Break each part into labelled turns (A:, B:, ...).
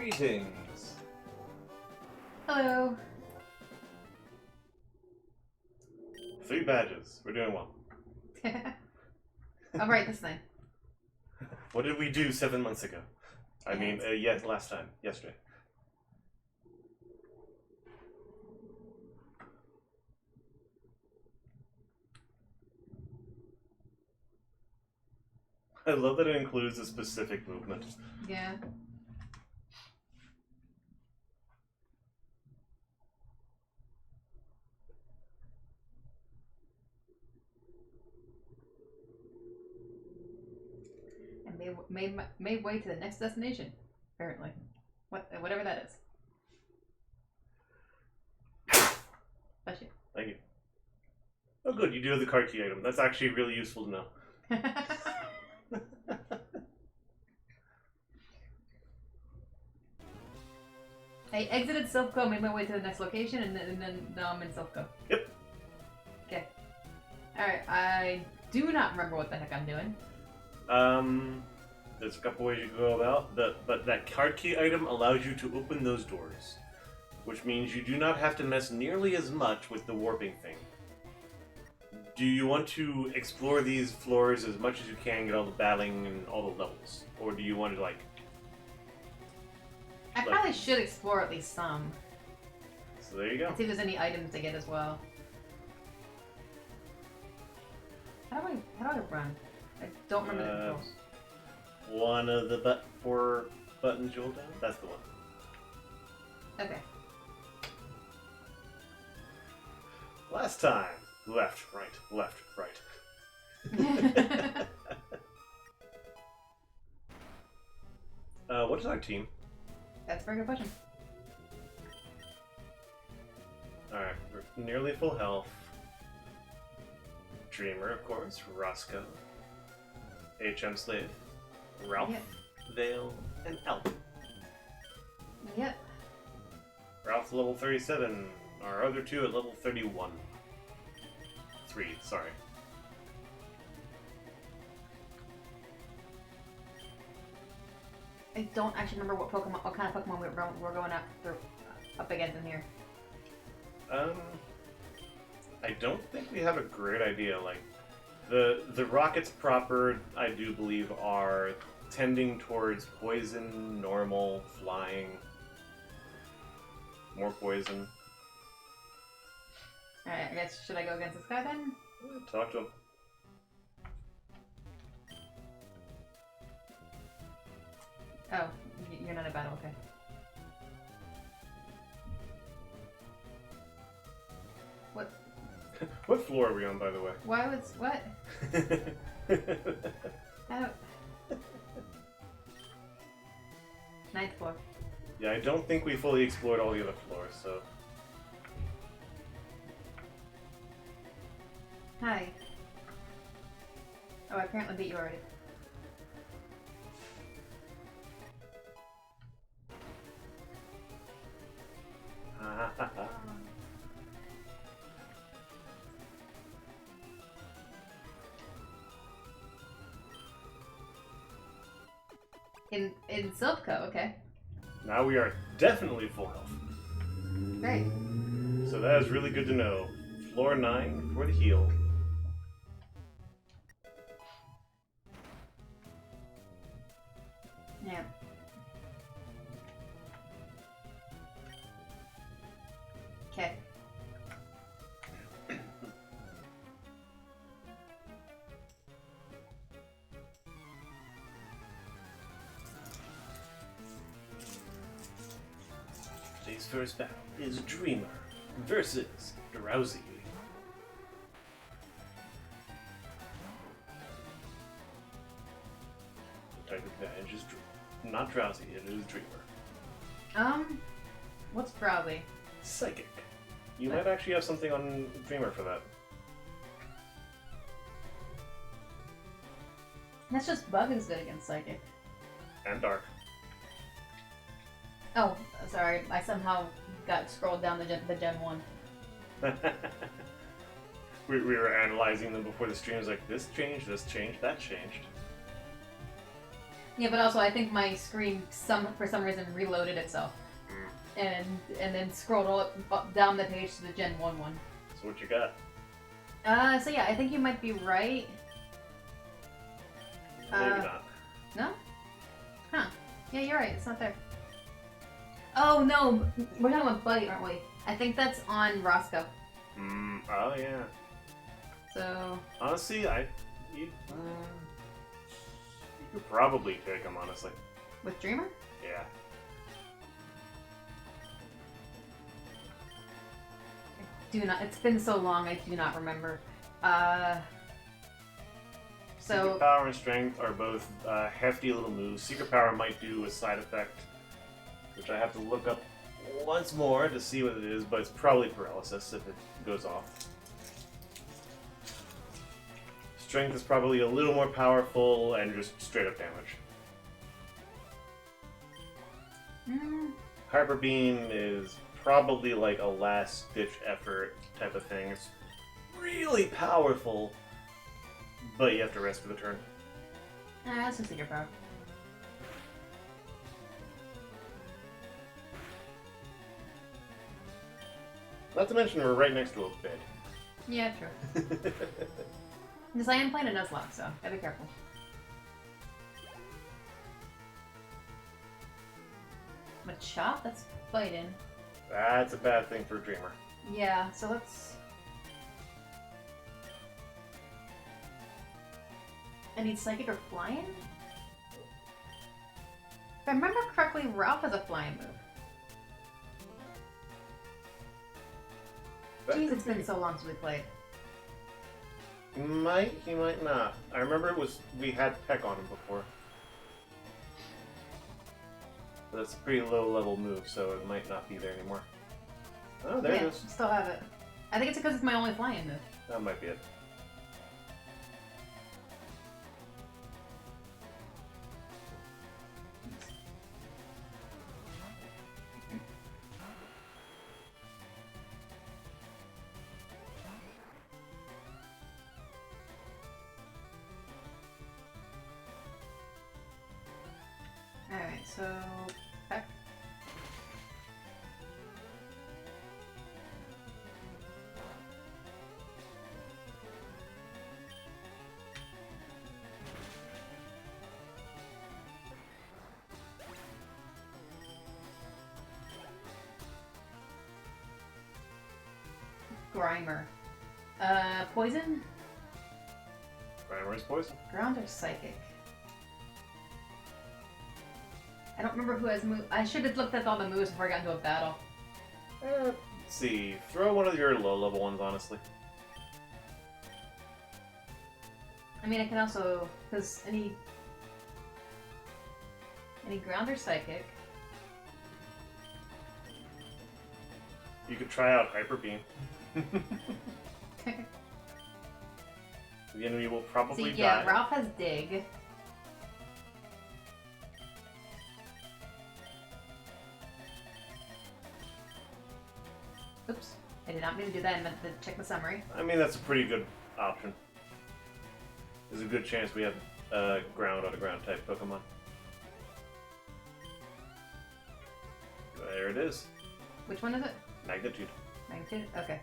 A: Greetings.
B: Hello.
A: 3 badges. We're doing well.
B: I'll write this thing.
A: What did we do 7 months ago? I mean, yes, last time. Yesterday. I love that it includes a specific movement.
B: Yeah. And made way to the next destination, apparently. Whatever that is. Bless you.
A: Thank you. Oh good, you do have the card key item. That's actually really useful to know.
B: I exited Silpco, made my way to the next location, and then now I'm in Silpco.
A: Yep.
B: Okay. Alright, I do not remember what the heck I'm doing.
A: There's a couple ways you can go about but that card key item allows you to open those doors, which means you do not have to mess nearly as much with the warping thing. Do you want to explore these floors as much as you can, get all the battling and all the levels, or do you want to
B: I probably should explore at least some.
A: So there you go.
B: See if there's any items to get as well. How do I run? I don't remember the controls.
A: One of the 4 buttons you hold down. That's the one.
B: Okay.
A: Last time, left, right, left, right. What is our team?
B: That's a very good question.
A: Alright, we're nearly full health. Dreamer, of course, Roscoe, HM Slave, Ralph,
B: Yep.
A: Vale, and Elk.
B: Yep.
A: Ralph's level 37, our other 2 at level 31. 3, sorry.
B: I don't actually remember what kind of Pokemon we're going up against in here.
A: I don't think we have a great idea. Like, the rockets proper, I do believe, are tending towards poison, normal, flying, more poison.
B: Alright, I guess, should I go against this guy then?
A: Talk to him.
B: Oh, you're not in battle, okay. What?
A: What floor are we on, by the way?
B: Why was, what? I don't... 9th floor.
A: Yeah, I don't think we fully explored all the other floors, so...
B: Hi. Oh, I apparently beat you already. In Silpco, okay.
A: Now we are definitely full health.
B: Great.
A: So that is really good to know. Floor 9 for the heal.
B: Yeah. Okay.
A: Today's first battle is Dreamer versus Drowsy. The type advantage is not Drowsy, it is Dreamer.
B: What's Browsy?
A: Psychic. You might actually have something on Dreamer for that.
B: That's just Bug is good against Psychic.
A: And Dark.
B: Oh, sorry. I somehow got scrolled down the Gen 1.
A: we were analyzing them before the stream. It was like, this changed, that changed.
B: Yeah, but also I think my screen for some reason reloaded itself, and then scrolled all up down the page to the Gen 1 one.
A: So what you got?
B: So yeah, I think you might be right.
A: Maybe not.
B: No? Huh. Yeah, you're right. It's not there. Oh, no. We're talking about Buddy, aren't we? I think that's on Roscoe.
A: Oh, yeah.
B: So...
A: Honestly, you could probably take him, honestly.
B: With Dreamer?
A: Yeah.
B: Do not... It's been so long, I do not remember.
A: Secret Power and Strength are both hefty little moves. Secret Power might do a side effect, which I have to look up once more to see what it is, but it's probably paralysis if it goes off. Strength is probably a little more powerful and just straight up damage. Hyper Beam is probably like a last ditch effort type of thing. It's really powerful, but you have to rest for the turn.
B: That's a Secret Power.
A: Not to mention we're right next to a bed.
B: Yeah, true. Because I am playing a Nuzlocke, so gotta be careful. Machop? That's fighting.
A: That's a bad thing for a Dreamer.
B: Yeah, so let's... I need Psychic or Flying? If I remember correctly, Ralph has a Flying move. Jeez, it's been so long since we played.
A: He might not. I remember we had Peck on him before. But that's a pretty low level move, so it might not be there anymore. Oh, there it is.
B: Still have it. I think it's because it's my only flying move.
A: That might be it.
B: Alright, so... Back. Grimer. Poison?
A: Grimer is poison.
B: Ground or Psychic? I don't remember who has moves. I should have looked at all the moves before I got into a battle.
A: Let's see. Throw one of your low level ones, honestly.
B: I mean, I can also... Because any ground or Psychic...
A: You could try out Hyper Beam. The enemy will probably
B: See, yeah,
A: die.
B: Ralph has Dig. Oops. I did not mean to do that. I meant to check the summary.
A: I mean, that's a pretty good option. There's a good chance we have ground on a ground type Pokemon. There it is.
B: Which one is it?
A: Magnitude.
B: Magnitude? Okay.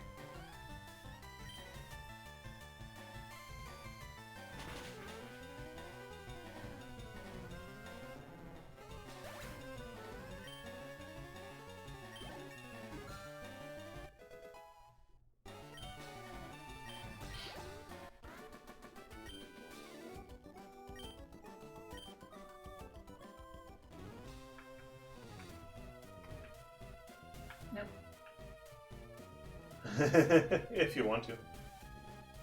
B: Nope.
A: If you want to.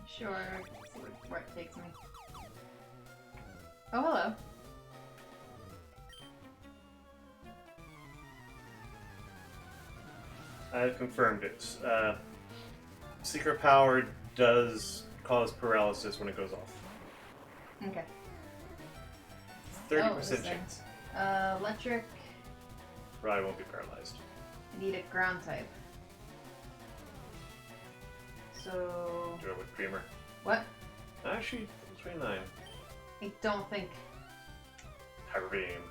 B: Sure. Let's see where it takes me. Oh, hello.
A: I've confirmed it. Secret Power does cause paralysis when it goes off.
B: Okay.
A: 30%
B: this thing.
A: chance.
B: Electric.
A: Probably won't be paralyzed.
B: I need a ground type. So...
A: Do it with Dreamer.
B: What?
A: Actually, 29.
B: I don't think...
A: Harem.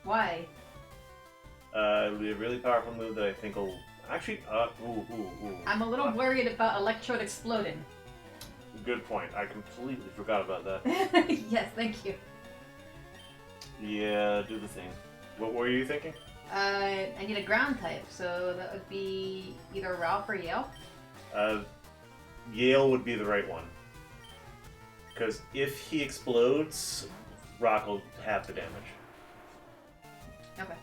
B: Why?
A: It'll be a really powerful move that I think will actually. Ooh.
B: I'm a little worried about Electrode exploding.
A: Good point. I completely forgot about that.
B: Yes, thank you.
A: Yeah, do the thing. What were you thinking?
B: I need a ground type, so that would be either Ralph or Yale.
A: Yale would be the right one. Because if he explodes, Rock will have the damage.
B: Okay.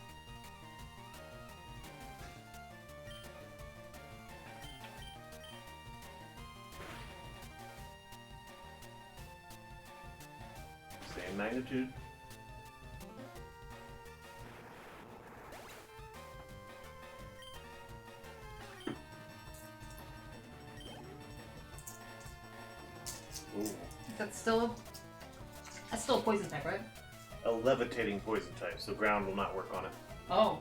A: Same magnitude. Ooh.
B: That's still a poison type, right?
A: A levitating poison type, so ground will not work on
B: Oh.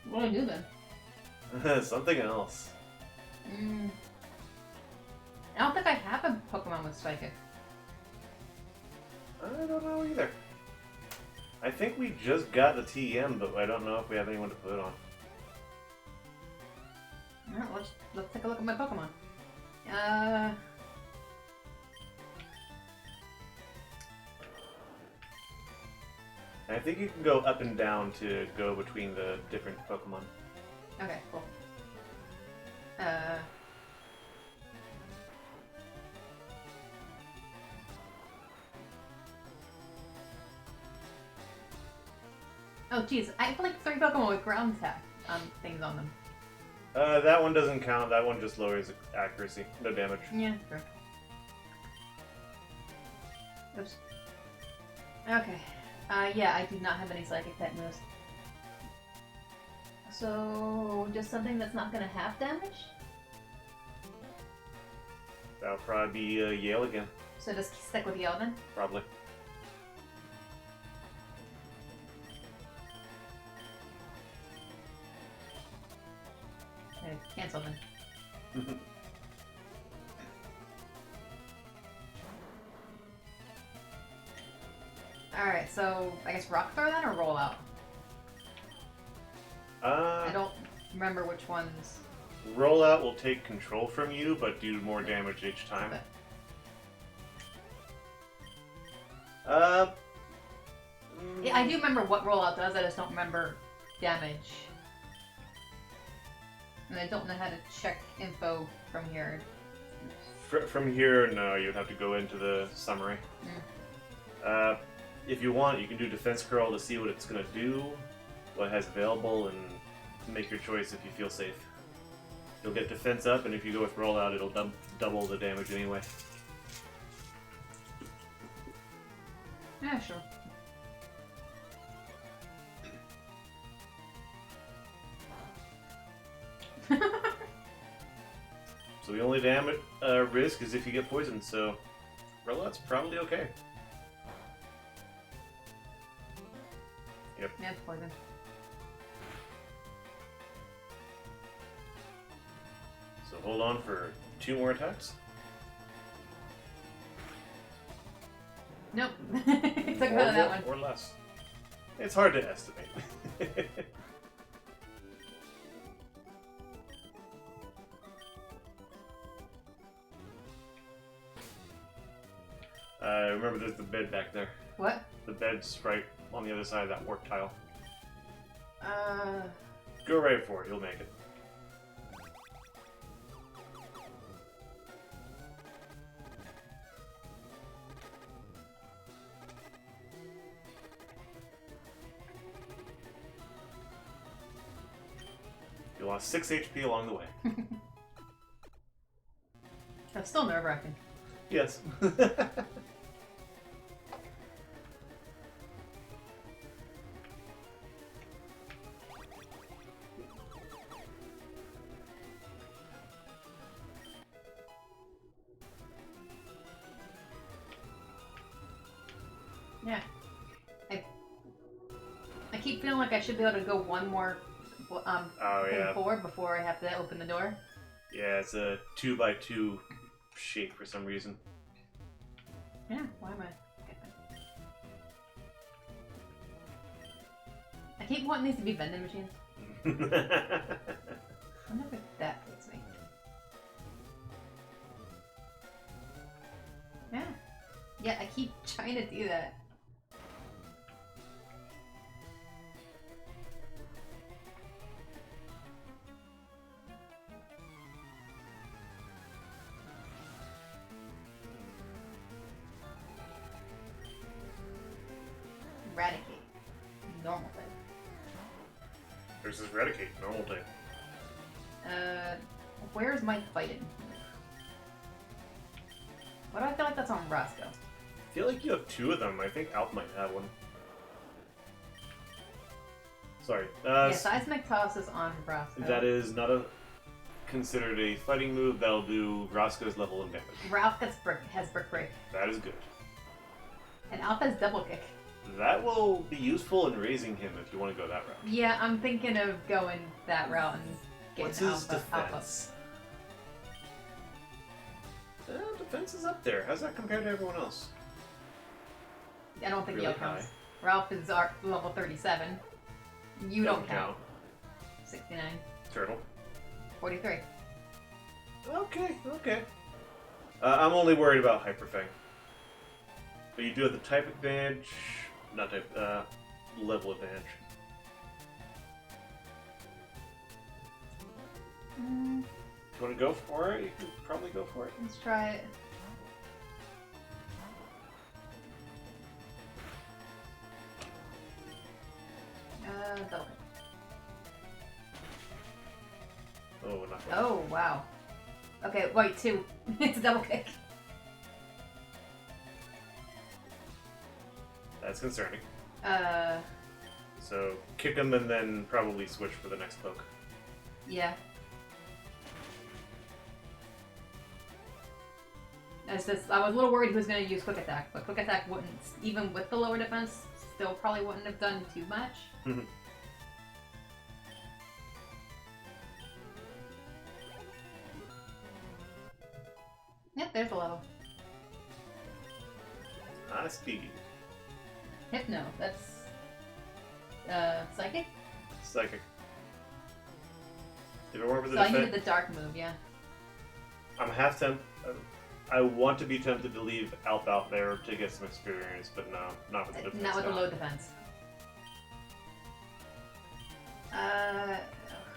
B: What do I do then?
A: it. Something else.
B: I don't think I have a Pokemon with Psychic.
A: I don't know either. I think we just got the TM, but I don't know if we have anyone to put it on.
B: Alright, let's take a look at my Pokemon.
A: I think you can go up and down to go between the different Pokemon.
B: Okay, cool. Oh, geez. I have like 3 Pokemon with ground attack things on them.
A: That one doesn't count. That one just lowers accuracy. No damage.
B: Yeah, sure. Oops. Okay. Yeah, I do not have any Psychic type moves. So, just something that's not gonna have damage?
A: That'll probably be Yale again.
B: So just stick with Yale then?
A: Probably.
B: Okay, cancel then. Alright, so I guess Rock Throw then or Roll Out? I don't remember which ones.
A: Rollout will take control from you, but do more damage each time.
B: Okay. Yeah, I do remember what Rollout does, I just don't remember damage. And I don't know how to check info from here.
A: From here, no, you'd have to go into the summary. If you want, you can do Defense Curl to see what it's going to do, what it has available, and make your choice if you feel safe. You'll get Defense up, and if you go with Rollout, it'll double the damage anyway.
B: Yeah, sure.
A: So the only damage risk is if you get poisoned, so Rollout's probably okay. Yep.
B: Yeah, it's poison.
A: So hold on for 2 more attacks.
B: Nope. Took out of that one.
A: Or less. It's hard to estimate. Remember there's the bed back there.
B: What?
A: The bed's right on the other side of that warp tile.
B: Uh...
A: Go right for it, you'll make it. You lost 6 HP along the way.
B: That's still nerve-wracking.
A: Yes.
B: Yeah. I keep feeling like I should be able to go one more thing forward before I have to open the door.
A: Yeah, it's a 2x2 shape for some reason.
B: Yeah, why am I? I keep wanting these to be vending machines. I wonder if that fits me. Yeah. Yeah, I keep trying to do that. Eradicate. Normal type.
A: There's this Eradicate, normal type.
B: Where's my fighting? Why do I feel like that's on Roscoe?
A: I feel like you have 2 of them. I think Alp might have one. Sorry.
B: Yeah, Seismic Toss is on Roscoe.
A: That is not considered a fighting move. That'll do Roscoe's level of damage.
B: Ralph has Brick Break.
A: That is good.
B: And Alph has Double Kick.
A: That will be useful in raising him if you want to go that route.
B: Yeah, I'm thinking of going that route and getting
A: What's his
B: Alpha.
A: defense? Defense is up there. How's that compared to everyone else?
B: I don't think
A: Really
B: Yo counts.
A: high.
B: Ralph is level 37. You don't count. 69.
A: Turtle.
B: 43.
A: Okay. I'm only worried about Hyper Fang. But you do have the type advantage. Not type, level advantage. If you want to go for it, you can probably go for it.
B: Let's try it. Double.
A: Oh, not bad.
B: Oh, wow. Okay, wait, 2. It's a double kick.
A: That's concerning.
B: Uh,
A: So, kick him and then probably switch for the next poke.
B: yeah. I was a little worried he was going to use Quick Attack, but Quick Attack wouldn't, even with the lower defense, still probably wouldn't have done too much. Yep, there's a level.
A: High speed.
B: Hypno, that's... Psychic?
A: Psychic. If it weren't for the
B: So I
A: defense,
B: needed the dark move, yeah.
A: I'm half tempted. I want to be tempted to leave Alp out there to get some experience, but no, not with the defense.
B: Not with the low defense.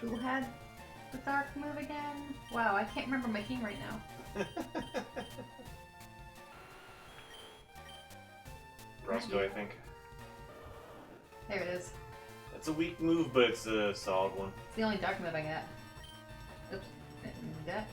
B: Who had the dark move again? Wow, I can't remember my team right now.
A: Roscoe, I think.
B: There it is.
A: It's a weak move, but it's a solid one.
B: It's the only dark move I got. Oops, didn't do that.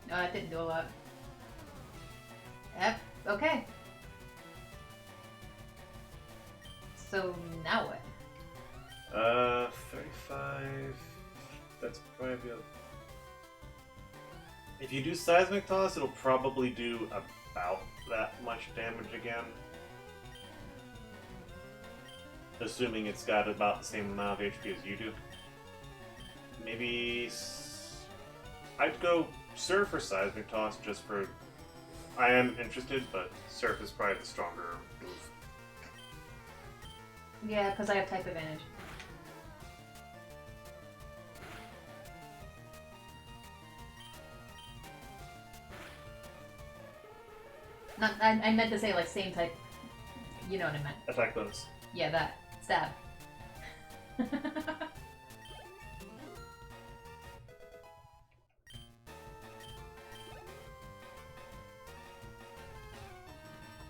B: No, that didn't do a lot. Yep, okay. So now what?
A: 35. That's probably if you do Seismic Toss, it'll probably do about that much damage again. Assuming it's got about the same amount of HP as you do. Maybe... I'd go Surf or Seismic Toss just for... I am interested, but Surf is probably the stronger move.
B: Yeah, because I have type advantage. Not, I meant to say like same type. You know what I meant.
A: Attack bonus.
B: Yeah, that. Stab.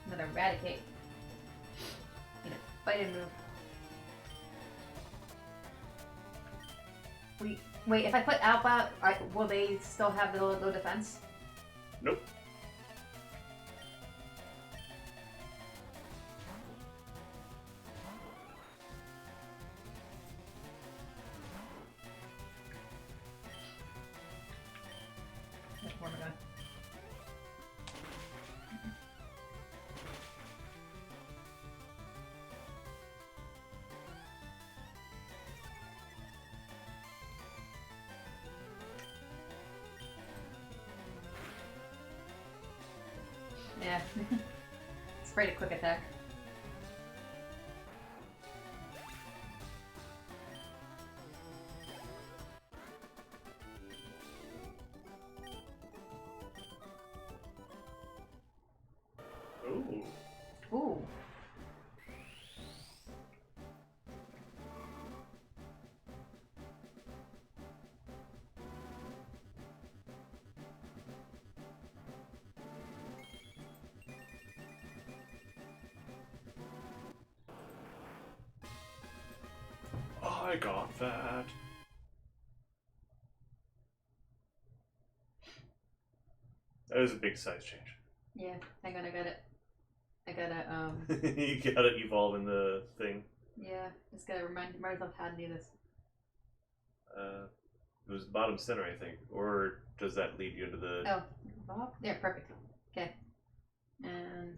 B: Another Eradicate. Need a fighting move. Wait, if I put Alpha, will they still have the low defense?
A: Nope.
B: Where am I going? Yeah. Spray to quick attack.
A: Ooh.
B: Ooh.
A: I got that. That was a big size change.
B: Yeah, hang on, I got it. I gotta,
A: You gotta evolve in the thing.
B: yeah, just gotta remind myself how to do this.
A: It was bottom center, I think. Or does that lead you into the...
B: Oh, Bob? Yeah, perfect. Okay. And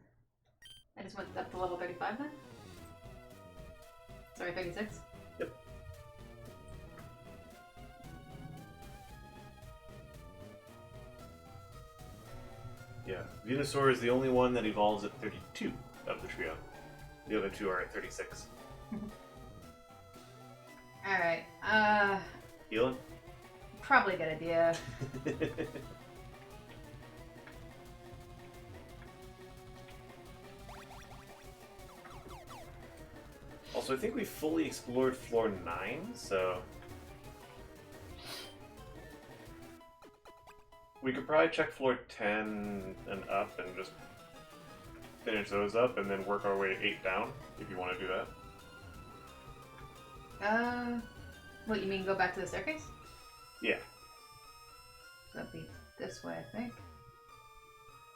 B: I just went up to level 35 then? Sorry, 36?
A: Yep. Yeah, Venusaur is the only one that evolves at 32 of the trio. The other two are at 36.
B: Alright,
A: Healing?
B: probably a good idea.
A: Also, I think we fully explored floor 9, so... we could probably check floor 10 and up and just finish those up and then work our way 8 down, if you want to do that.
B: What, you mean go back to the staircase?
A: Yeah.
B: That'd be this way, I think.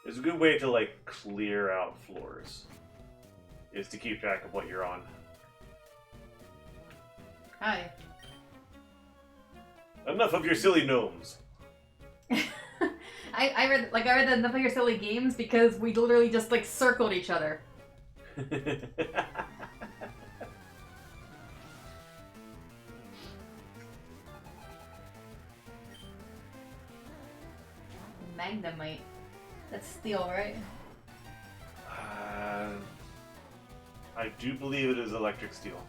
A: It's a good way to, like, clear out floors. Is to keep track of what you're on.
B: Hi.
A: Enough of your silly gnomes!
B: I read the enough of your silly games because we literally just like circled each other. Magnemite. That's steel, right?
A: I do believe it is electric steel.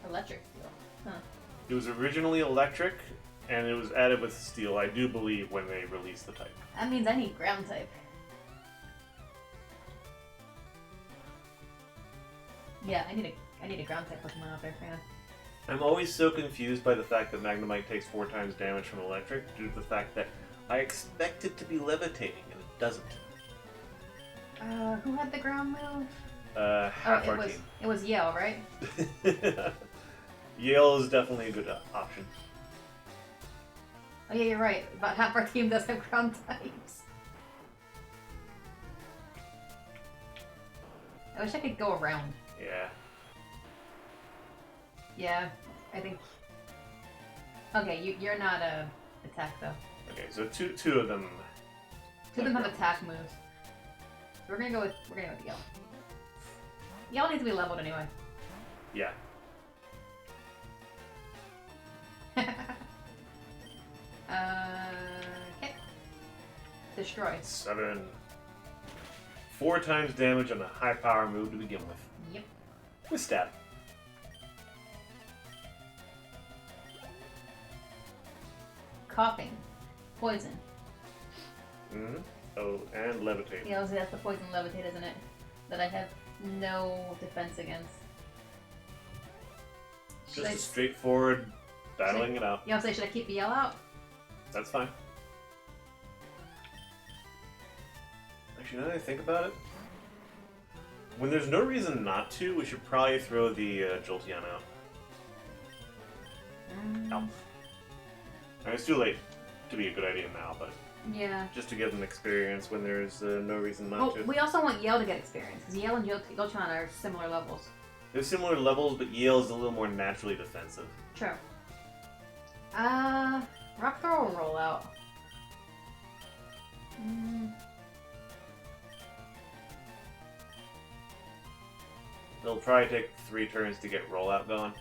B: Electric steel. Huh.
A: It was originally electric, and it was added with steel, I do believe, when they released the type.
B: That means I need ground type. Yeah, I need a ground type Pokemon out there, man.
A: I'm always so confused by the fact that Magnemite takes 4 times damage from electric, due to the fact that I expect it to be levitating, and it doesn't.
B: Who had the ground move?
A: Half our team.
B: It was Yale, right?
A: Yale is definitely a good option.
B: Oh yeah, you're right. About half our team does have ground types. I wish I could go around.
A: Yeah.
B: Yeah, I think. Okay, you're not a attack though.
A: Okay, so two of them.
B: Two of them have attack moves. So we're gonna go with Yale. Yale needs to be leveled anyway.
A: Yeah.
B: Okay. Destroy.
A: 7. 4 times damage on a high power move to begin with.
B: Yep.
A: With stab.
B: Coughing. Poison.
A: Mm-hmm. Oh, and levitate.
B: Yeah, that's the poison levitate, isn't it? That I have no defense against.
A: Just a straightforward battling it out.
B: You want to say, should I keep the yell out?
A: That's fine. Actually, now that I think about it, when there's no reason not to, we should probably throw the Jolteon out. No. I mean, it's too late to be a good idea now, but
B: Yeah.
A: just to give them experience when there's no reason not to.
B: We also want Yale to get experience, because Yale and Jolteon are similar levels.
A: They're similar levels, but Yale's a little more naturally defensive.
B: True. Rock throw or roll out?
A: It'll probably take 3 turns to get rollout going.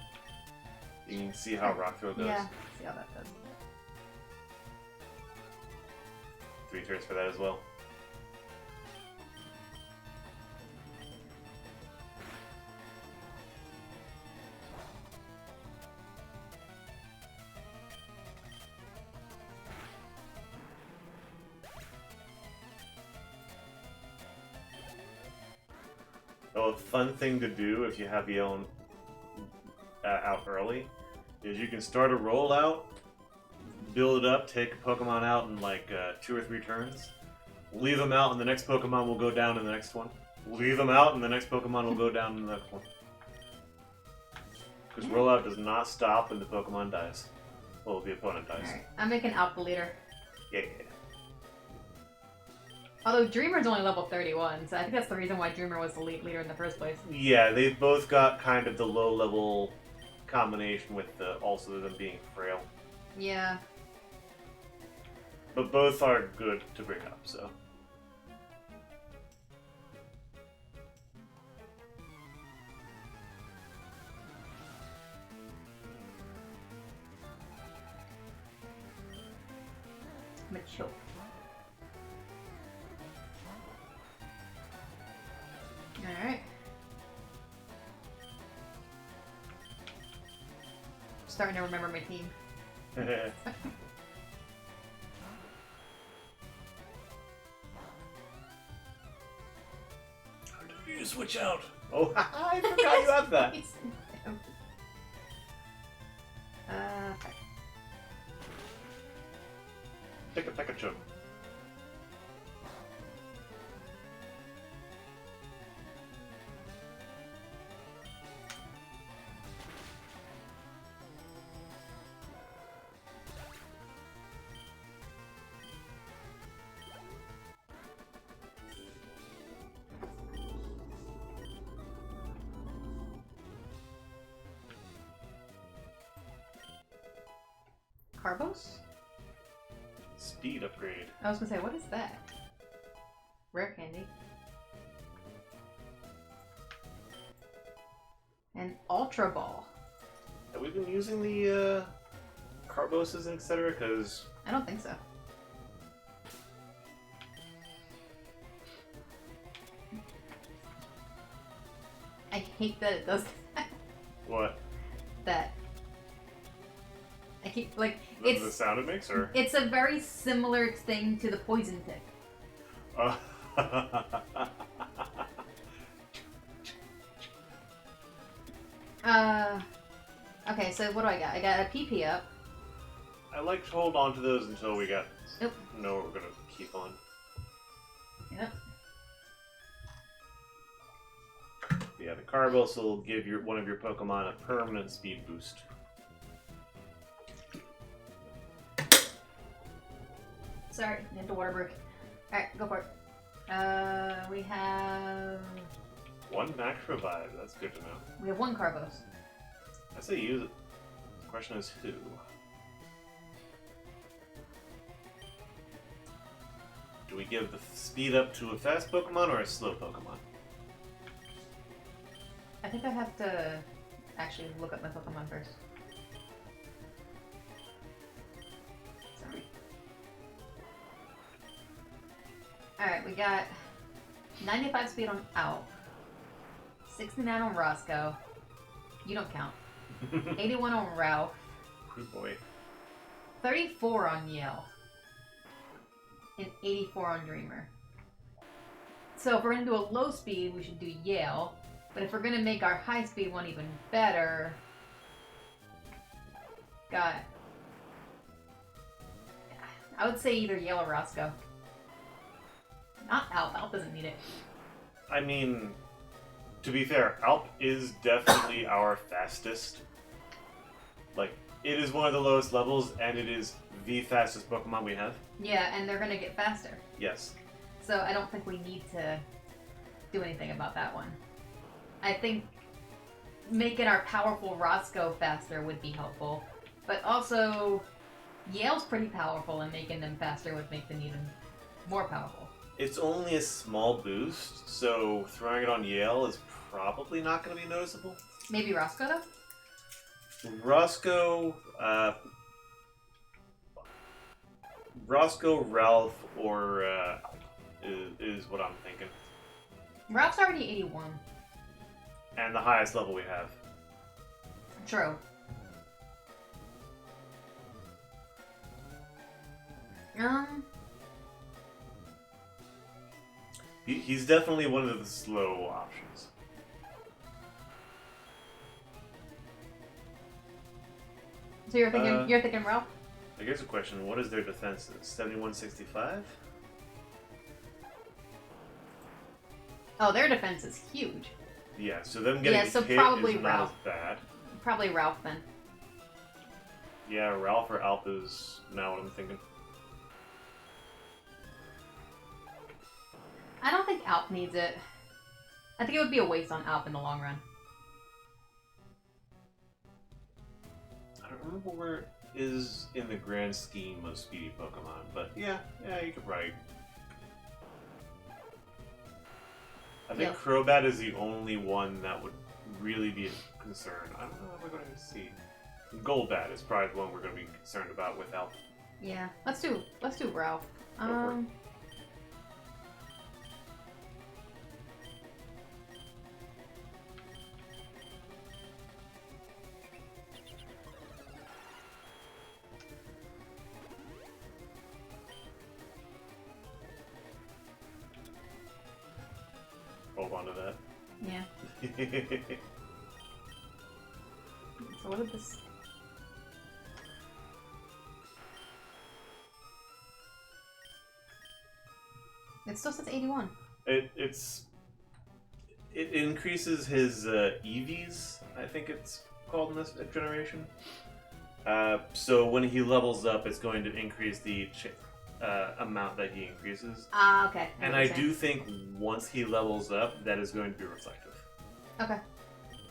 A: You can see how rock throw goes.
B: Yeah, see how that goes.
A: 3 turns for that as well. Well, a fun thing to do if you have Yale out early is you can start a rollout, build it up, take a Pokemon out in like 2 or 3 turns, leave them out, and the next Pokemon will go down in the next one. Leave them out, and the next Pokemon will go down in the next one. Because rollout does not stop when the Pokemon dies. Well, the opponent dies.
B: Alright, I'm making Alpha leader.
A: Yeah.
B: Although Dreamer's only level 31, so I think that's the reason why Dreamer was the leader in the first place.
A: Yeah, they've both got kind of the low-level combination with also them being frail.
B: Yeah.
A: But both are good to bring up, so.
B: Macho. Alright. Starting to remember my team.
A: You switch out. Oh, I forgot you have that.
B: Okay.
A: Take a Pikachu.
B: Carbos?
A: Speed upgrade.
B: I was gonna say, what is that? Rare candy. An Ultra Ball.
A: Have we been using the Carboses and etc.? Because
B: I don't think so. I hate that it does that.
A: what?
B: That. I keep, like,
A: The sound it makes, or?
B: It's a very similar thing to the poison tick. Okay, so what do I got? I got a PP up.
A: I like to hold on to those until we got
B: Nope.
A: know what we're gonna keep on.
B: Yep.
A: Yeah, the Carbos will give one of your Pokemon a permanent speed boost.
B: Sorry, I had to water break. Alright, go for it. We have...
A: 1 max revive, that's good to know.
B: We have 1 Carbos.
A: I say use it. The question is who? Do we give the speed up to a fast Pokemon or a slow Pokemon?
B: I think I have to actually look up my Pokemon first. Sorry. Alright, we got 95 speed on Alp, 69 on Roscoe. You don't count. 81 on Ralph.
A: Good boy.
B: 34 on Yale. And 84 on Dreamer. So if we're going to do a low speed, we should do Yale. But if we're going to make our high speed one even better... God. I would say either Yale or Roscoe. Not Alp. Alp doesn't need it.
A: I mean, to be fair, Alp is definitely our fastest. Like, it is one of the lowest levels, and it is the fastest Pokemon we have.
B: Yeah, and they're going to get faster.
A: Yes.
B: So I don't think we need to do anything about that one. I think making our powerful Roscoe faster would be helpful. But also, Yale's pretty powerful, and making them faster would make them even more powerful.
A: It's only a small boost, so throwing it on Yale is probably not going to be noticeable.
B: Maybe Roscoe, though?
A: Roscoe, Ralph, or is what I'm thinking.
B: Ralph's already 81.
A: And the highest level we have.
B: True.
A: He's definitely one of the slow options.
B: So you're thinking Ralph?
A: I guess a question, what is their defense? 7165?
B: Oh, their defense is huge.
A: Yeah, so them getting
B: so
A: hit
B: probably
A: is not
B: Ralph.
A: as bad.
B: Probably Ralph then.
A: Yeah, Ralph or Alp is now what I'm thinking.
B: I don't think Alp needs it. I think it would be a waste on Alp in the long run.
A: I don't remember where it is in the grand scheme of speedy Pokemon, but yeah, you could probably... I think Crobat is the only one that would really be a concern. I don't know if we're going to see. Golbat is probably the one we're going to be concerned about with Alp.
B: Yeah, let's do Ralph.
A: Go for it. Hold on to that.
B: Yeah. So what did this? It still says 81.
A: It increases his EVs, I think it's called in this generation. So when he levels up, it's going to increase the amount that he increases.
B: Ah, okay.
A: And I do think once he levels up, that is going to be reflective.
B: Okay.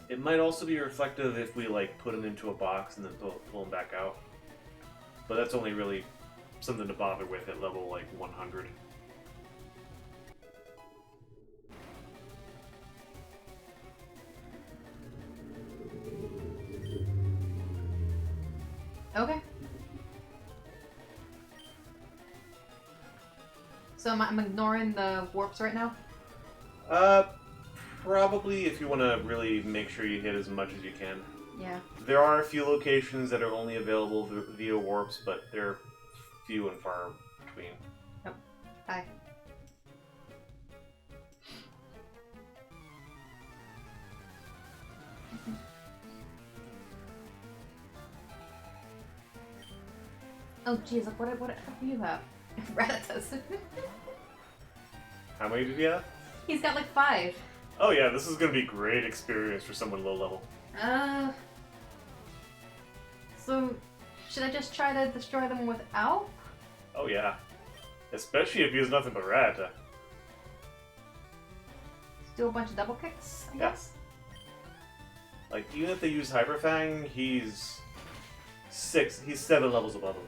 A: It might also be reflective if we like put him into a box and then pull him back out. But that's only really something to bother with at level like 100.
B: Okay. So I'm ignoring the warps right now?
A: Probably if you want to really make sure you hit as much as you can.
B: Yeah.
A: There are a few locations that are only available via warps, but they're few and far between.
B: Yep. Bye. Oh, jeez, look, what do you have? Rattatas.
A: How many did you have?
B: He's got like 5.
A: Oh yeah, this is going to be great experience for someone low level.
B: So, should I just try to destroy them without?
A: Oh yeah. Especially if he has nothing but Rattata.
B: Just do a bunch of double kicks, I guess?
A: Like, even if they use Hyper Fang, he's 7 levels above him.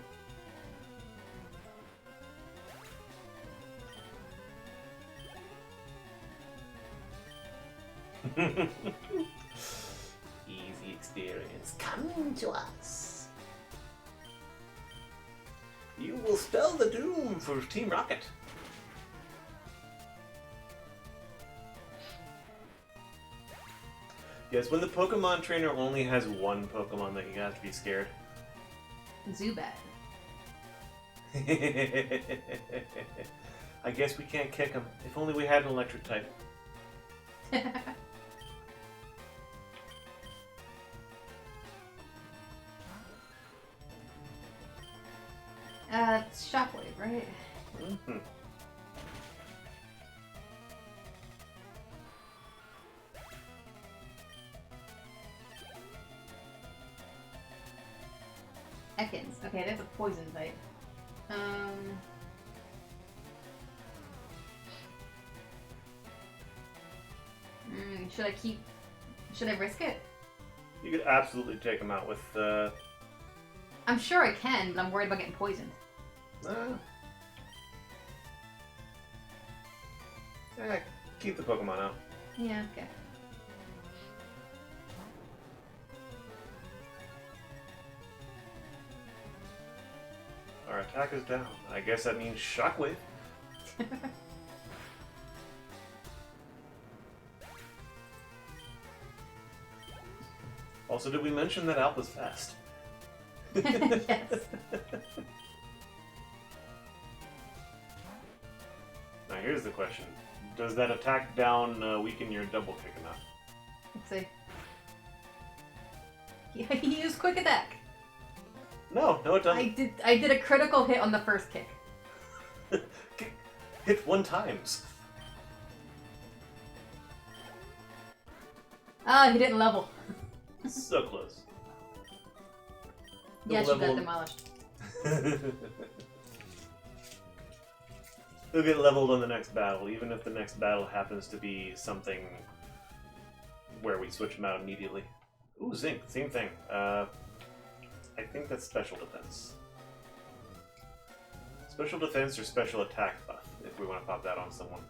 A: Easy experience coming to us. You will spell the doom for Team Rocket. Yes, when the Pokemon trainer only has one Pokemon that you have to be scared.
B: Zubat.
A: I guess we can't kick him. If only we had an electric type.
B: It's Shockwave, right?
A: Mm-hmm.
B: Ekans. Okay, that's a poison type. Should I risk it?
A: You could absolutely take him out with,
B: I'm sure I can, but I'm worried about getting poisoned.
A: Keep the Pokemon out.
B: Yeah, okay.
A: Our attack is down. I guess that means Shockwave. Also, did we mention that Alpha's fast?
B: Yes.
A: Now here's the question. Does that attack down weaken your double kick enough?
B: Let's see. He used quick attack.
A: No, it doesn't.
B: I did a critical hit on the first kick.
A: Hit 1 times.
B: Ah, he didn't level.
A: So close.
B: Yes, you got demolished.
A: He'll get leveled on the next battle, even if the next battle happens to be something where we switch him out immediately. Ooh, Zinc, same thing. I think that's special defense. Special defense or special attack buff, if we want to pop that on someone.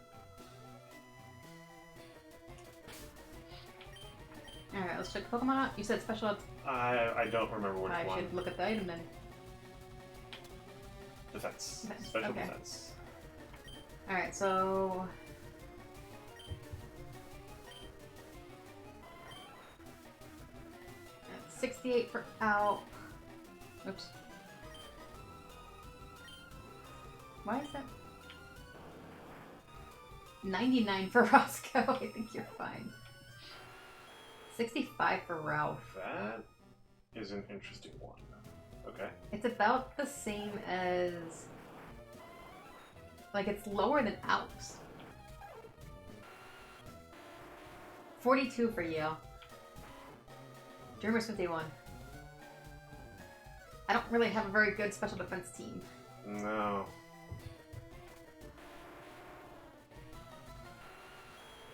B: Alright, let's check Pokemon out. You said special.
A: I don't remember which one.
B: I should look at the item then.
A: Defense. Special
B: okay.
A: defense.
B: Alright, so... 68 for out. Oops. Why is that? 99 for Roscoe. I think you're fine. 65 for Ralph.
A: That is an interesting one. Okay.
B: It's about the same as... Like, it's lower than Alp's. 42 for Yale. Dreamer's 51. I don't really have a very good special defense team.
A: No.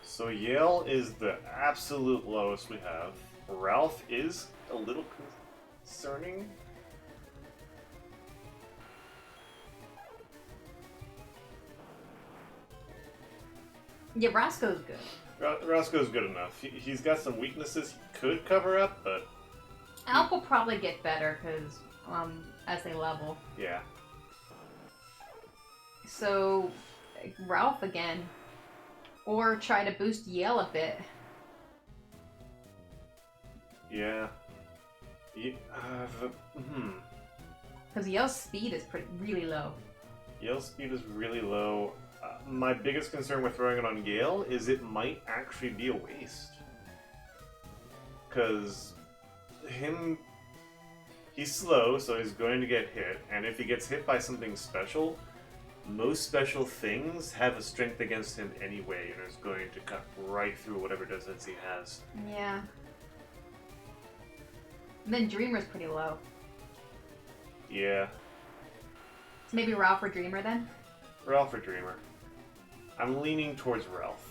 A: So Yale is the absolute lowest we have. Ralph is a little concerning.
B: Yeah, Roscoe's good.
A: Roscoe's good enough. He's got some weaknesses he could cover up, but...
B: Alp will probably get better, because, as they level.
A: Yeah.
B: So, Ralph again. Or try to boost Yale a bit.
A: Yeah.
B: Because Yale's speed is really low.
A: Yale's speed is really low. My biggest concern with throwing it on Yale is it might actually be a waste. Because he's slow, so he's going to get hit, and if he gets hit by something special, most special things have a strength against him anyway, and is going to cut right through whatever defense he has.
B: Yeah. And then Dreamer's pretty low.
A: Yeah.
B: So maybe Ralph or Dreamer then?
A: Ralph or Dreamer. I'm leaning towards Ralph.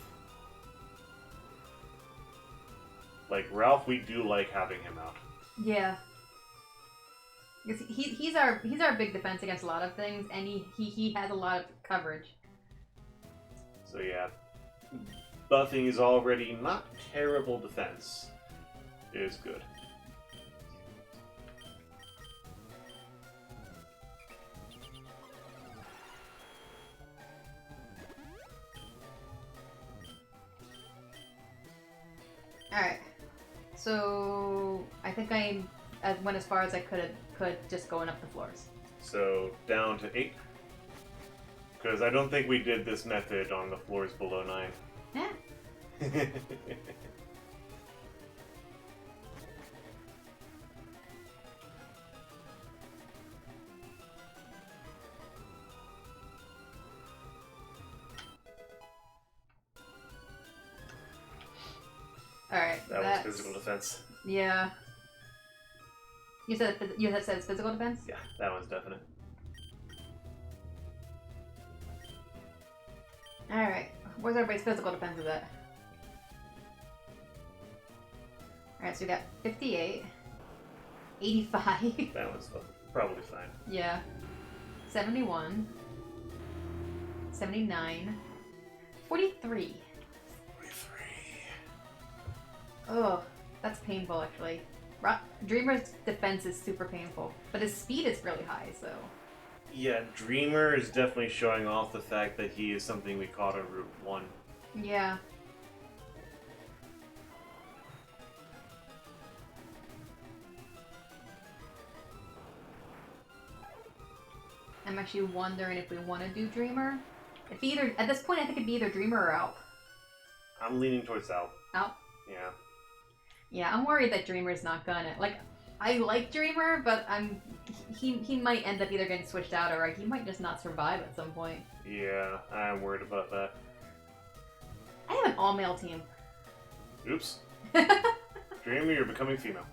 A: Like, Ralph, we do like having him out.
B: Yeah. Because he's our big defense against a lot of things, and he has a lot of coverage.
A: So yeah, buffing his already not terrible defense is good.
B: Alright. So I think I went as far as I could just going up the floors.
A: So down to 8. Because I don't think we did this method on the floors below 9.
B: Yeah. Alright.
A: That was physical defense.
B: Yeah. You said it's physical defense?
A: Yeah, that one's definite.
B: Alright. Where's everybody's physical defenses at? Alright, so we got 58. 85.
A: That one's probably fine.
B: Yeah. 71. 79. 43.
A: 43.
B: Ugh, that's painful actually. Dreamer's defense is super painful, but his speed is really high, so...
A: Yeah, Dreamer is definitely showing off the fact that he is something we caught on Route 1.
B: Yeah. I'm actually wondering if we want to do Dreamer. At this point, I think it'd be either Dreamer or Alp.
A: I'm leaning towards Alp.
B: Alp?
A: Yeah.
B: Yeah, I'm worried that Dreamer's not gonna... Like, I like Dreamer, but he might end up either getting switched out or he might just not survive at some point.
A: Yeah, I'm worried about that.
B: I have an all-male team.
A: Oops. Dreamer, you're becoming female.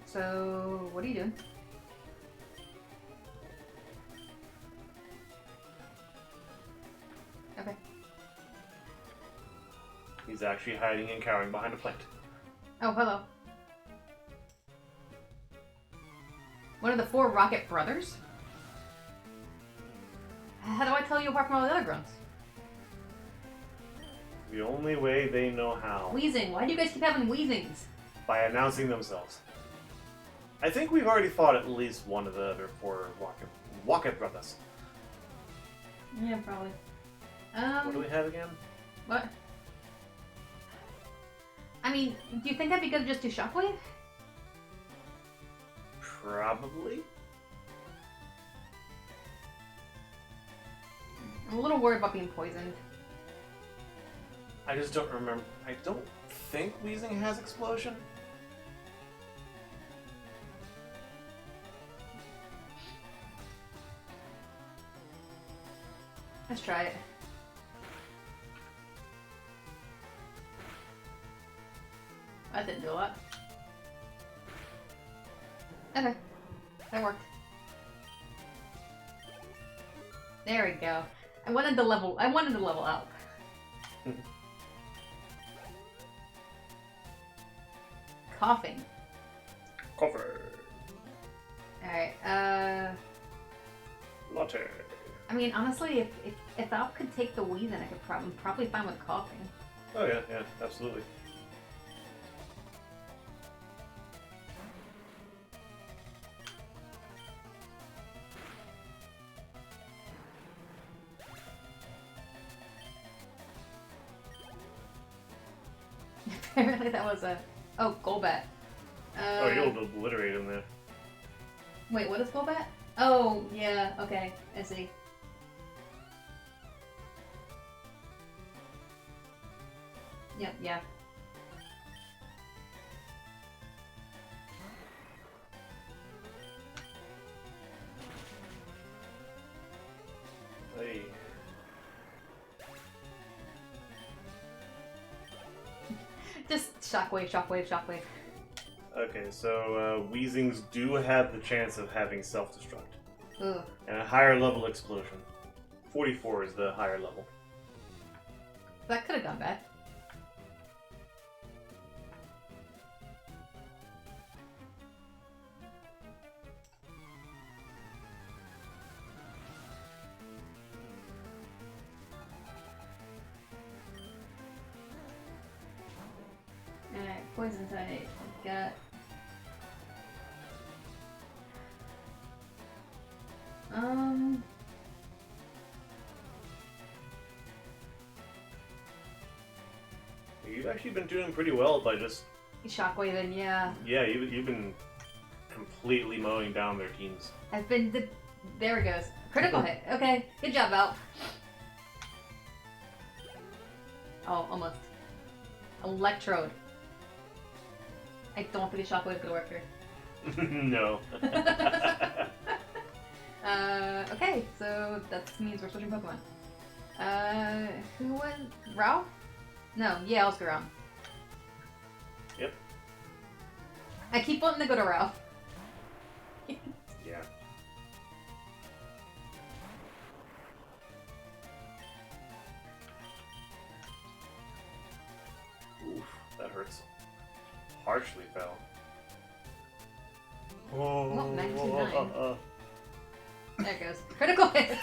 B: So, what are you doing? Okay.
A: He's actually hiding and cowering behind a plant.
B: Oh, hello. One of the 4 Rocket Brothers? How do I tell you apart from all the other grunts?
A: The only way they know how.
B: Wheezing. Why do you guys keep having wheezings?
A: By announcing themselves. I think we've already fought at least one of the other 4 Rocket Brothers.
B: Yeah, probably.
A: What do we have again?
B: What? I mean, do you think that'd be good to just do Shockwave?
A: Probably.
B: I'm a little worried about being poisoned.
A: I just don't remember. I don't think Wheezing has Explosion.
B: Let's try it. That didn't do a lot. Okay. That worked. There we go. I wanted to level up. Coughing.
A: Cover.
B: Alright,
A: Latte.
B: I mean, honestly, if Alp could take the wheeze, then I could probably fine with coughing.
A: Oh yeah, yeah, absolutely.
B: Apparently that was a... Oh, Golbat.
A: Oh, you'll obliterate him there.
B: Wait, what is Golbat? Oh, yeah, okay, I see. Yep, yeah.
A: Hey.
B: Just Shockwave, Shockwave, Shockwave.
A: Okay, so Weezings do have the chance of having self-destruct.
B: Ooh.
A: And a higher level explosion. 44 is the higher level.
B: That could have gone bad. Alright, poison type. Got.
A: You've actually been doing pretty well by just...
B: Shockwave and yeah.
A: Yeah, you've been completely mowing down their teams.
B: I've been. There it goes. Critical hit. Okay, good job, Alp. Oh, almost. Electrode. I don't think the Shockwave could work here.
A: No.
B: Okay, so that means we're switching Pokemon. Who went? Ralph? No, yeah, let's go Ralph.
A: Yep.
B: I keep wanting to go to Ralph.
A: Yeah. Oof, that hurts. Harshly fell. Oh,
B: Well, 99. There it goes. Critical hit!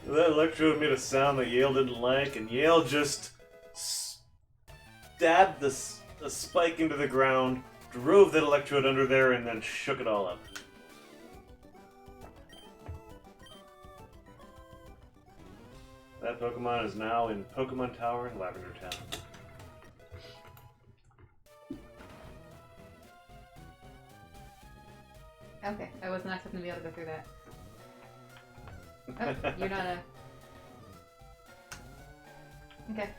A: That electrode made a sound that Yale didn't like, and Yale just stabbed the spike into the ground, drove that electrode under there, and then shook it all up. That Pokemon is now in Pokemon Tower in Lavender Town.
B: Okay, I was not expecting to be able to go through that. Oh, you're not a... Okay.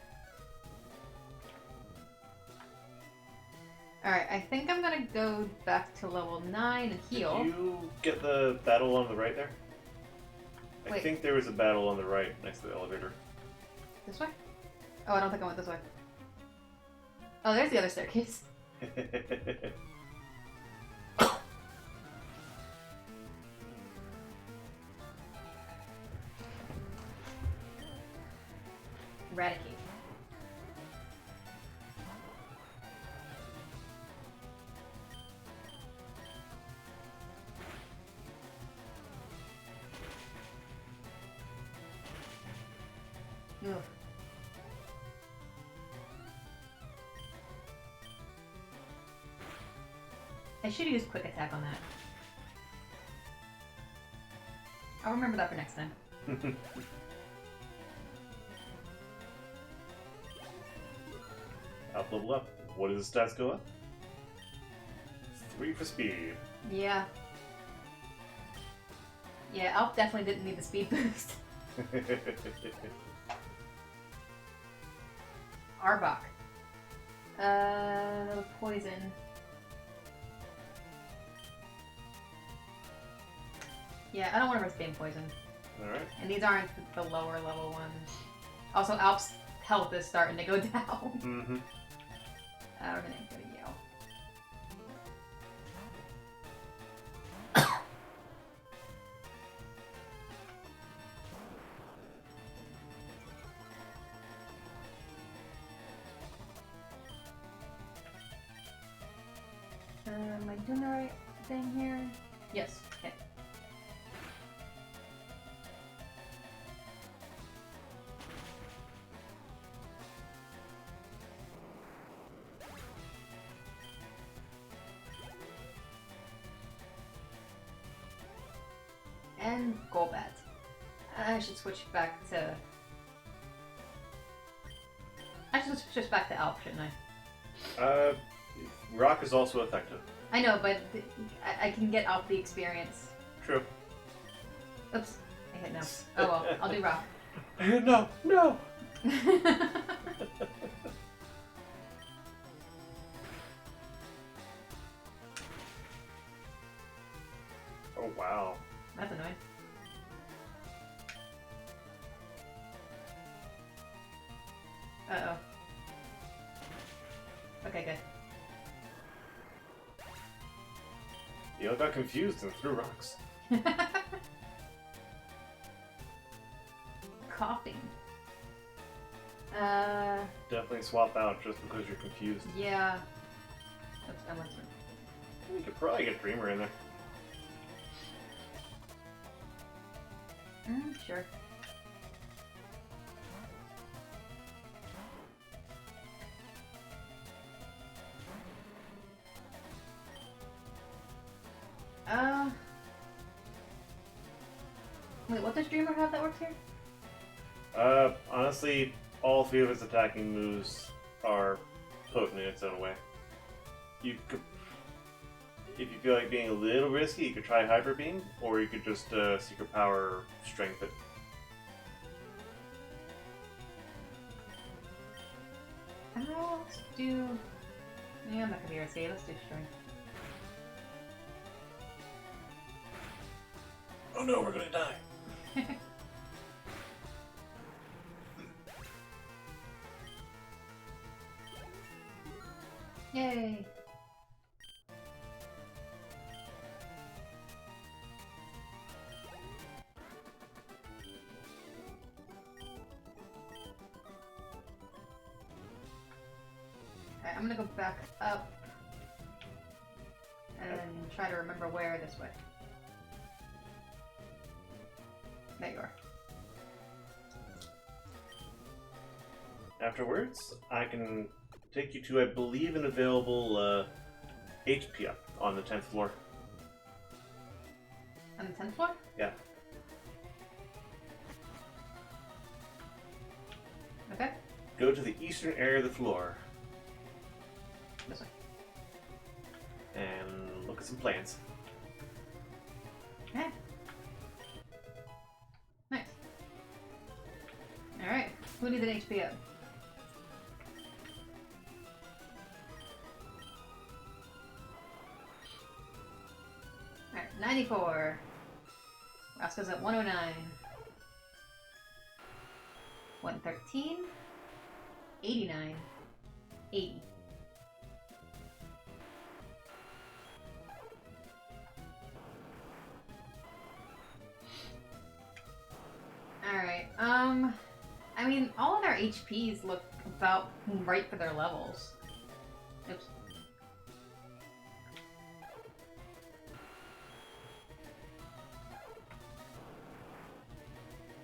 B: Alright, I think I'm gonna go back to level 9 and heal.
A: Did you get the battle on the right there? I
B: Wait.
A: think there was a battle on the right next to the elevator.
B: This way? Oh, I don't think I went this way. Oh, there's the other staircase. Eradicate. Ugh. I should use quick attack on that. I'll remember that for next time.
A: Up level up. What does the stats go up? 3 for speed.
B: Yeah. Yeah, Alp definitely didn't need the speed boost. Arbok. Poison. Yeah, I don't want to risk being poisoned.
A: Alright.
B: And these aren't the lower level ones. Also, Alp's health is starting to go down.
A: Mm-hmm.
B: We're gonna go to Yale. Am I doing the right thing here? Yes. Okay. And Golbat. I should switch back to... I should switch back to Alp, shouldn't I?
A: Rock is also effective.
B: I know, but I can get Alp the experience.
A: True.
B: Oops. I hit no. Oh well, I'll do Rock.
A: No, no! Oh, wow.
B: That's annoying. Uh-oh. Okay, good.
A: You all got confused and threw rocks.
B: Coughing.
A: Definitely swap out just because you're confused.
B: Yeah. Oops, I went through.
A: You could probably get Dreamer in there.
B: Sure. Wait, what does Dreamer have that works here?
A: Honestly, all 3 of its attacking moves are potent in its own way. You could, if you feel like being a little risky, you could try Hyper Beam, or you could just Secret Power Strength it.
B: Let's do... Yeah, I'm not gonna be risky. Let's do Strength.
A: Oh no, we're gonna die.
B: Yay! Alright, I'm gonna go back up and try to remember where this way. There you are.
A: Afterwards, I can take you to, I believe, an available HP up on the 10th floor.
B: On the 10th floor?
A: Yeah. go to the eastern area of the floor.
B: This way.
A: And look at some plants.
B: Okay. Nice. Alright. Who needs an HP up? Alright, 94. Roscoe's at 109. 113. 89. 80. Alright, I mean, all of their HPs look about right for their levels. Oops.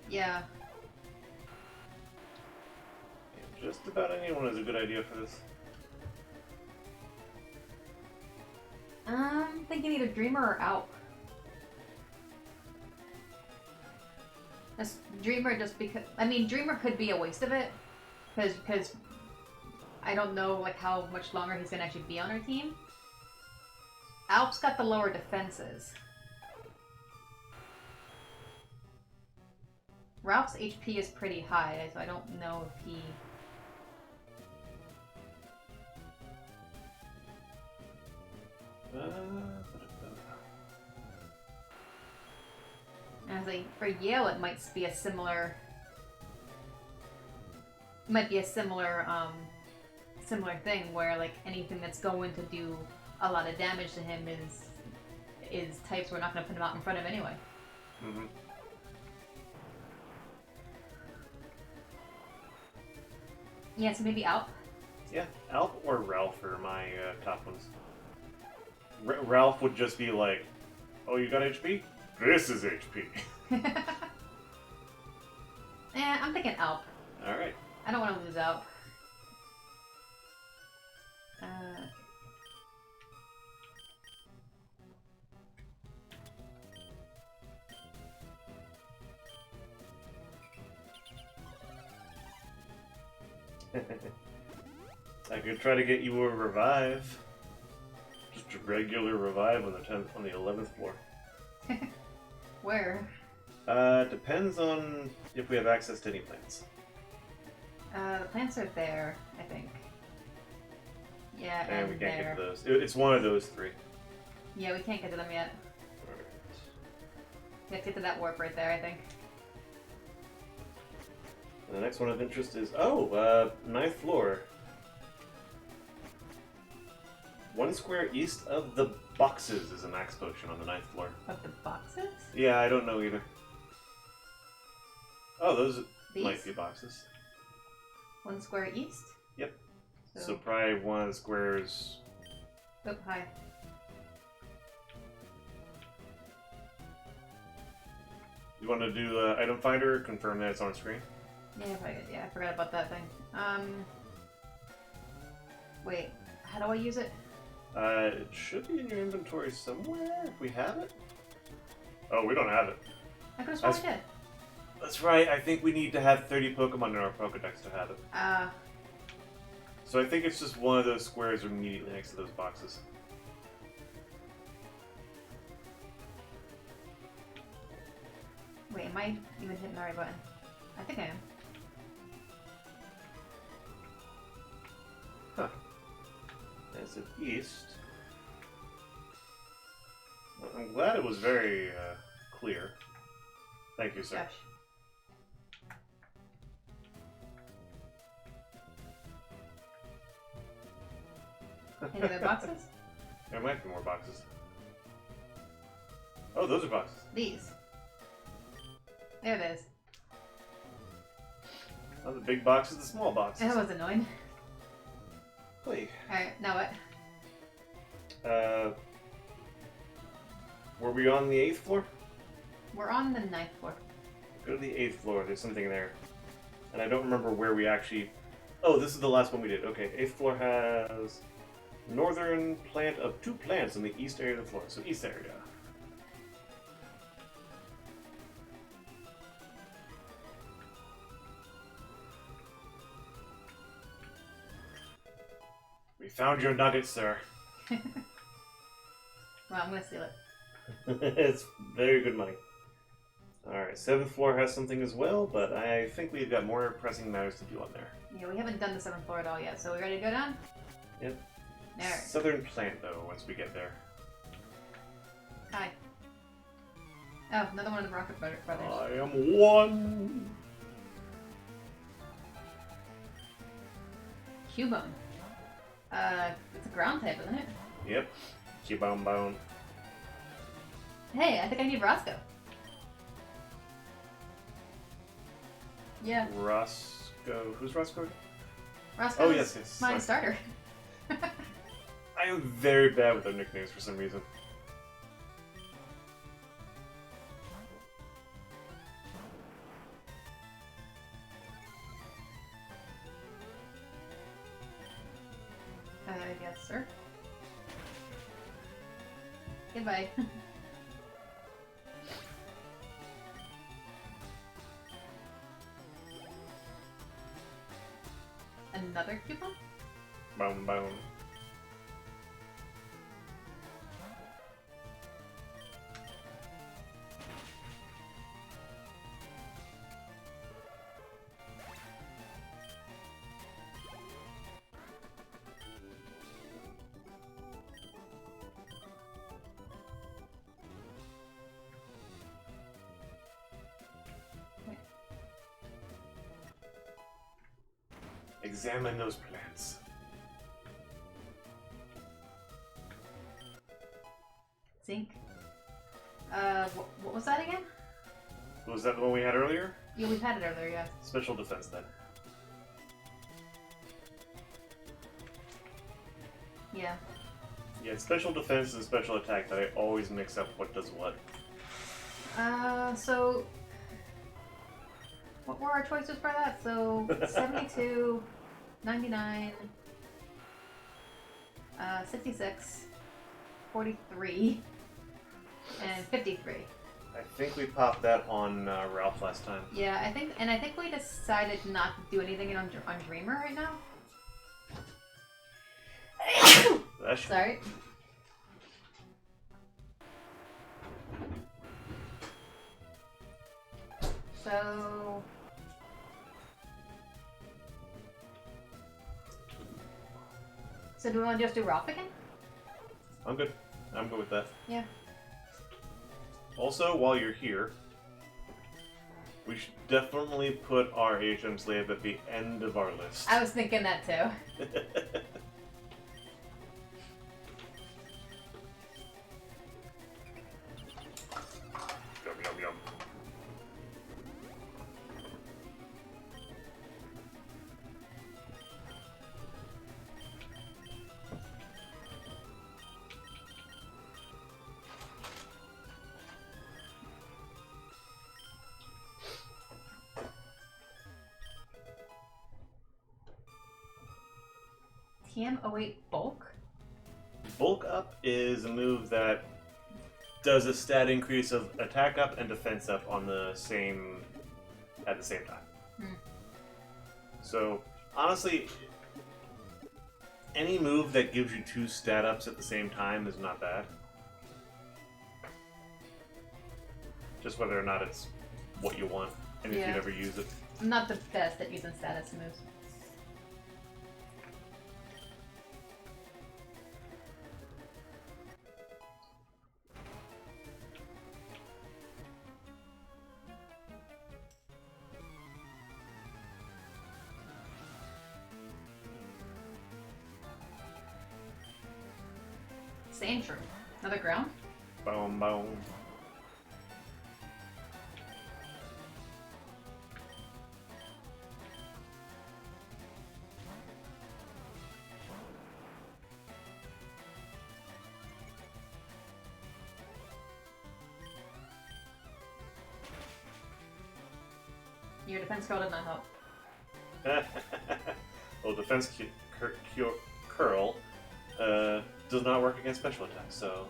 B: Yeah.
A: Just about anyone has a good idea for this.
B: I'm thinking either Dreamer or Alp. That's Dreamer just because, I mean, Dreamer could be a waste of it, because I don't know like how much longer he's gonna actually be on our team. Alp's got the lower defenses. Ralph's HP is pretty high, so I don't know if he... I was like, for Yale, it might be a similar... Might be a similar, similar thing where like anything that's going to do a lot of damage to him is types we're not going to put him out in front of anyway.
A: Mm-hmm.
B: Yeah, so maybe Alp.
A: Yeah, Alp or Ralph are my top ones. Ralph would just be like, "Oh, you got HP? This is HP."
B: I'm thinking Alp.
A: All right.
B: I don't want to lose Alp.
A: I could try to get you a revive. Just a regular revive on the 11th floor.
B: Where?
A: Depends on if we have access to any plants.
B: The plants are there, I think. Yeah,
A: And
B: and
A: we can't
B: there.
A: get to those. It's one of those three.
B: Yeah, we can't get to them yet.
A: Alright.
B: We have to get to that warp right there, I think.
A: And the next one of interest is, 9th floor. One square east of the boxes is a max potion on the 9th floor.
B: Of the boxes?
A: Yeah, I don't know either. Oh, those
B: These?
A: might be boxes.
B: One square east?
A: Yep. So probably one of the squares.
B: Oh, hi.
A: You want to do item finder? Confirm that it's on screen.
B: Yeah, I forgot about that thing. Wait, how do I use it?
A: It should be in your inventory somewhere if we have it. Oh, we don't have it.
B: I could have sworn I did.
A: That's right. I think we need to have 30 Pokemon in our Pokedex to have it. So I think it's just one of those squares immediately next to those boxes.
B: Wait, am I even hitting the right button? I think I am.
A: Huh. As of east. Well, I'm glad it was very clear. Thank you, sir.
B: Gosh. Any other boxes?
A: There might be more boxes. Oh, those are boxes.
B: These. There it is.
A: Oh, the big boxes, the small boxes.
B: That was annoying.
A: Wait.
B: Alright, now what?
A: Were we on the 8th floor?
B: We're on the 9th floor.
A: Go to the 8th floor, there's something there. And I don't remember where we actually... Oh, this is the last one we did. Okay, 8th floor has... northern plant of 2 plants in the east area of the floor. So east area. We found your nugget, sir.
B: Well, I'm gonna steal it.
A: It's very good money. Alright, 7th floor has something as well, but I think we've got more pressing matters to do on there.
B: Yeah, we haven't done the 7th floor at all yet, so we ready to go down?
A: Yep.
B: Alright.
A: Southern plant, though, once we get there.
B: Hi. Oh, another one of the Rocket Brothers.
A: I am one!
B: Cubone. It's a ground type, isn't it?
A: Yep. Cubone bone.
B: Hey, I think I need Roscoe. Yeah,
A: Roscoe. Who's Roscoe?
B: Roscoe.
A: Oh, yes.
B: My
A: Sorry.
B: starter.
A: I am very bad with their nicknames for some reason.
B: Yes, sir. Goodbye. Another coupon?
A: Bone bone. Examine those plants.
B: Zinc. What was that again?
A: Was that the one we had earlier?
B: Yeah, we've had it earlier, yeah.
A: Special defense, then.
B: Yeah.
A: Yeah, it's special defense and special attack that I always mix up what does what.
B: So... What were our choices for that? So, 72, 99, 66, 43, and 53.
A: I think we popped that on Ralph last time.
B: Yeah, I think we decided not to do anything on Dreamer right now.
A: That should...
B: Sorry. So do we want to just do Ralph again?
A: I'm good. I'm good with that.
B: Yeah.
A: Also, while you're here, we should definitely put our HM slave at the end of our list.
B: I was thinking that too.
A: Yum, yum, yum.
B: TM08 bulk?
A: Bulk up is a move that does a stat increase of attack up and defense up on the same at the same time.
B: Hmm.
A: So honestly, any move that gives you 2 stat ups at the same time is not bad. Just whether or not it's what you want and if
B: Yeah.
A: you'd ever use it.
B: I'm not the best at using status moves. Sand shrew. Another ground?
A: Boom, boom.
B: Your defense curl did not help.
A: Well, defense curl does not work against special attacks, so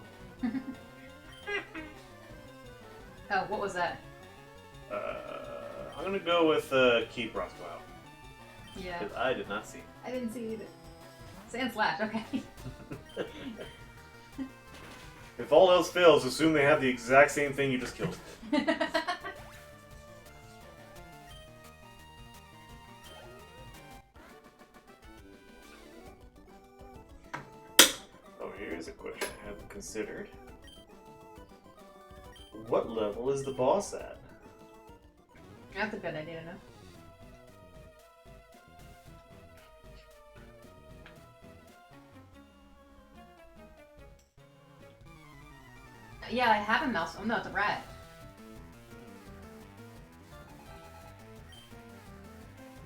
B: Oh, what was that?
A: I'm gonna go with keep Roscoe out
B: Yeah,
A: because I did not see.
B: I didn't see it either. Sand slash, okay.
A: If all else fails, assume they have the exact same thing you just killed. Oh, here's a question I haven't considered. What level is the boss at?
B: That's a good idea to know. Yeah, I have a mouse. Oh no, it's a rat.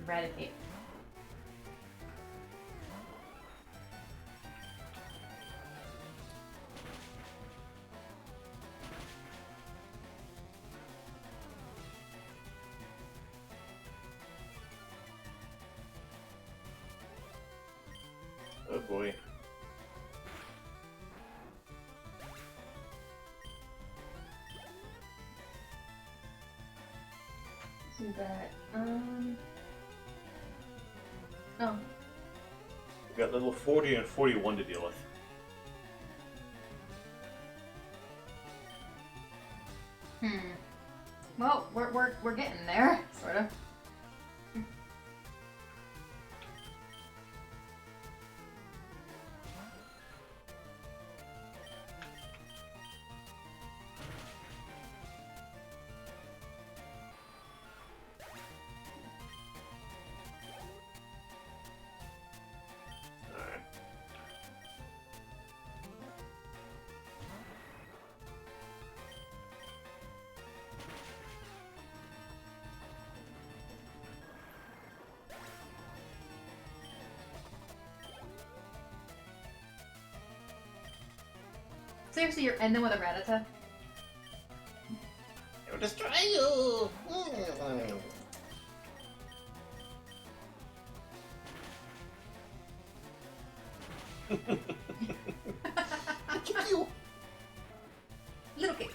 B: Eradicate.
A: Oh boy.
B: See that. Oh.
A: We've got level 40 and 41 to deal with.
B: Well, we're getting there, sort of.
A: Alright.
B: Seriously, you're ending with a Rattata?
A: It will destroy you!
B: Little kid.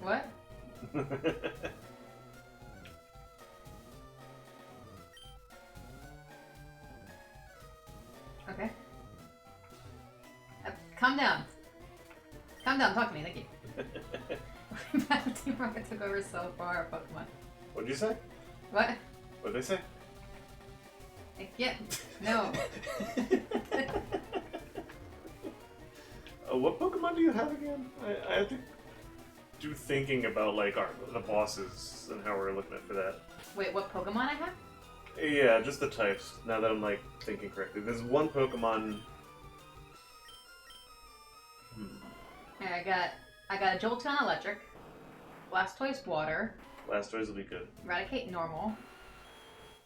B: What? Okay. Calm down. Calm down, talk to me, thank you. Team Rocket took over so far, Pokemon.
A: What'd you say?
B: What?
A: What'd they say?
B: Yeah, no.
A: What Pokemon do you have again? I have to do thinking about like the bosses and how we're looking at for that.
B: Wait, what Pokemon I have?
A: Yeah, just the types. Now that I'm like thinking correctly, there's one Pokemon.
B: I got a Jolteon Electric, Blastoise Water,
A: Blastoise will be good.
B: Eradicate Normal,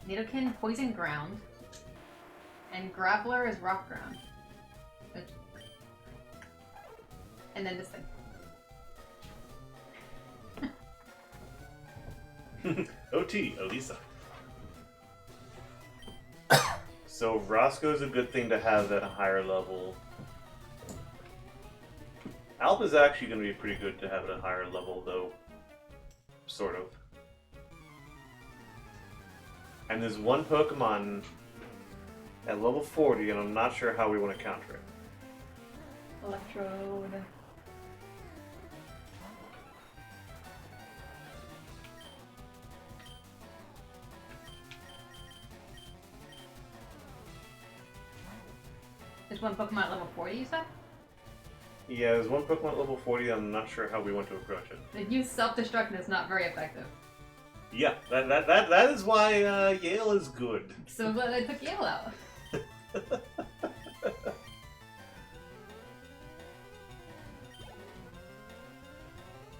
B: Nidoking Poison Ground, and Graveler is Rock Ground. And then this thing.
A: OT, Elisa. So Roscoe's a good thing to have at a higher level. Alp is actually going to be pretty good to have at a higher level, though. Sort of. And there's one Pokemon at level 40, and I'm not sure how we want to counter it.
B: Electrode. There's one Pokemon at level 40, you said?
A: Yeah, there's one Pokemon at level 40, I'm not sure how we want to approach it.
B: The use self-destruct is not very effective.
A: Yeah, that is why Yale is good.
B: So glad I took Yale out.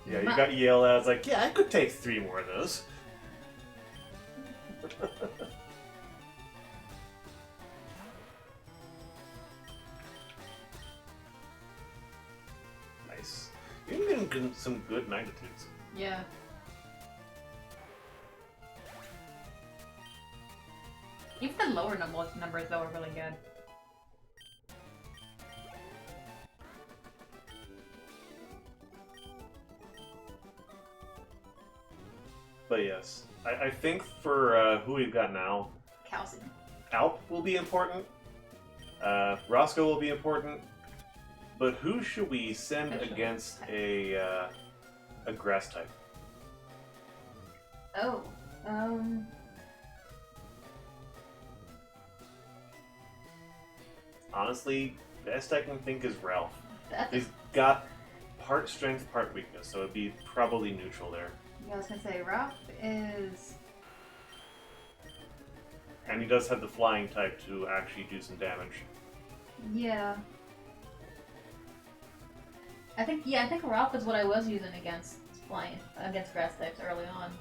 A: Yeah, you got Yale out. It's like, yeah, I could take 3 more of those. Nice. You're getting some good magnitudes.
B: Yeah. lower numbers though are really good.
A: But yes, I think for who we've got now,
B: Calcium.
A: Alp will be important. Roscoe will be important. But who should we send against a grass type?
B: Oh,
A: Honestly, best I can think is Ralph.
B: that's
A: He's got part strength, part weakness, so it'd be probably neutral there.
B: yeah, I was gonna say Ralph is.
A: And he does have the flying type to actually do some damage.
B: Yeah. I think Ralph is what I was using against grass types early on.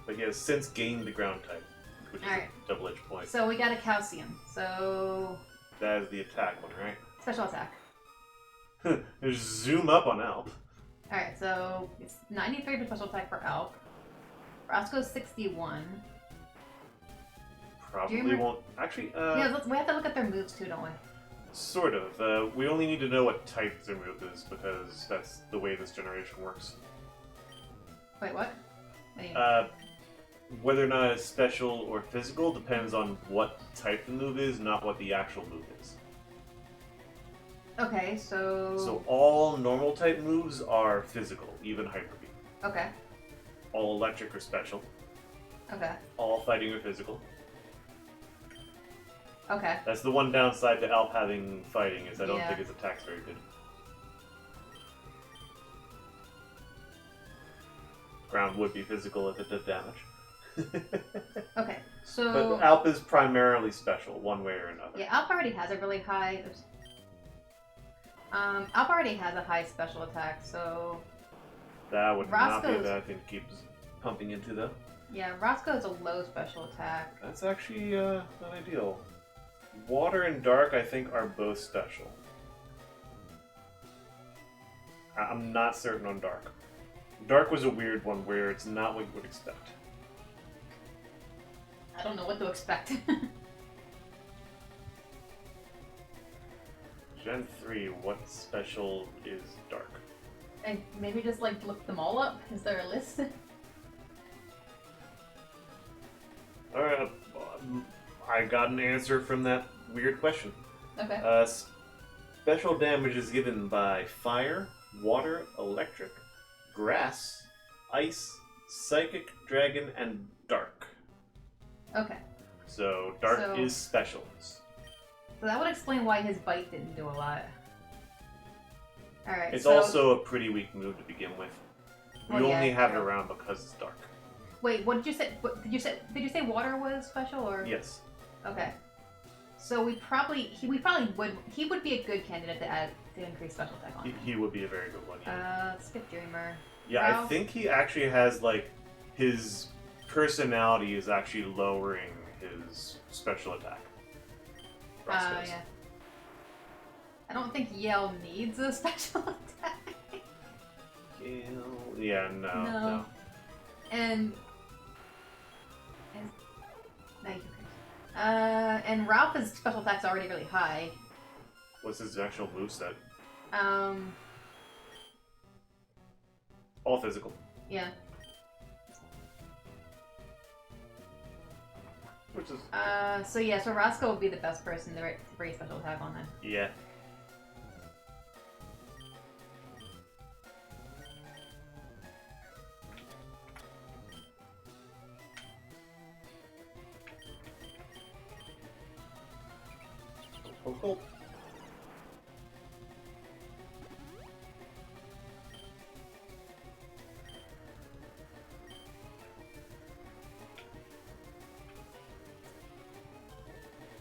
A: But he has since gained the ground type, which is
B: Alright.
A: a double-edged point.
B: So we got a calcium. So
A: That is the attack one, right?
B: special attack.
A: Just zoom up on Alp.
B: Alright, so it's 93 for special attack for Elk. Roscoe's 61.
A: Probably
B: remember-
A: won't. Actually,
B: Yeah, we have to look at their moves too, don't we?
A: sort of. We only need to know what type their move is because that's the way this generation works.
B: Wait, what? What do you mean?
A: Whether or not it's special or physical depends on what type the move is, not what the actual move is.
B: Okay, so.
A: So all normal type moves are physical, even Hyper Beam.
B: Okay.
A: All electric are special.
B: Okay.
A: All fighting are physical.
B: Okay.
A: That's the one downside to Alp having fighting is I don't
B: Yeah.
A: think his attack's very good. Ground would be physical if it did damage.
B: Okay. So.
A: But Alp is primarily special, one way or another.
B: Yeah, Alp already has a really high. Oops. Alp already has a high special attack, so.
A: That would not be
B: Roscoe's-
A: that I think keeps pumping into though.
B: Yeah, Roscoe has a low special attack.
A: That's actually not ideal. Water and Dark, I think, are both special. I'm not certain on Dark. Dark was a weird one where it's not what you would expect.
B: I don't know what to expect.
A: Gen 3, what special is Dark?
B: And maybe just like look them all up. Is there a list?
A: Alright, I got an answer from that weird question.
B: Okay.
A: Special damage is given by fire, water, electric, grass, ice, psychic, dragon, and dark.
B: Okay.
A: So dark
B: So-
A: is special.
B: So that would explain why his bite didn't do a lot. Alright.
A: It's
B: so...
A: also a pretty weak move to begin with. We
B: Well, yeah,
A: only have it
B: true.
A: around because it's dark.
B: Wait, what did you say? Did you say water was special or?
A: Yes.
B: Okay. So he would be a good candidate to increase special attack on.
A: He would be a very good one. Yeah,
B: Skip Dreamer.
A: yeah I
B: Ralph?
A: think he actually has, like, his personality is actually lowering his special attack. Roscoe's.
B: Yeah. I don't think Yale needs a special attack.
A: Yeah, no.
B: And no, you can. And Ralph's special attack's already really high.
A: What's his actual moveset? All physical.
B: Yeah.
A: Which is...
B: So Roscoe would be the best person to raise special attack on then.
A: yeah. Cool.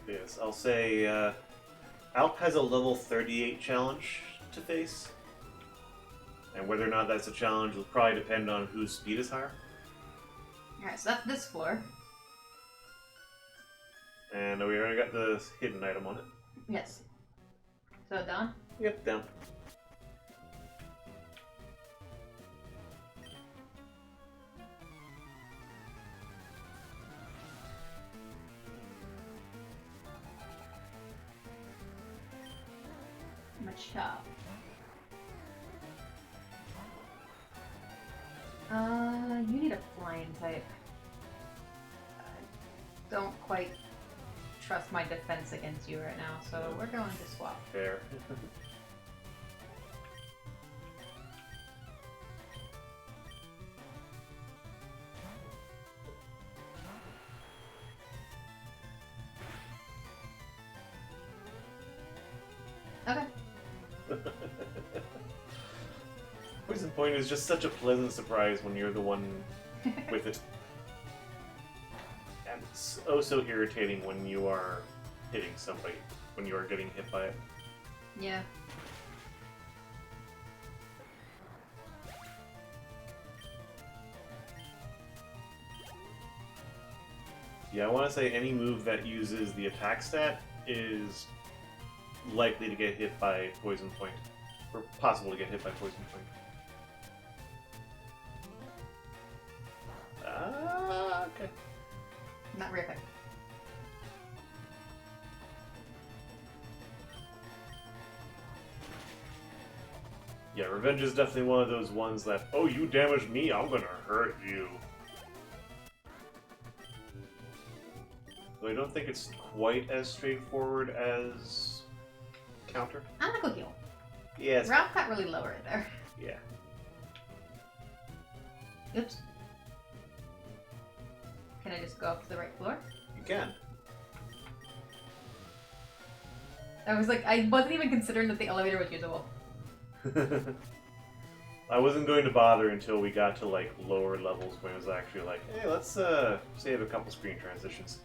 A: Yes, I'll say Alp has a level 38 challenge to face. And whether or not that's a challenge will probably depend on whose speed is higher.
B: Alright, so that's this floor.
A: And we already got the hidden item on it.
B: Yes. So done?
A: Yep, down.
B: chop. You need a flying type. I don't quite trust my defense against you right now, so we're going to swap.
A: Fair.
B: Okay.
A: Poison Point is just such a pleasant surprise when you're the one with it. And it's oh so irritating when you are hitting somebody, when you are getting hit by it.
B: Yeah.
A: Yeah, I want to say any move that uses the attack stat is likely to get hit by Poison Point. Or possible to get hit by Poison Point. Okay.
B: Not very effective.
A: Yeah, Revenge is definitely one of those ones that, oh, you damaged me, I'm gonna hurt you. Though I don't think it's quite as straightforward as Counter.
B: I'm gonna go heal.
A: Yes.
B: Ralph got really low right there.
A: Yeah.
B: Oops. Can I just go up to the right floor?
A: You can.
B: I was like, I wasn't even considering that the elevator was usable.
A: I wasn't going to bother until we got to like lower levels when it was actually like, hey, let's save a couple screen transitions.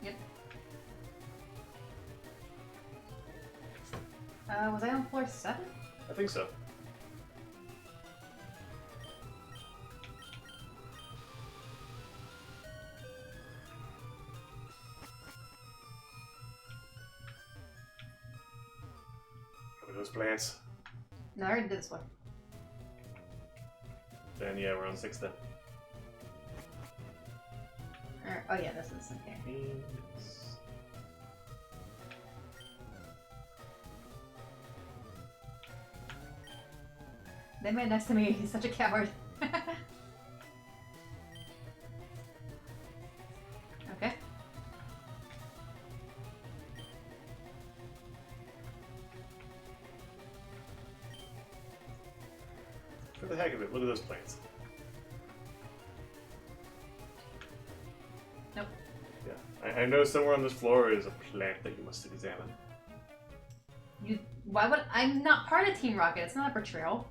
B: Yep. Was I on floor 7?
A: I think so. Those plants.
B: No, I already did this one.
A: Then yeah, we're on 6 then.
B: Oh yeah, this is okay. That man next to me, he's such a coward. Okay.
A: For the heck of it, look at those plants.
B: Nope.
A: Yeah, I know somewhere on this floor is a plant that you must examine.
B: Why would I'm not part of Team Rocket? It's not a betrayal.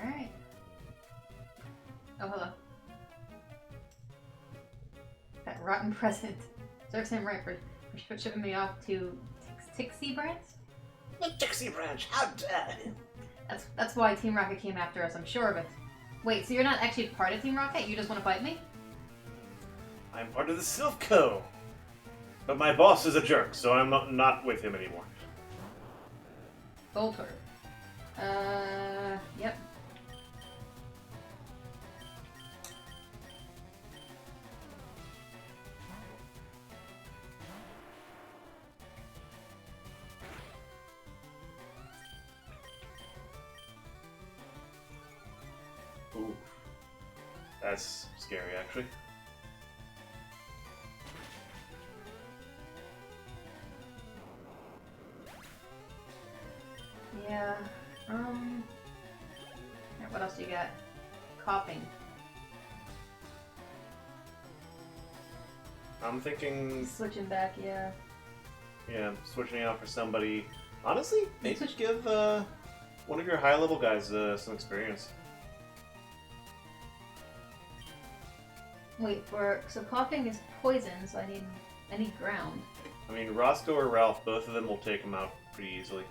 B: Alright. Oh, hello. That rotten present serves him right for shipping me off to Tixie Branch?
A: Dixie Branch, how dare you!
B: That's why Team Rocket came after us, I'm sure of it. Wait, so you're not actually part of Team Rocket? You just want to fight me?
A: I'm part of the Silph Co. But my boss is a jerk, so I'm not with him anymore.
B: Voltor. Yep.
A: That's scary, actually.
B: Yeah. What else you got? Coughing.
A: I'm thinking,
B: Switching back, yeah.
A: yeah, switching out for somebody. Honestly, maybe give one of your high-level guys some experience.
B: Wait, so coughing is poison, so I need ground.
A: I mean, Roscoe or Ralph, both of them will take him out pretty easily.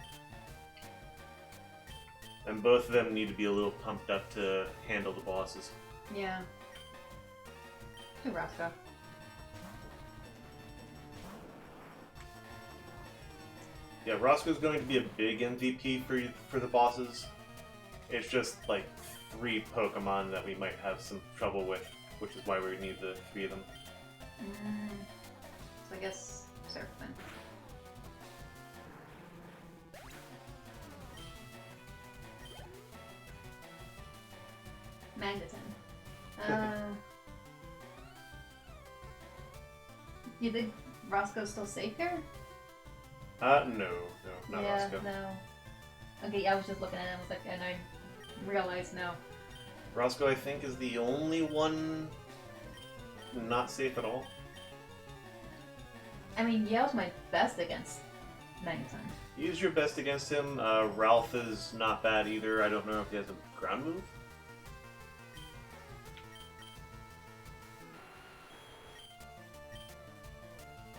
A: And both of them need to be a little pumped up to handle the bosses.
B: Yeah. Hey, Roscoe.
A: Yeah, Roscoe's going to be a big MVP for the bosses. It's just like 3 Pokemon that we might have some trouble with, which is why we need the 3 of them.
B: So I guess Surf then. Magneton. You think Roscoe's still safe here?
A: No, not
B: yeah,
A: Roscoe.
B: no. Okay, I was just looking at it, I was like, and I realized no.
A: Roscoe, I think, is the only one not safe at all.
B: I mean, Yale's my best against Magneton.
A: Use your best against him. Ralph is not bad either. I don't know if he has a ground move.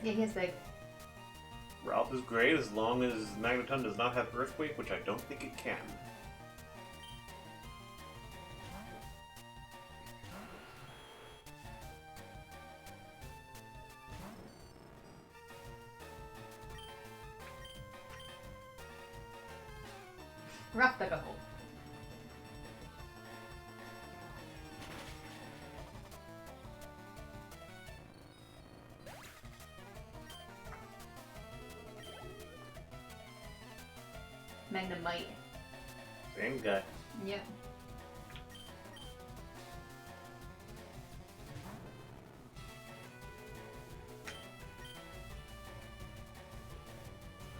B: Yeah, he's big.
A: Ralph is great as long as Magneton does not have Earthquake, which I don't think it can.
B: Ralph dug a hole. Magnemite.
A: Same guy.
B: Yep.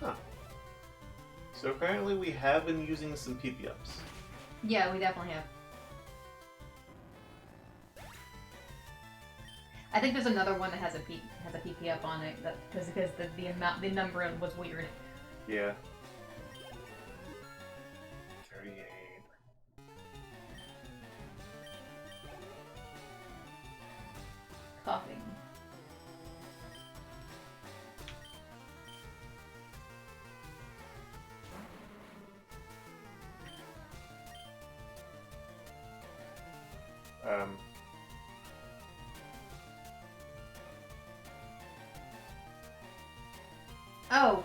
A: Huh. So apparently we have been using some PP ups.
B: Yeah, we definitely have. I think there's another one that has a PP up on it because the number was weird.
A: Yeah. 38.
B: Coughing. Oh,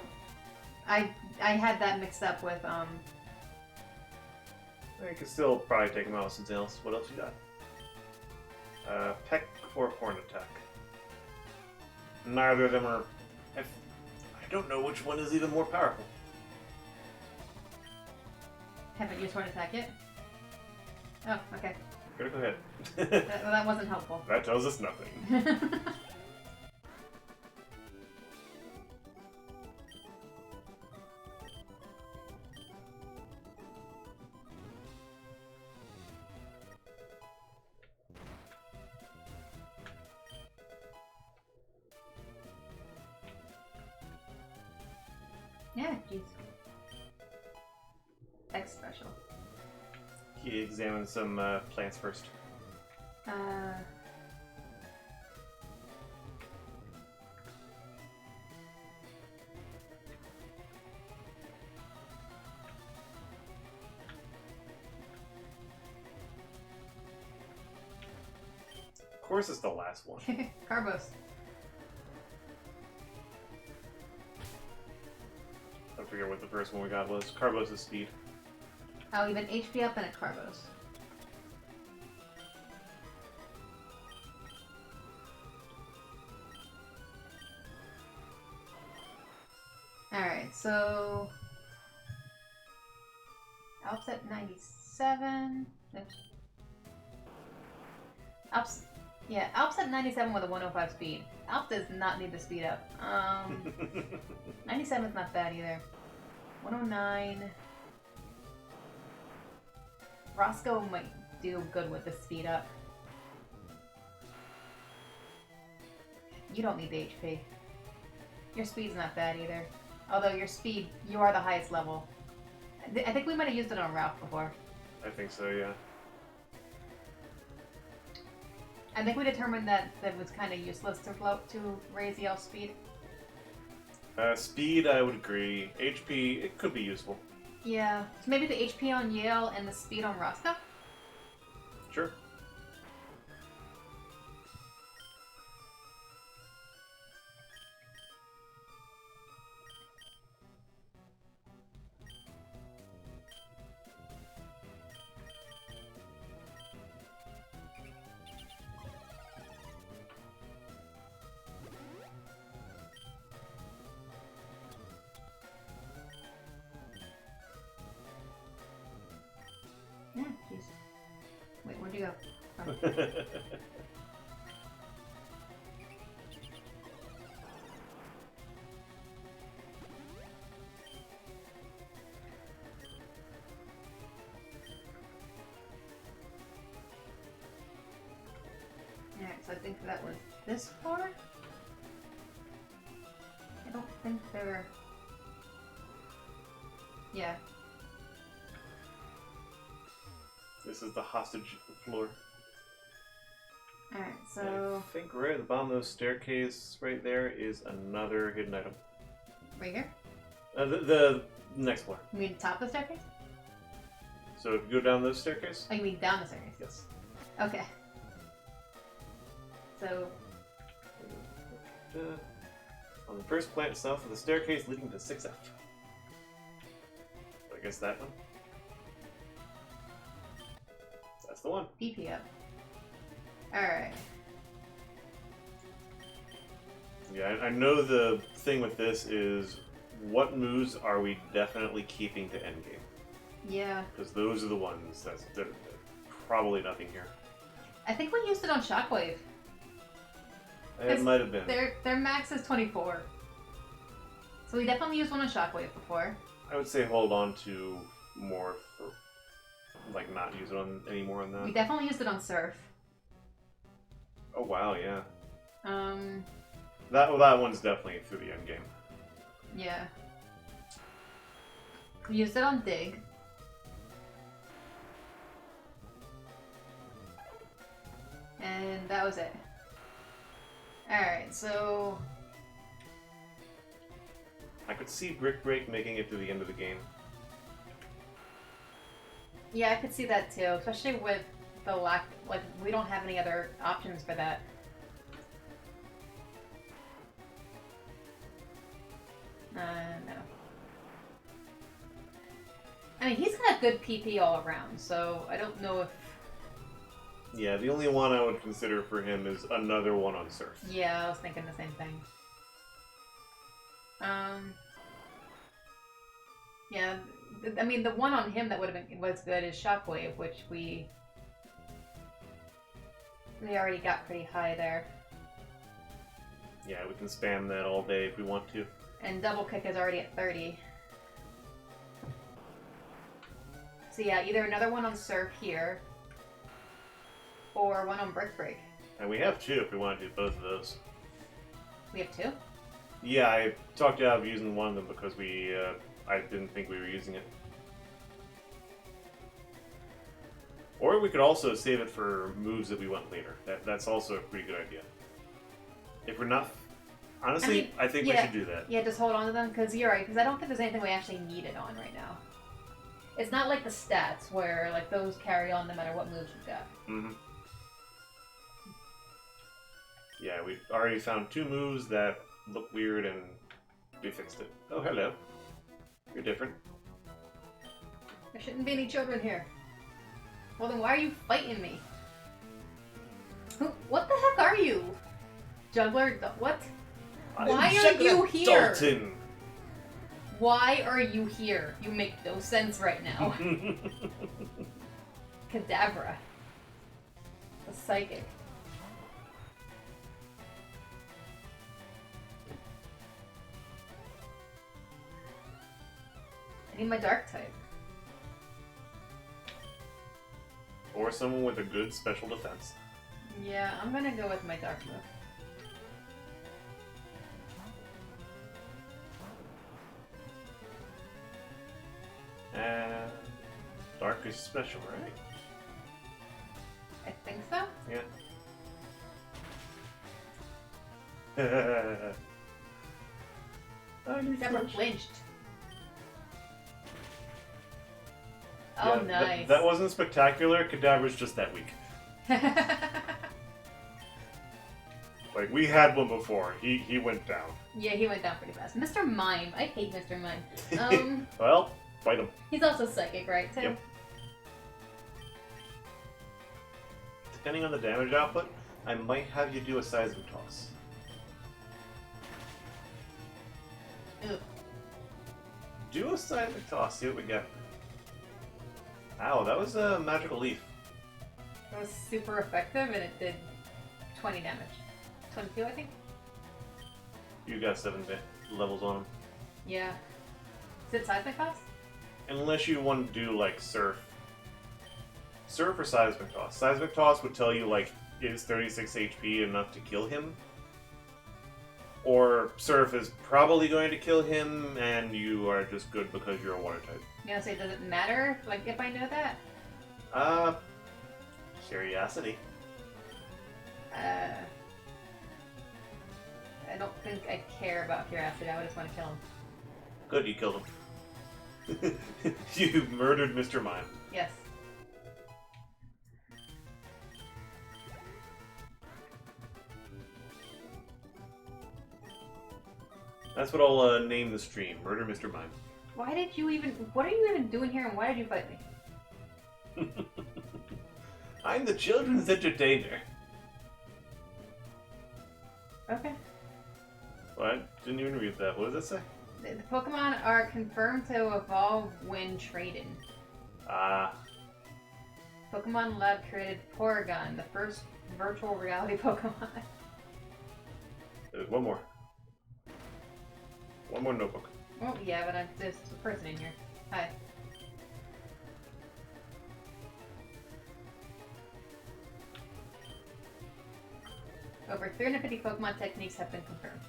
B: I had that mixed up with
A: I could still probably take him out with something else. What else you got? Peck or Horn Attack. Neither of them are... I don't know which one is even more powerful.
B: Haven't used Horn Attack yet? Oh, okay.
A: Critical hit.
B: That wasn't helpful.
A: That tells us nothing.
B: Yeah, jeez. X special.
A: He examined some plants first. Of course it's the last one.
B: Carbos.
A: I forget what the first one we got was. Carbos' speed.
B: Oh, even HP up and a Carbos. Alright, so... Alp's at 97. Oops. Alps, yeah, Alps at 97 with a 105 speed. Alps does not need to speed up. 97 is not bad either. 109. Roscoe might do good with the speed up. You don't need the HP. Your speed's not bad either. Although your speed, you are the highest level. I think we might have used it on Ralph before.
A: I think so, yeah.
B: I think we determined that it was kind of useless to raise the elf speed.
A: Speed, I would agree. HP, it could be useful.
B: Yeah. So maybe the HP on Yale and the speed on Roscoe?
A: Sure.
B: Yeah, jeez. Wait, where'd you go? Oh. Alright, so I think that was this floor? I don't think there... Yeah.
A: This is the hostage floor.
B: Alright, so...
A: I think right at the bottom of the staircase right there is another hidden item.
B: Right here?
A: The next floor.
B: You mean top of the staircase?
A: So if you go down this staircase?
B: Oh, you mean down the staircase?
A: Yes.
B: Okay. So...
A: On the first plant south of the staircase leading to 6F. I guess that one? That's the one.
B: BP up. Alright.
A: Yeah, I know the thing with this is what moves are we definitely keeping to endgame?
B: Yeah.
A: Because those are the ones that's probably nothing here.
B: I think we used it on Shockwave.
A: It might have been.
B: Their max is 24. So we definitely used one on Shockwave before.
A: I would say hold on to more for, like, not use it on anymore on that.
B: We definitely used it on Surf.
A: Oh wow, yeah.
B: Um.
A: That one's definitely through the end game.
B: Yeah. We used it on Dig. And that was it. Alright, so...
A: I could see Brick Break making it to the end of the game.
B: Yeah, I could see that too, especially with the lack... Like, we don't have any other options for that. No. I mean, he's got good PP all around, so I don't know if...
A: Yeah, the only one I would consider for him is another one on Surf.
B: Yeah, I was thinking the same thing. Yeah, I mean, the one on him that would have been was good is Shockwave, which we already got pretty high there.
A: Yeah, we can spam that all day if we want to.
B: And Double Kick is already at 30. So yeah, either another one on Surf here, or one on Brick Break.
A: And we have two if we want to do both of those.
B: We have two?
A: Yeah, I talked you out of using one of them because I didn't think we were using it. Or we could also save it for moves that we want later. That's also a pretty good idea. If we're not... Honestly, I think we should do that.
B: Yeah, just hold on to them, because you're right, because I don't think there's anything we actually need it on right now. It's not like the stats, where like those carry on no matter what moves you've got.
A: Mm-hmm. Yeah, we already found two moves that look weird and we fixed it. Oh, hello. You're different.
B: There shouldn't be any children here. Well, then why are you fighting me? What the heck are you? Juggler? What? Why are you here?
A: Dalton.
B: Why are you here? You make no sense right now. Cadabra. The psychic. I need my dark type.
A: Or someone with a good special defense.
B: Yeah, I'm gonna go with my dark move.
A: And dark is special, right?
B: I think so.
A: Yeah. I need
B: Never
A: flinch.
B: flinched.
A: Yeah,
B: Oh, nice.
A: That wasn't spectacular. Cadaver's just that weak. Like, we had one before. He went down.
B: Yeah, he went down pretty fast. Mr. Mime. I hate Mr. Mime.
A: Well, fight him.
B: He's also psychic, right, too?
A: Yep. Depending on the damage output, I might have you do a seismic toss.
B: Ooh.
A: Do a seismic toss, see what we get. Ow, that was a magical leaf.
B: That was super effective, and it did 20 damage. 22, I think?
A: You got 7 levels on him.
B: Yeah. Is it seismic toss?
A: Unless you want to do, like, surf. Surf or seismic toss? Seismic toss would tell you, like, is 36 HP enough to kill him? Or surf is probably going to kill him, and you are just good because you're a water type.
B: You know, say, does it matter, like, if I know that?
A: Curiosity.
B: I don't think I care about curiosity. I just want to kill him.
A: Good, you killed him. You murdered Mr. Mime.
B: Yes.
A: That's what I'll name the stream. Murder Mr. Mime.
B: Why did you even... What are you even doing here, and why did you fight me?
A: I'm the children's entertainer.
B: Okay.
A: What? Didn't even read that. What does that say?
B: The Pokemon are confirmed to evolve when traded.
A: Ah.
B: Pokemon Lab created Porygon, the first virtual reality Pokemon.
A: There's one more. One more notebook.
B: Oh, yeah, but there's a person in here. Hi. Over 350 Pokemon techniques have been confirmed.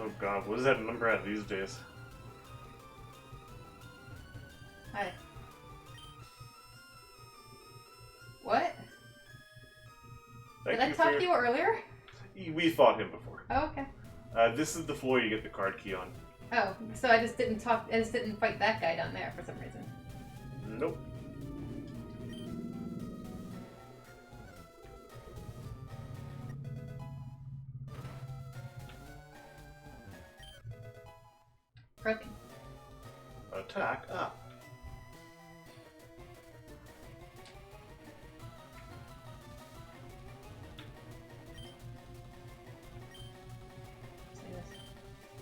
A: Oh god, what is that number at these days?
B: Hi. What? Did I talk to you earlier?
A: We fought him before.
B: Oh, okay.
A: This is the floor you get the card key on.
B: Oh, so I just didn't talk. I just didn't fight that guy down there for some reason.
A: Nope.
B: Broken.
A: Attack up.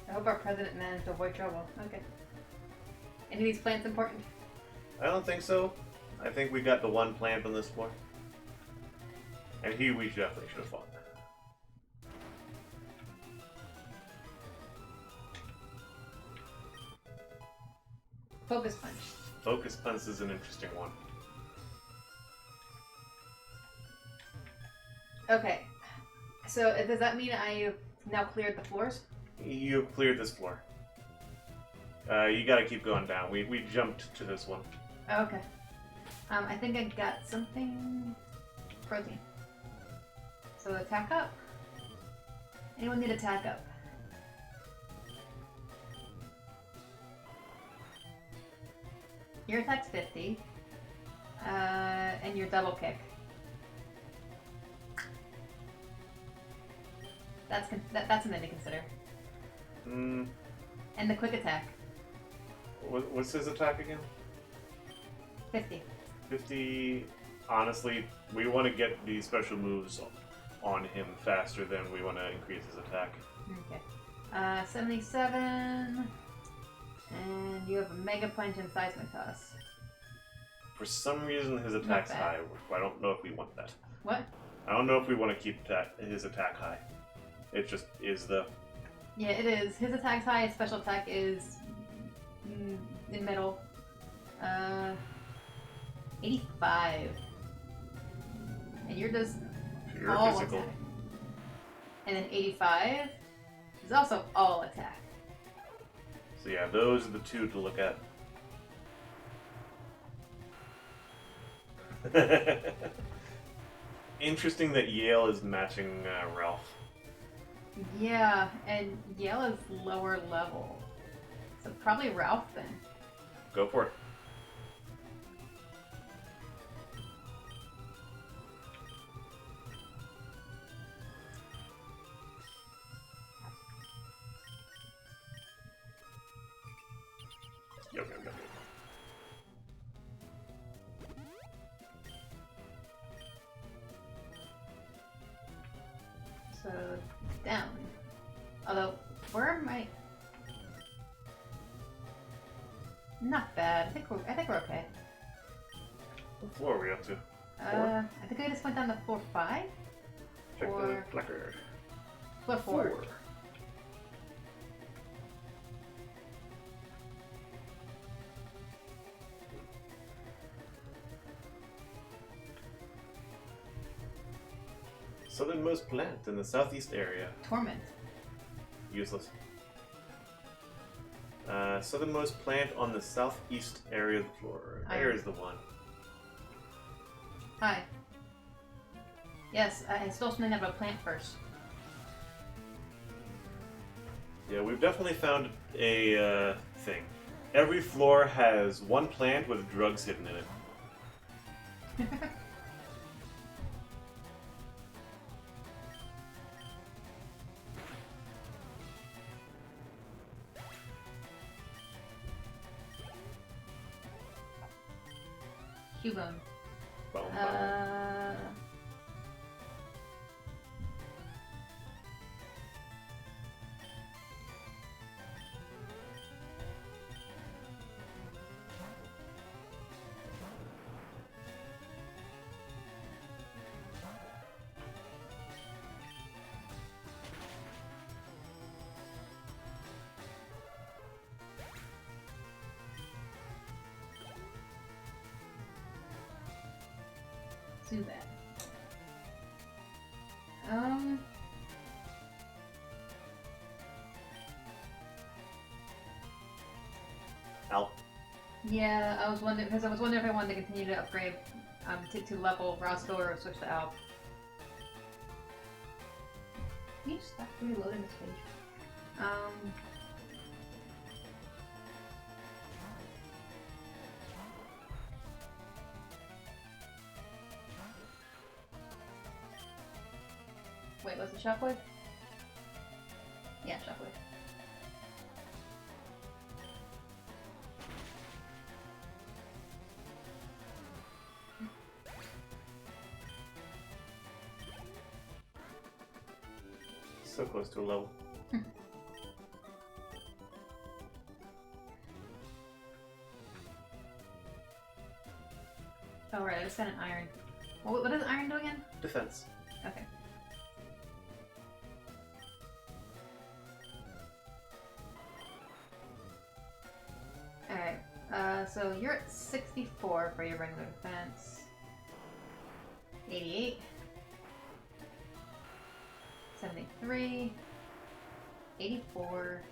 B: I hope our president managed to avoid trouble. Okay. Any of these plants important?
A: I don't think so. I think we got the one plant on this floor. And he, we definitely should have fought.
B: Focus punch.
A: Focus Punch is an interesting one.
B: Okay. So does that mean I've now cleared the floors?
A: You've cleared this floor. You gotta keep going down. We jumped to this one.
B: Okay. I think I got something... Protein. So attack up. Anyone need attack up? Your attack's 50. And your double kick. That's something to consider.
A: Hmm.
B: And the quick attack.
A: What's his attack again?
B: 50.
A: 50. Honestly, we want to get these special moves on him faster than we want to increase his attack.
B: Okay. 77. And you have a Mega Punch and Seismic Toss.
A: For some reason, his attack's high. I don't know if we want that.
B: What?
A: I don't know if we want to keep his attack high. It just is the...
B: Yeah, it is. His attack's high, his special attack is in middle. 85. And you're just
A: Pure
B: all
A: physical.
B: attack. And then 85 is also all attack.
A: So yeah, those are the two to look at. Interesting that Yale is matching Ralph.
B: Yeah, and Yale is lower level. So probably Ralph then.
A: Go for it. Yep.
B: So down. Although, where am I? Not bad. I think we're okay.
A: What floor are we up to?
B: I think I just went down to floor 5?
A: Check the
B: Or
A: placard.
B: floor 4.
A: Southernmost plant in the southeast area.
B: Torment.
A: Useless. Southernmost plant on the southeast area of the floor. There's the one.
B: Hi. Yes, I stole something out of a plant first.
A: Yeah, we've definitely found a thing. Every floor has one plant with drugs hidden in it.
B: Cubone.
A: Boom, boom.
B: Do that.
A: Al.
B: Yeah, I was wondering if I wanted to continue to upgrade to level Roscoe or switch to Alp. Can you stop reloading this page? Wait, was it Shockwave? Yeah, Shockwave.
A: So close to a level.
B: Oh right, I just got an iron. What does iron do again?
A: Defense.
B: Okay. Alright, so you're at 64 for your regular defense. 88. 73. 84.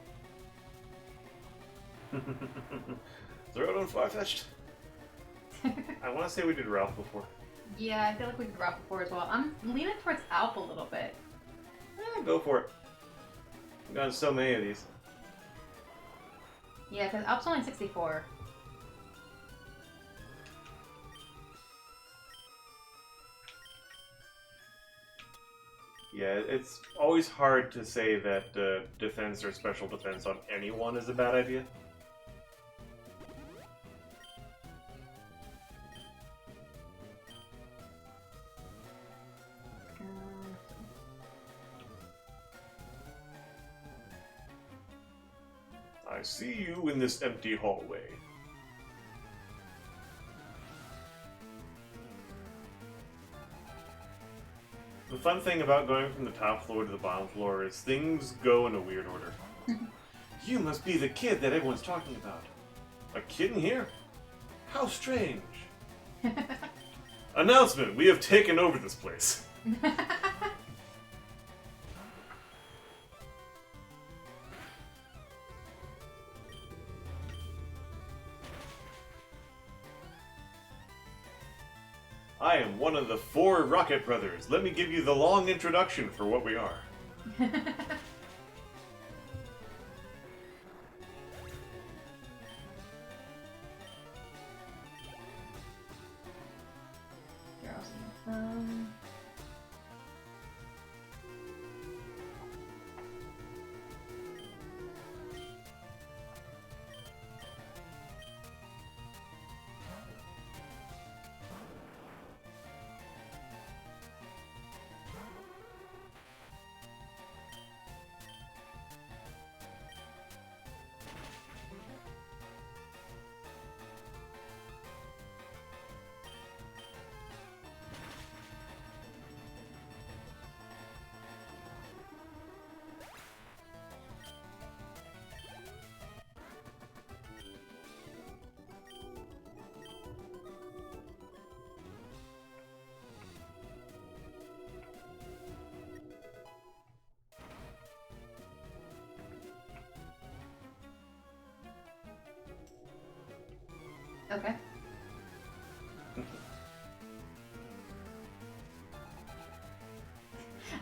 A: Throw it on Farfetched. I want to say we did Ralph before.
B: Yeah, I feel like we did Ralph before as well. I'm leaning towards Alp a little bit.
A: Go for it. We've gotten so many of these.
B: Yeah, because Alp's only 64.
A: Yeah, it's always hard to say that defense or special defense on anyone is a bad idea. I see you in this empty hallway. The fun thing about going from the top floor to the bottom floor is things go in a weird order. You must be the kid that everyone's talking about. A kid in here? How strange. Announcement! We have taken over this place. I am one of the 4 Rocket Brothers. Let me give you the long introduction for what we are.
B: Okay.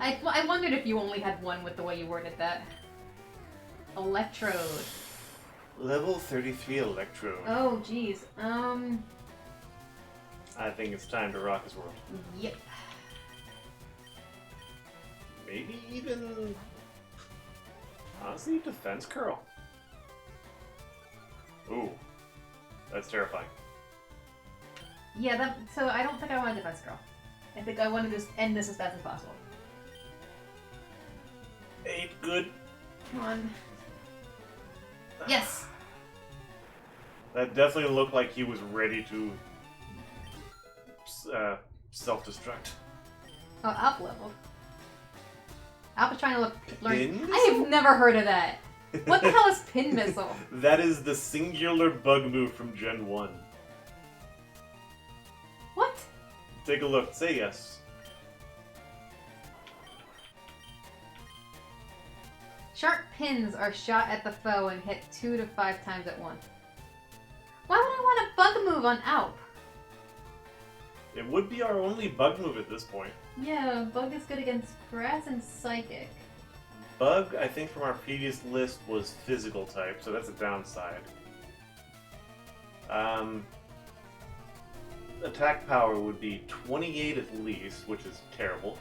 B: I wondered if you only had one with the way you worded that. Electrode.
A: Level 33 Electrode.
B: Oh, jeez.
A: I think it's time to rock his world.
B: Yep.
A: Maybe even... honestly, Defense Curl. Ooh. That's terrifying.
B: Yeah, so I don't think I want a Defense Girl. I think I want to just end this as fast as possible.
A: 8, good.
B: Come on. Yes!
A: That definitely looked like he was ready to self-destruct.
B: Oh, Alp leveled. Alp is trying to look...
A: Pin
B: I have never heard of that. What the hell is Pin Missile?
A: That is the singular bug move from Gen 1.
B: What?
A: Take a look. Say yes.
B: Sharp pins are shot at the foe and hit 2 to 5 times at once. Why would I want a bug move on Alp?
A: It would be our only bug move at this point.
B: Yeah, bug is good against grass and psychic.
A: Bug, I think from our previous list, was physical type, so that's a downside. Attack power would be 28 at least, which is terrible.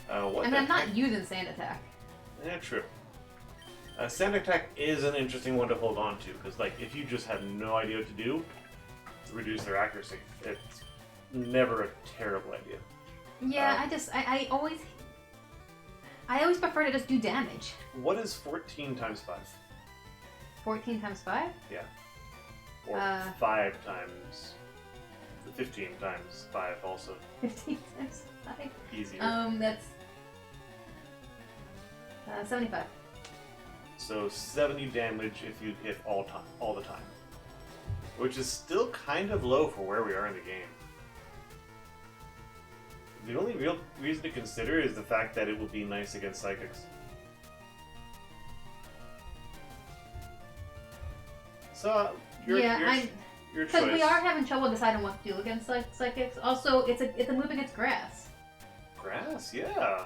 B: And I'm not using Sand Attack.
A: Yeah, true. Sand Attack is an interesting one to hold on to, because like, if you just have no idea what to do, reduce their accuracy. It's never a terrible idea.
B: Yeah, I always prefer to just do damage.
A: What is 14 times 5?
B: 14 times 5?
A: Yeah. Or 5 times... 15 times 5 also.
B: 15 times 5?
A: Easier.
B: That's... 75.
A: So 70 damage if you hit all the time. Which is still kind of low for where we are in the game. The only real reason to consider is the fact that it will be nice against psychics. So, your choice.
B: Because we are having trouble deciding what to do against psychics. Also, it's a move against grass.
A: Grass, yeah.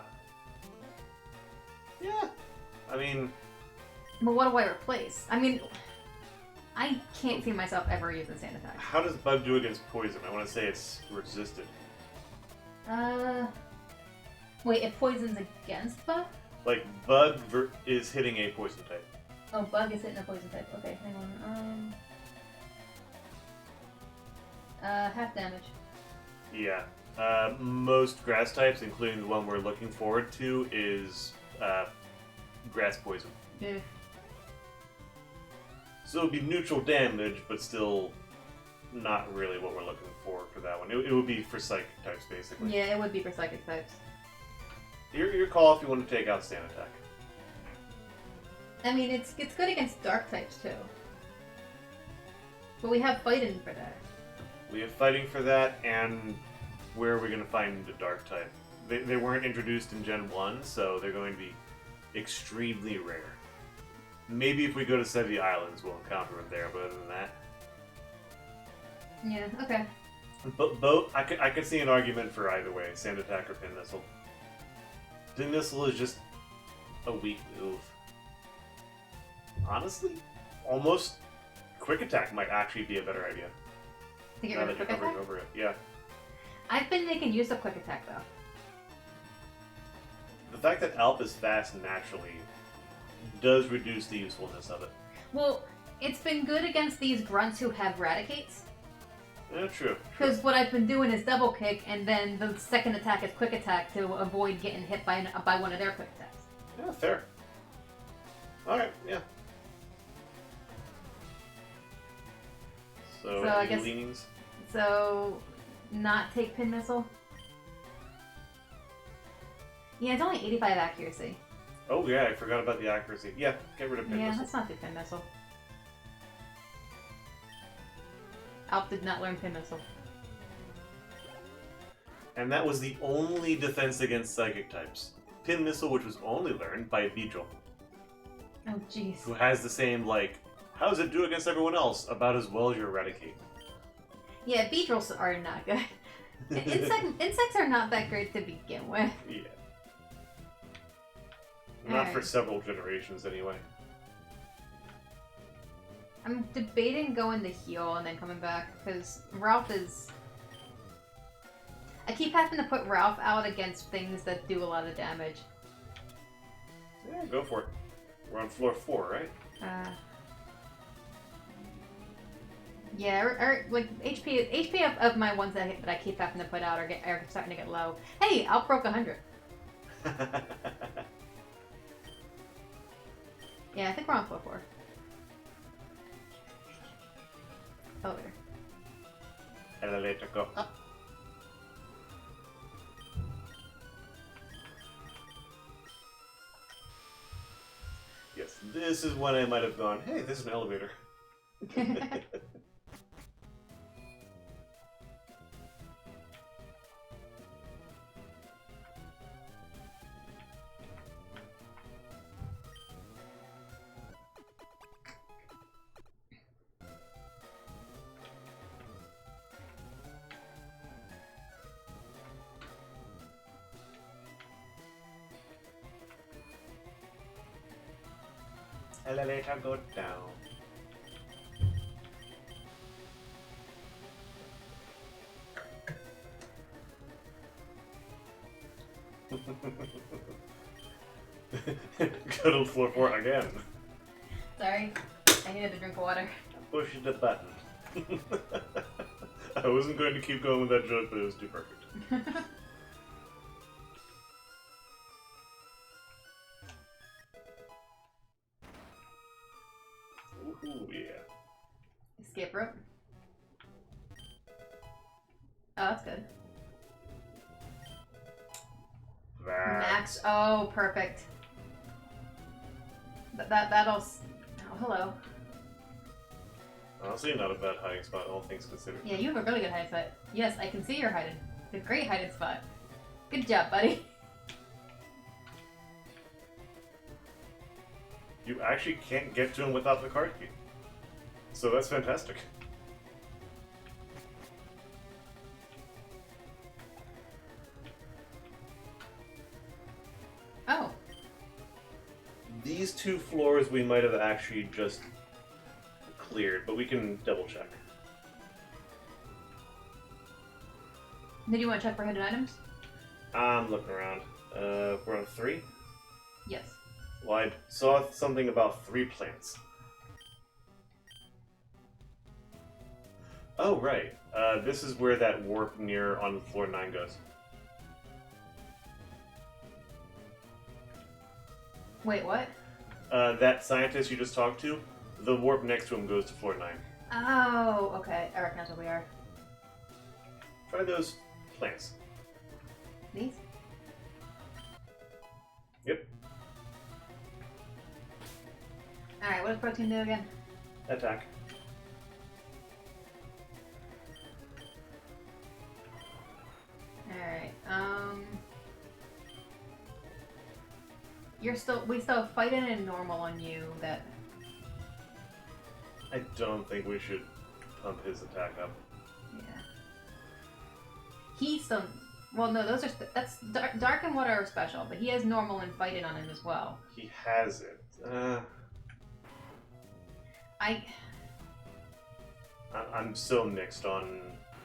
A: Yeah. I mean...
B: But what do I replace? I mean, I can't see myself ever using Sand Attack.
A: How does Bug do against poison? I want to say it's resisted.
B: Wait, it poisons against Bug?
A: Like, Bug is hitting a poison type.
B: Oh, Bug is hitting a poison type. Okay, hang on. Half damage.
A: Yeah. Most grass types, including the one we're looking forward to, is grass poison.
B: Yeah.
A: So it would be neutral damage, but still not really what we're looking for that one. It would be for psychic types, basically.
B: Yeah, it would be for psychic types.
A: Your call if you want to take out Sand Attack.
B: I mean, it's good against dark types, too. But we have fighting for that.
A: We have fighting for that, and where are we going to find the dark type? They weren't introduced in Gen 1, so they're going to be extremely rare. Maybe if we go to Sevi Islands, we'll encounter them there, but other than that...
B: Yeah, okay.
A: But both, I could see an argument for either way, Sand Attack or Pin Missile. Pin Missile is just a weak move. Honestly, almost Quick Attack might actually be a better idea.
B: To get
A: Now
B: rid of
A: that
B: quick
A: you're
B: attack?
A: hovering over it, yeah.
B: I've been making use of quick attack though.
A: The fact that Alp is fast naturally does reduce the usefulness of it.
B: Well, it's been good against these grunts who have Radicates.
A: Yeah, true.
B: Because what I've been doing is double kick, and then the second attack is quick attack to avoid getting hit by one of their quick attacks.
A: Yeah, fair. Alright, yeah. So
B: I
A: any
B: guess-
A: leanings?
B: So, not take Pin Missile? Yeah, it's only 85 accuracy.
A: Oh yeah, I forgot about the accuracy. Yeah, get rid of Pin
B: Yeah,
A: Missile.
B: let's not do Pin Missile. Alp did not learn Pin Missile.
A: And that was the only defense against psychic types. Pin Missile, which was only learned by Beedrill,
B: Oh, jeez.
A: who has the same, like, how does it do against everyone else? About as well as your Eradicate.
B: Yeah, Beedrills are not good. Insects are not that great to begin with.
A: Yeah. Not for
B: Alright.
A: several generations, anyway.
B: I'm debating going to heal and then coming back, because Ralph is... I keep having to put Ralph out against things that do a lot of damage.
A: Yeah, go for it. We're on floor 4, right?
B: Yeah, like HP of my ones that I keep having to put out are starting to get low. Hey, Alp broke 100. Yeah, I think we're on floor 4. Elevator.
A: Elevator, go up. Yes, this is when I might have gone, hey, this is an elevator. Elevator, go down. Go to floor 4 again.
B: Sorry, I needed to drink water.
A: Push the button. I wasn't going to keep going with that joke, but it was too perfect. Ooh, yeah.
B: Escape rope. Oh, that's good. Max. Oh, perfect. That'll. Oh, hello.
A: Honestly, not a bad hiding spot, all things considered.
B: Yeah, you have a really good hiding spot. Yes, I can see you're hiding. It's a great hiding spot. Good job, buddy.
A: You actually can't get to him without the card key. So that's fantastic.
B: Oh.
A: These 2 floors we might have actually just cleared, but we can double check.
B: Did you want to check for hidden items?
A: I'm looking around. We're on 3?
B: Yes.
A: Well, I saw something about 3 plants. Oh, right. This is where that warp near on floor 9 goes.
B: Wait, what?
A: That scientist you just talked to, the warp next to him goes to floor 9.
B: Oh, okay. I recognize where we are.
A: Try those plants.
B: These?
A: Yep.
B: Alright, what does protein do again?
A: Attack.
B: we still have fighting and normal on you. That
A: I don't think we should pump his attack up.
B: yeah. He's still. Well, no, those are that's dark and water are special, but he has normal and fighting on him as well.
A: He has it. I'm still mixed on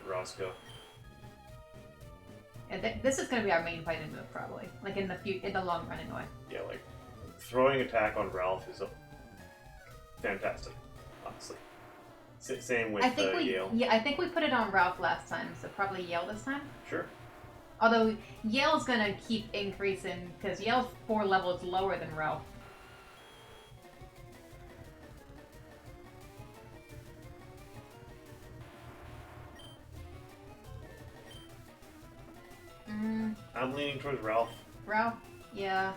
A: Roscoe.
B: Yeah, this is going to be our main fighting move, probably. Like in the long run, anyway.
A: Yeah, like throwing attack on Ralph is fantastic, honestly. Same with Yale.
B: Yeah, I think we put it on Ralph last time, so probably Yale this time.
A: Sure.
B: Although Yale's going to keep increasing because Yale's 4 levels lower than Ralph.
A: I'm leaning towards Ralph.
B: Ralph? Yeah.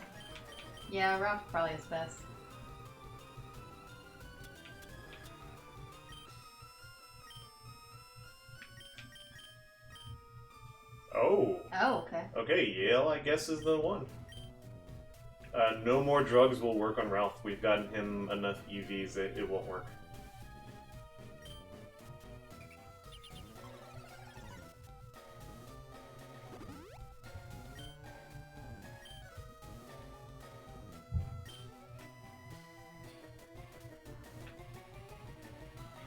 B: Yeah, Ralph probably is best.
A: Oh.
B: Oh, okay.
A: Okay, Yale, I guess, is the one. No more drugs will work on Ralph. We've gotten him enough EVs that it won't work.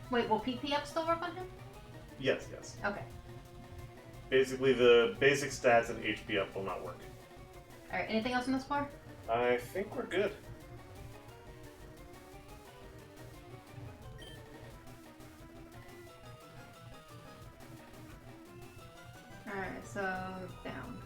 B: Wait, will PP up still work on him?
A: Yes, yes.
B: Okay.
A: Basically, the basic stats and HP up will not work.
B: Alright, anything else on this floor?
A: I think we're good.
B: Alright, so down.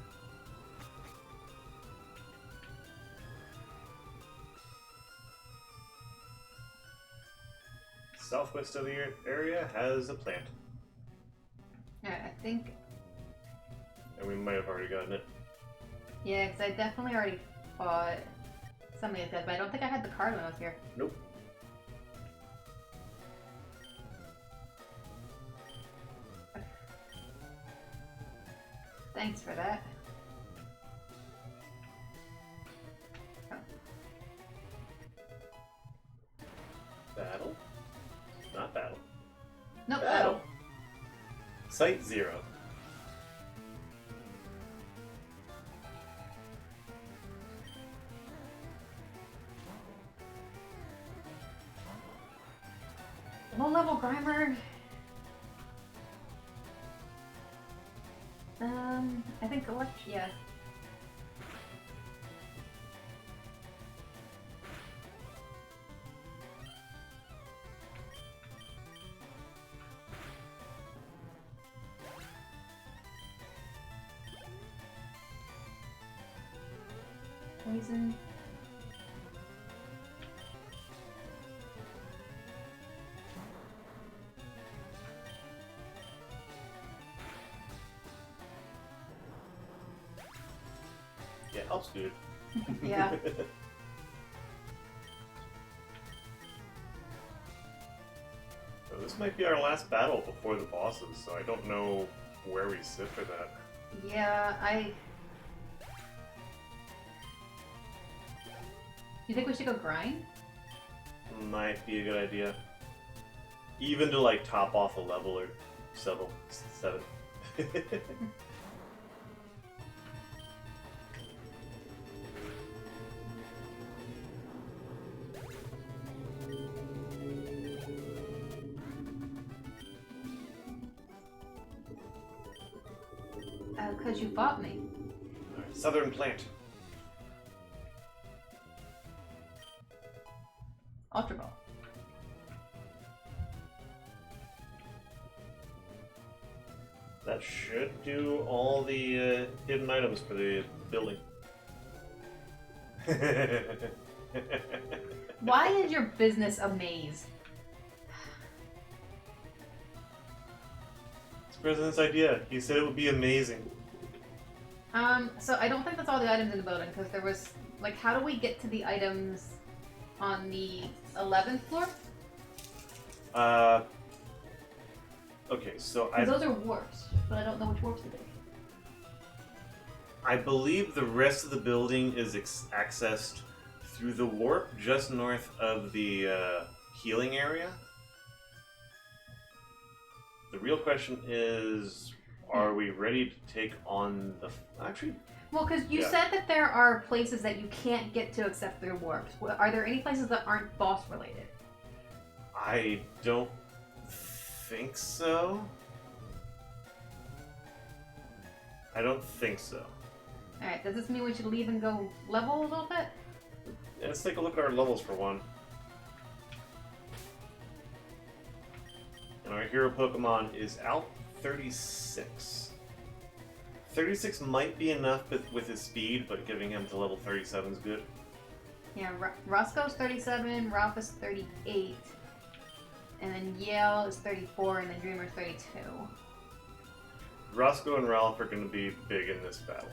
A: Southwest of the area has a plant.
B: Alright, I think...
A: And we might have already gotten it.
B: Yeah, because I definitely already fought some of these guys, but I don't think I had the card when I was here.
A: Nope.
B: Thanks for that. Oh.
A: Battle? Not battle.
B: Nope,
A: Battle. Site 0.
B: Low-level Grimer. I think yeah. Poison.
A: Yeah, helps, dude.
B: Yeah.
A: So this might be our last battle before the bosses, so I don't know where we sit for that.
B: Yeah, You think we should go grind?
A: Might be a good idea. Even to like top off a level or 7.
B: Because you fought me.
A: Alright, Southern Plant.
B: Ultra Ball.
A: That should do all the hidden items for the building.
B: Why is your business a maze?
A: It's the president's idea. He said it would be amazing.
B: So I don't think that's all the items in the building, because there was, like, how do we get to the items on the 11th floor?
A: Okay, so
B: Because those are warps, but I don't know which warps to take.
A: I believe the rest of the building is accessed through the warp just north of the healing area. The real question is, are we ready to take on the... Actually...
B: Well, because you
A: Yeah.
B: said that there are places that you can't get to except through warps. Are there any places that aren't boss related?
A: I don't think so. I don't think so.
B: Alright, does this mean we should leave and go level a little bit?
A: Yeah, let's take a look at our levels for one. And our hero Pokemon is Alp 36. 36 might be enough with his speed, but giving him to level 37 is good.
B: Yeah, Roscoe's 37, Ralph is 38, and then Yale is 34, and then Dreamer's 32.
A: Roscoe and Ralph are going to be big in this battle.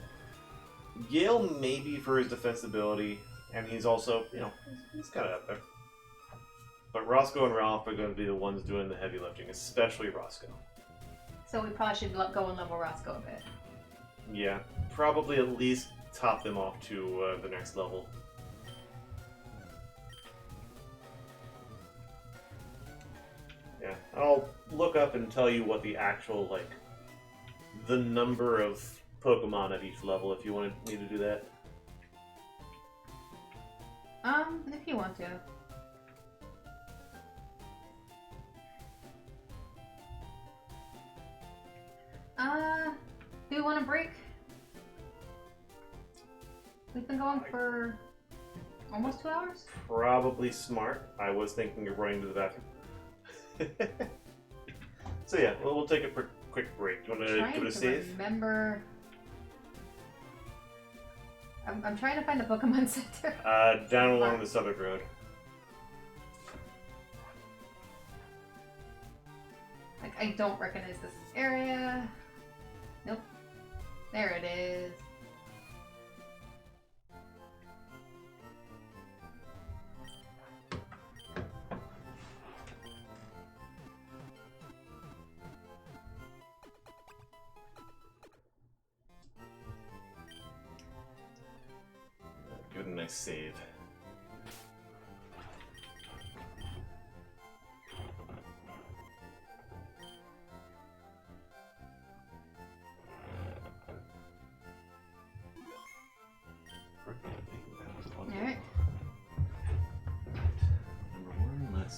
A: Yale maybe for his defensibility, and he's also, you know, he's kind of up there. But Roscoe and Ralph are going to be the ones doing the heavy lifting, especially Roscoe.
B: So we probably should go and level Roscoe a bit.
A: Yeah, probably at least top them off to the next level. Yeah, I'll look up and tell you what the actual, like, the number of Pokemon at each level if you wanted me to do that.
B: If you want to. Do you want a break? We've been going for almost 2 hours?
A: Probably smart. I was thinking of running to the bathroom. So yeah, we'll take a quick break. Do you want to give it a save?
B: Remember... I'm trying to find the Pokemon Center.
A: Down along the southern road.
B: Like, I don't recognize this area. Nope. There it is.
A: Give it a nice save.
B: Alright.
A: Number one, let's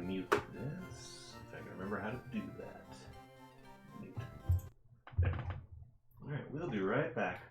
A: mute this. If I can remember how to do that. Mute. There. Alright, we'll be right back.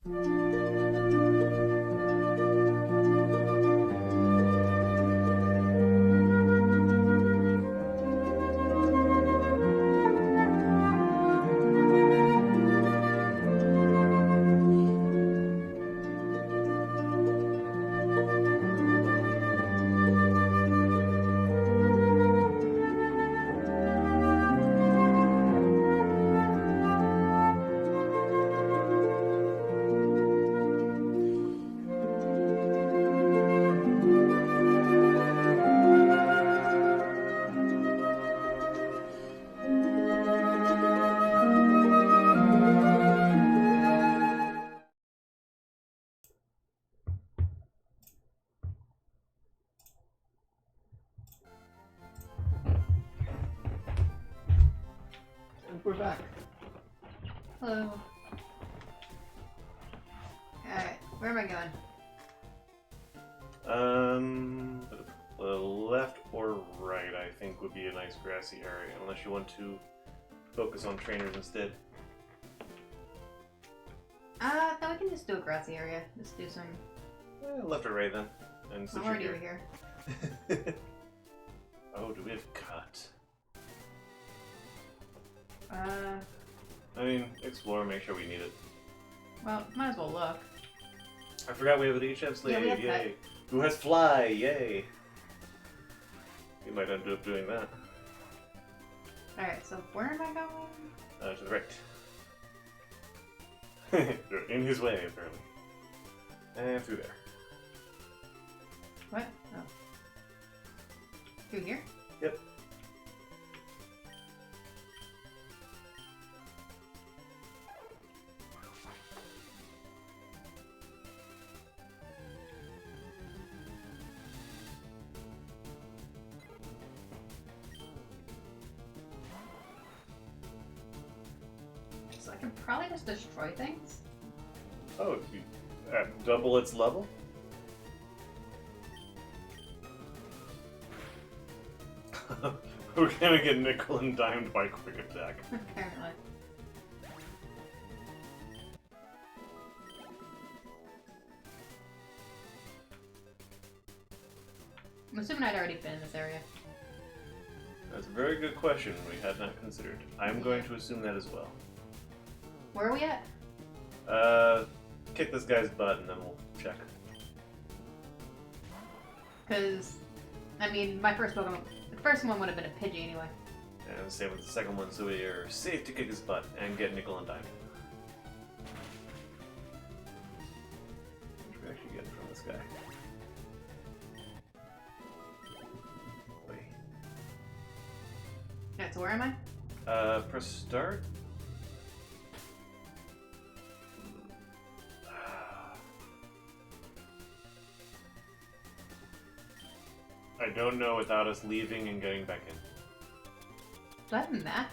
C: And we're back.
B: Hello. Alright, where am I going?
A: Left or right, I think, would be a nice grassy area, unless you want to focus on trainers instead.
B: No, we can just do a grassy area. Just do some.
A: Left or right then. And
B: I'm
A: since
B: already
A: you're
B: over here.
A: Oh, do we have cut?
B: Uh,
A: I mean, explore, make sure we need it.
B: well, might as well look.
A: I forgot we have an HF slave,
B: Yeah, we have
A: yay! Who has fly, yay! We might end up doing that.
B: Alright, so where am I going?
A: To the right. You're in his way, apparently. And through there.
B: What? Oh. Through here?
A: Yep.
B: So I can probably just destroy things.
A: Oh, at double its level? We're gonna get nickel and dimed by quick attack.
B: Apparently. I'm assuming I'd already been in this area.
A: That's a very good question we had not considered. I'm going to assume that as well.
B: Where are we at?
A: Kick this guy's butt and then we'll check.
B: Because, I mean, my first Pokemon, the first one would have been a Pidgey anyway.
A: And same with the second one, so we are safe to kick his butt and get nickel and dime. What are we actually getting from this guy? Wait.
B: Alright, so where am I?
A: Press start. I don't know without us leaving and getting back in.
B: Do I have a map?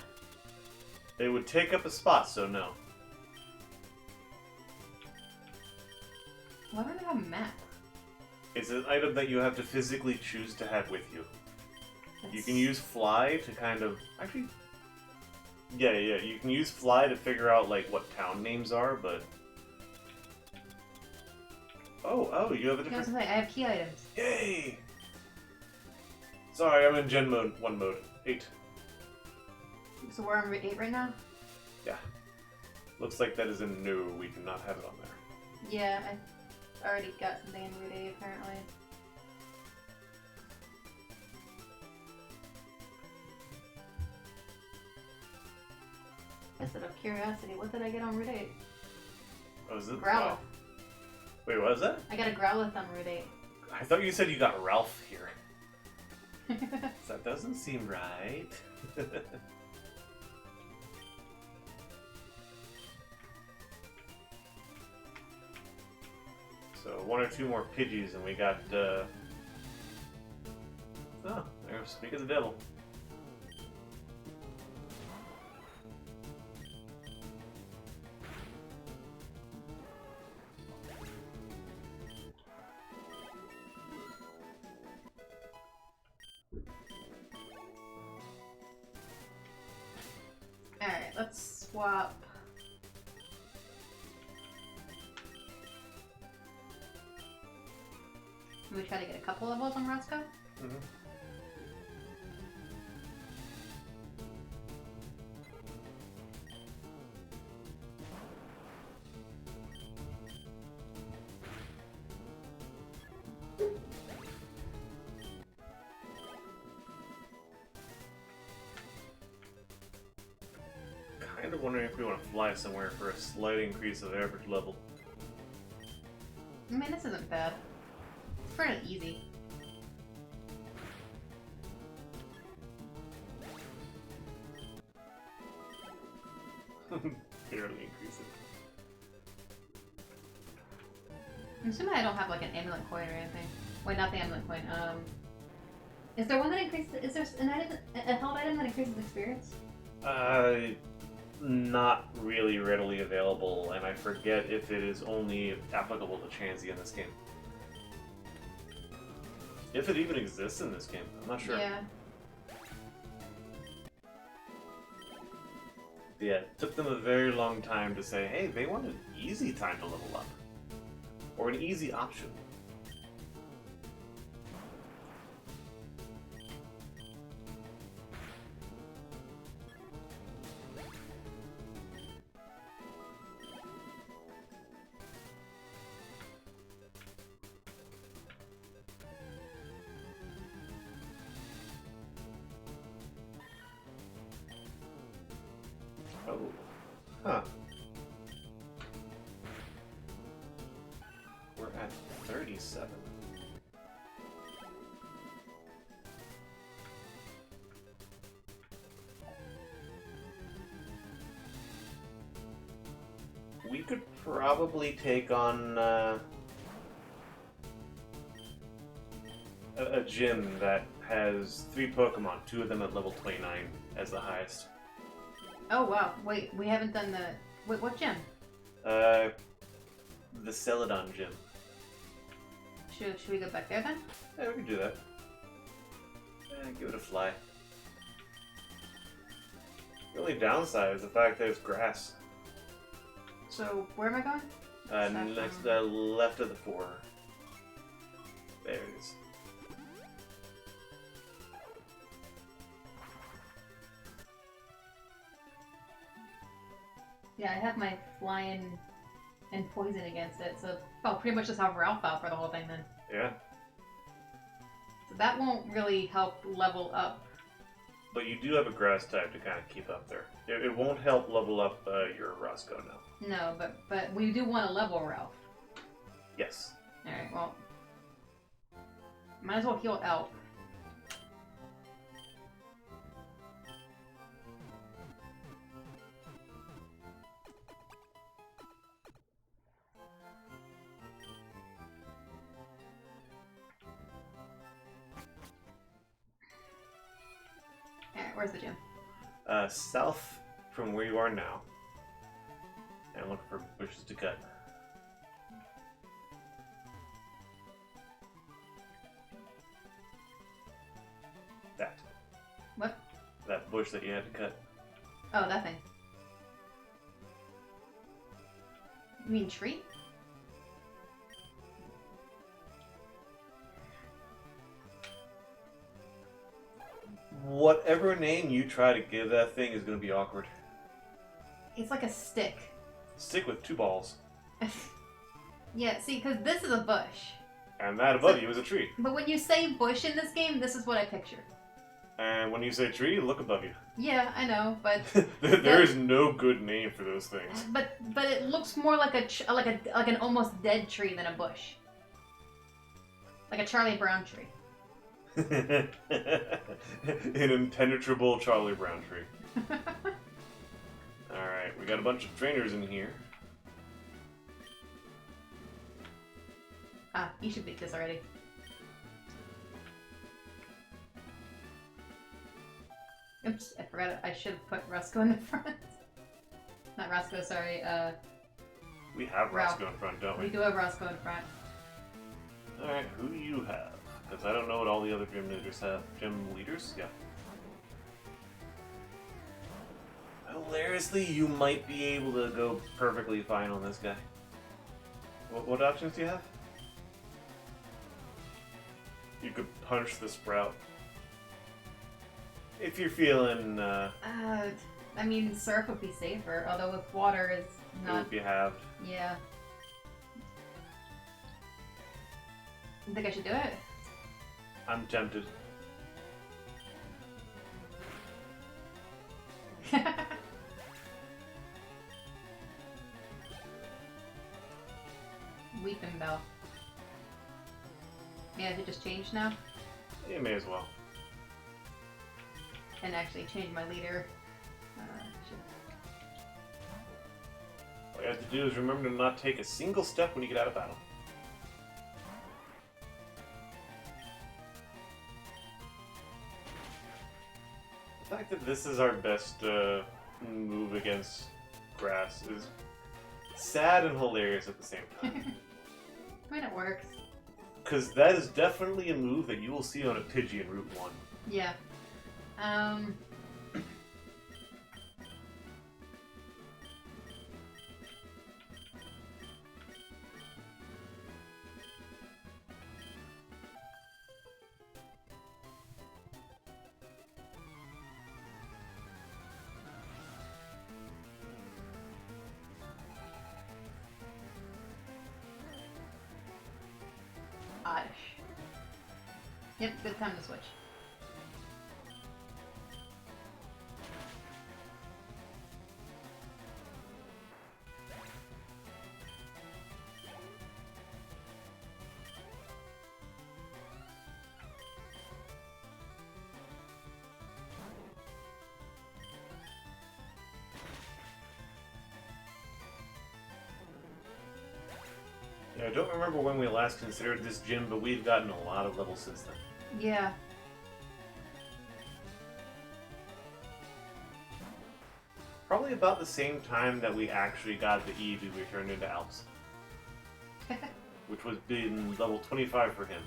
A: It would take up a spot, so no.
B: Why don't I have a map?
A: It's an item that you have to physically choose to have with you. You
B: That's-
A: can use fly to kind of... Actually... Yeah, you can use fly to figure out, like, what town names are, but... Oh, you have a
B: Yeah, I was
A: different...
B: gonna say, I have key items.
A: Yay! Sorry, I'm in Gen mode, 1 mode. 8.
B: So we're on Route 8 right now?
A: Yeah. Looks like that is a no, we cannot have it on there.
B: Yeah, I already got something in Route 8 apparently. Just out of curiosity, what did I get on Route 8?
A: Oh, is it?
B: Growlithe.
A: Wait, what was that?
B: I got a Growlithe on Route 8.
A: I thought you said you got Ralph here. That doesn't seem right. So 1 or 2 more Pidgeys and we got, Oh, there, speak of the devil.
B: Alright, let's swap. Can we try to get a couple levels on Roscoe?
A: Mm-hmm. Kind of wondering if we want to fly somewhere for a slight increase of average level.
B: I mean, this isn't bad. It's pretty easy.
A: Barely increase it.
B: I'm assuming I don't have like an amulet coin or anything. Wait, not the amulet coin. Is there one that increases? Is there an item, a held item that increases experience?
A: Not really readily available, and I forget if it is only applicable to Chansey in this game. If it even exists in this game, I'm not sure.
B: Yeah.
A: Yeah, it took them a very long time to say, hey, they want an easy time to level up. Or an easy option. Oh. Huh. We're at 37. We could probably take on a gym that has 3 Pokemon, 2 of them at level 29 as the highest.
B: Oh wow! Wait, we haven't done the. Wait, what gym?
A: The Celadon gym.
B: Should we go back there then?
A: Yeah, we can do that. Give it a fly. The only downside is the fact that it's grass.
B: So where am I going?
A: Next, left of the 4. There it is.
B: Yeah, I have my flying and poison against it, so I'll pretty much just have Ralph out for the whole thing then.
A: Yeah.
B: So that won't really help level up.
A: But you do have a grass type to kind of keep up there. It won't help level up your Roscoe now.
B: No, but we do want to level Ralph.
A: Yes.
B: Alright, well. Might as well heal Elf. Alright, where's the gym?
A: South from where you are now. And look for bushes to cut. That.
B: What?
A: That bush that you had to cut.
B: Oh, that thing. You mean tree?
A: Whatever name you try to give that thing is going to be awkward.
B: It's like a stick.
A: Stick with 2 balls.
B: Yeah, see, because this is a bush.
A: And that above you is a tree.
B: But when you say bush in this game, this is what I picture.
A: And when you say tree, look above you.
B: Yeah, I know, but
A: there is no good name for those things.
B: but it looks more like like an almost dead tree than a bush. Like a Charlie Brown tree.
A: An impenetrable Charlie Brown tree. Alright, we got a bunch of trainers in here.
B: Ah, you should beat this already. Oops, I forgot it. I should have put Roscoe in the front. Not Roscoe, sorry.
A: We have
B: Ralph.
A: Roscoe in front, don't we?
B: We do have Roscoe in front.
A: Alright, who do you have? Because I don't know what all the other gym leaders have. Gym leaders? Yeah. Hilariously, you might be able to go perfectly fine on this guy. What options do you have? You could punch the sprout. If you're feeling,
B: I mean, surf would be safer, although with water is
A: it
B: not.
A: would be halved.
B: Yeah. You think I should do it?
A: I'm tempted.
B: Weeping Bell. Yeah, did it just change now?
A: You may as well.
B: And actually change my leader.
A: All you have to do is remember to not take a single step when you get out of battle. The fact that this is our best move against grass is sad and hilarious at the same time.
B: I mean, it works.
A: Because that is definitely a move that you will see on a Pidgey in Route 1.
B: Yeah. Oddish. Yep, good time to switch.
A: Yeah, I don't remember when we last considered this gym, but we've gotten a lot of levels since then.
B: Yeah.
A: Probably about the same time that we actually got the Eevee we turned into Alps. Which was being level 25 for him.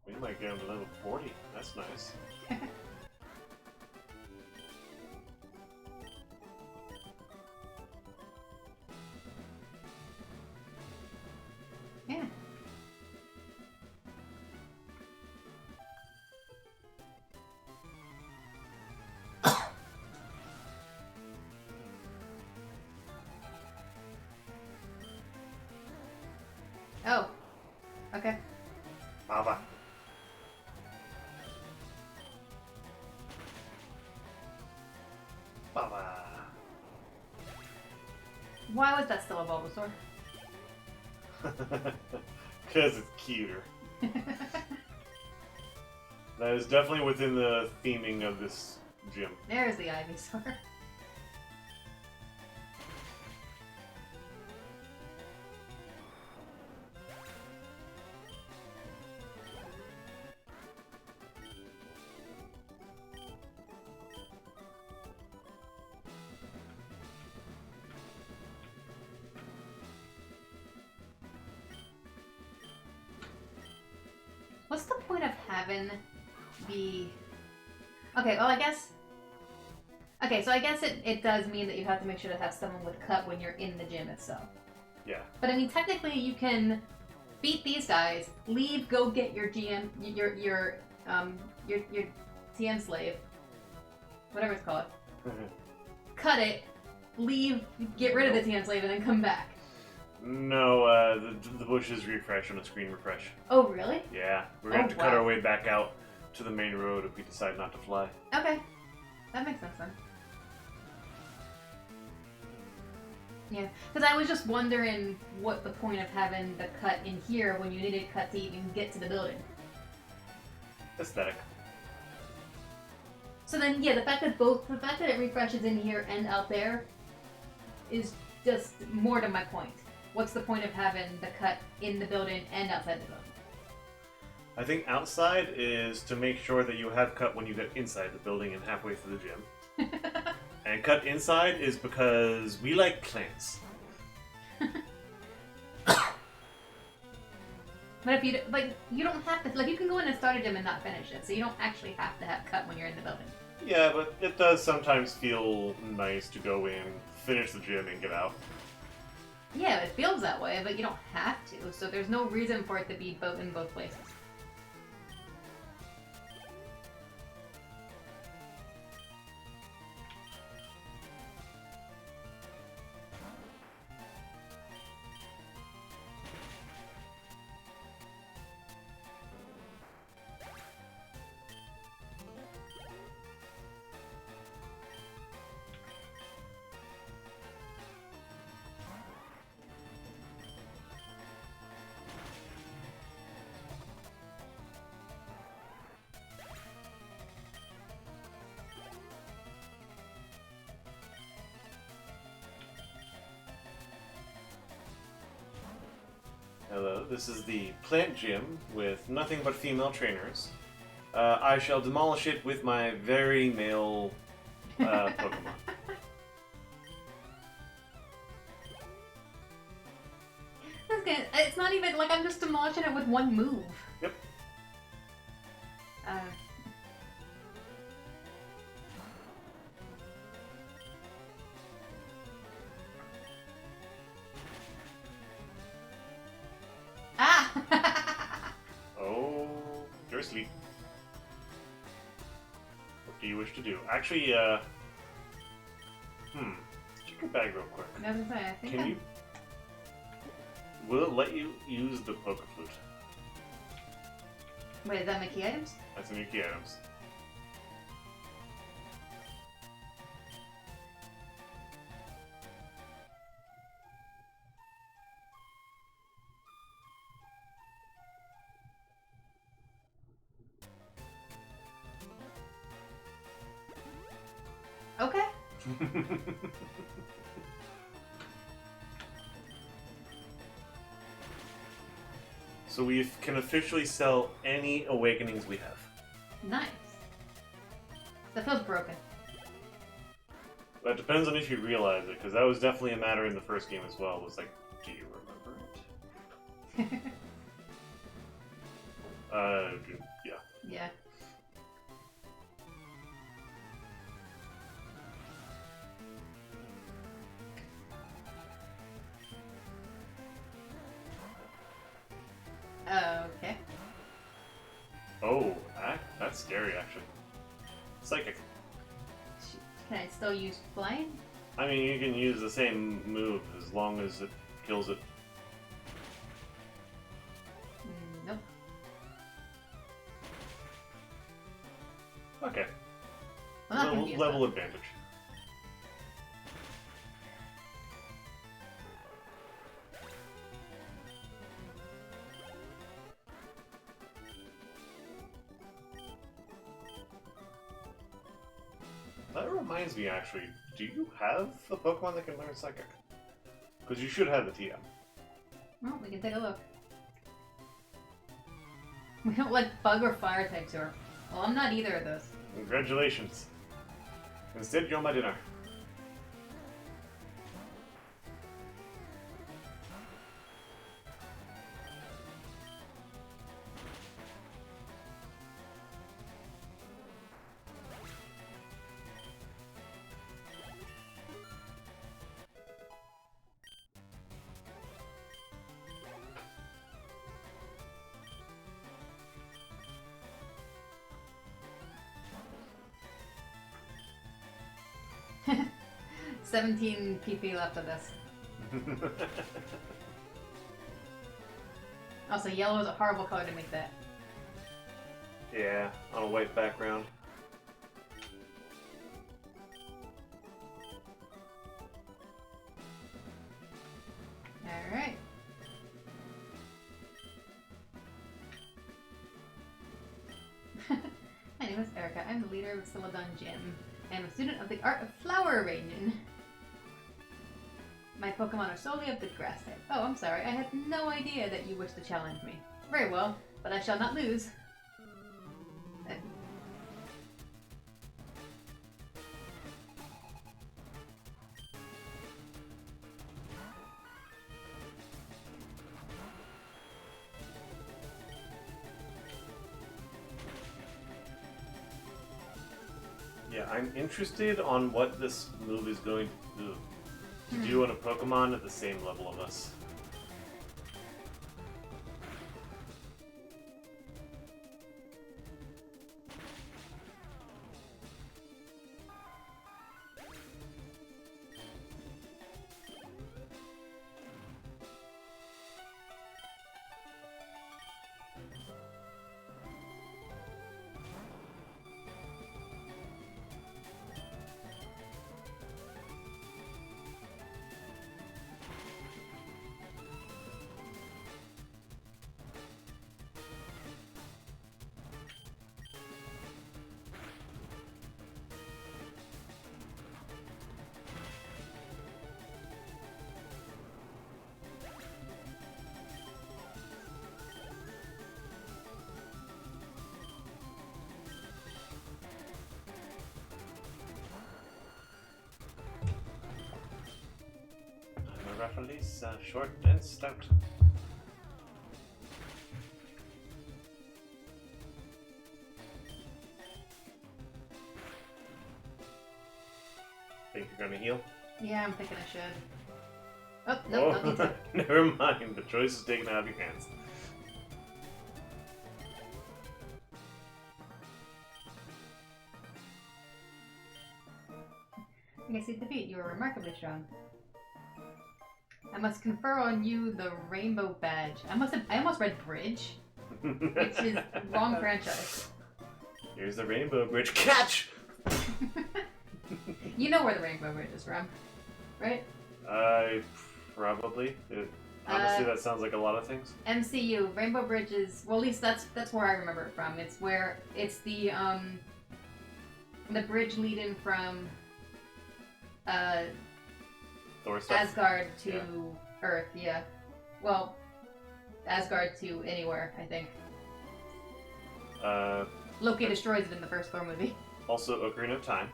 A: We might get him to level 40. That's nice.
B: Yeah. Oh. Okay.
A: Baba. Baba.
B: Why was that still a Bulbasaur?
A: Because it's cuter. That is definitely within the theming of this gym.
B: There's the Ivysaur. What's the point of having the... Okay, well I guess... Okay, so I guess it does mean that you have to make sure to have someone with cut when you're in the gym itself.
A: Yeah.
B: But I mean, technically you can beat these guys, leave, go get your TM slave, whatever it's called. Cut it, leave, get rid of the TN slave, and then come back.
A: No, the bushes refresh on a screen refresh.
B: Oh, really?
A: Yeah, we're gonna have to cut our way back out to the main road if we decide not to fly.
B: Okay, that makes sense then. Yeah, because I was just wondering what the point of having the cut in here when you needed cut to even get to the building.
A: Aesthetic.
B: So then, yeah, the fact that it refreshes in here and out there is just more to my point. What's the point of having the cut in the building and outside the building?
A: I think outside is to make sure that you have cut when you get inside the building and halfway through the gym. And cut inside is because we like plants.
B: But if you you don't have to you can go in and start a gym and not finish it, so you don't actually have to have cut when you're in the building.
A: Yeah, but it does sometimes feel nice to go in, finish the gym, and get out.
B: Yeah, it feels that way, but you don't have to, so there's no reason for it to be in both places.
A: Hello, this is the plant gym with nothing but female trainers. I shall demolish it with my very male Pokemon.
B: It's not even like I'm just demolishing it with one move.
A: Yep. Oh, you're asleep. What do you wish to do? Actually, check your bag real quick.
B: I was gonna say, I think
A: Can you? Will it let you use the Poke Flute?
B: Wait, is that my key items?
A: That's in your key items.
B: Okay.
A: So we can officially sell any awakenings we have.
B: Nice. That feels broken.
A: That depends on if you realize it, because that was definitely a matter in the first game as well. It was like, do you remember it? Yeah.
B: Yeah. Okay.
A: Oh, that's scary, actually. Psychic.
B: Can I still use flying?
A: I mean, you can use the same move as long as it kills it.
B: Nope.
A: Okay.
B: I'm not gonna use
A: Level
B: that.
A: advantage. That reminds me, actually, do you have a Pokemon that can learn Psychic? Because you should have the TM.
B: Well, we can take a look. We don't like bug or fire types here. Well, I'm not either of those.
A: Congratulations. Instead, you're my dinner.
B: 17 PP left of this. Also, yellow is a horrible color to make that.
A: Yeah, on a white background.
B: Alright. My name is Erica. I'm the leader of Celadon Gym. I am a student of the art of flower arranging. My Pokemon are solely of the grass type. Oh, I'm sorry. I had no idea that you wished to challenge me. Very well, but I shall not lose.
A: Yeah, I'm interested on what this move is going to do on a Pokemon at the same level of us. Release short and stout. Think you're gonna heal?
B: Yeah, I'm thinking I should. Oh, no, don't need to.
A: Never mind, the choice is taken out of your hands.
B: I see defeat. You are remarkably strong. I must confer on you the rainbow badge. I almost read bridge, which is wrong franchise.
A: Here's the rainbow bridge. Catch!
B: You know where the rainbow bridge is from, right?
A: Probably. Honestly, that sounds like a lot of things.
B: MCU rainbow bridge is, well, at least that's where I remember it from. It's where it's the bridge leading from
A: Thor stuff.
B: Asgard to Earth, yeah. Well, Asgard to anywhere, I think. Loki destroys it in the first Thor movie.
A: Also, Ocarina of Time.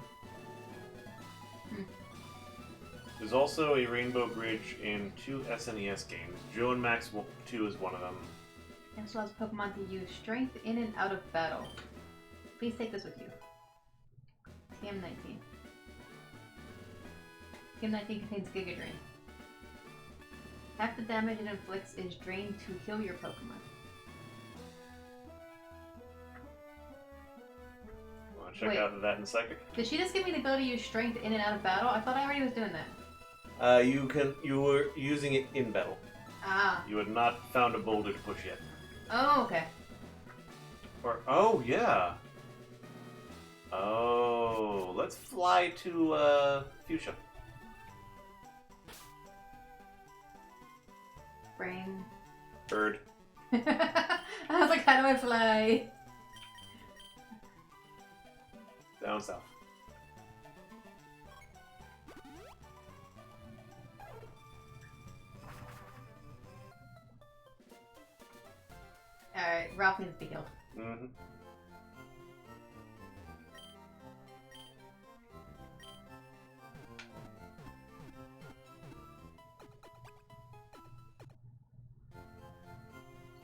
A: There's also a rainbow bridge in 2 SNES games. Joe and Max 2 is one of them.
B: This allows Pokemon to use strength in and out of battle. Please take this with you. TM19. TM19 contains Giga Drain. Half the damage it inflicts is drained to heal your Pokemon.
A: Want to check out that in Psychic?
B: Did she just give me the ability to use strength in and out of battle? I thought I already was doing that.
A: You were using it in battle.
B: Ah.
A: You had not found a boulder to push yet.
B: Oh, okay.
A: Or, oh, yeah. Oh, let's fly to, Fuchsia.
B: Brain.
A: Bird.
B: I was like, how do I fly?
A: Down south.
B: Alright, Ralph needs to be healed.
A: Mm-hmm.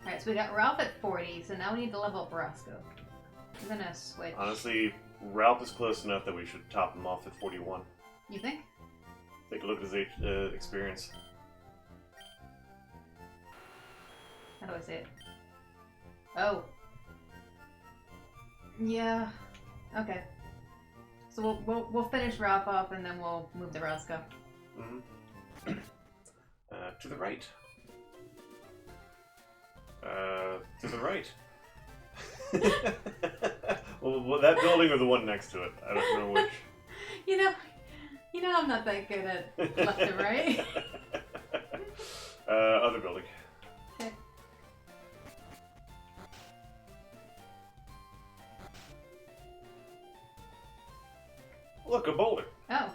B: Alright, so we got Ralph at 40, so now we need to level up Roscoe. I'm gonna switch.
A: Honestly, Ralph is close enough that we should top him off at 41.
B: You think?
A: Take a look at his experience.
B: How do I say it? Oh. Yeah. Okay. So we'll finish Ralph off and then we'll move to Roscoe.
A: Mm-hmm. To the right. To the right. Well, that building or the one next to it. I don't know which.
B: You know I'm not that good at left and right.
A: Other building.
B: Okay.
A: Look, a boulder.
B: Oh.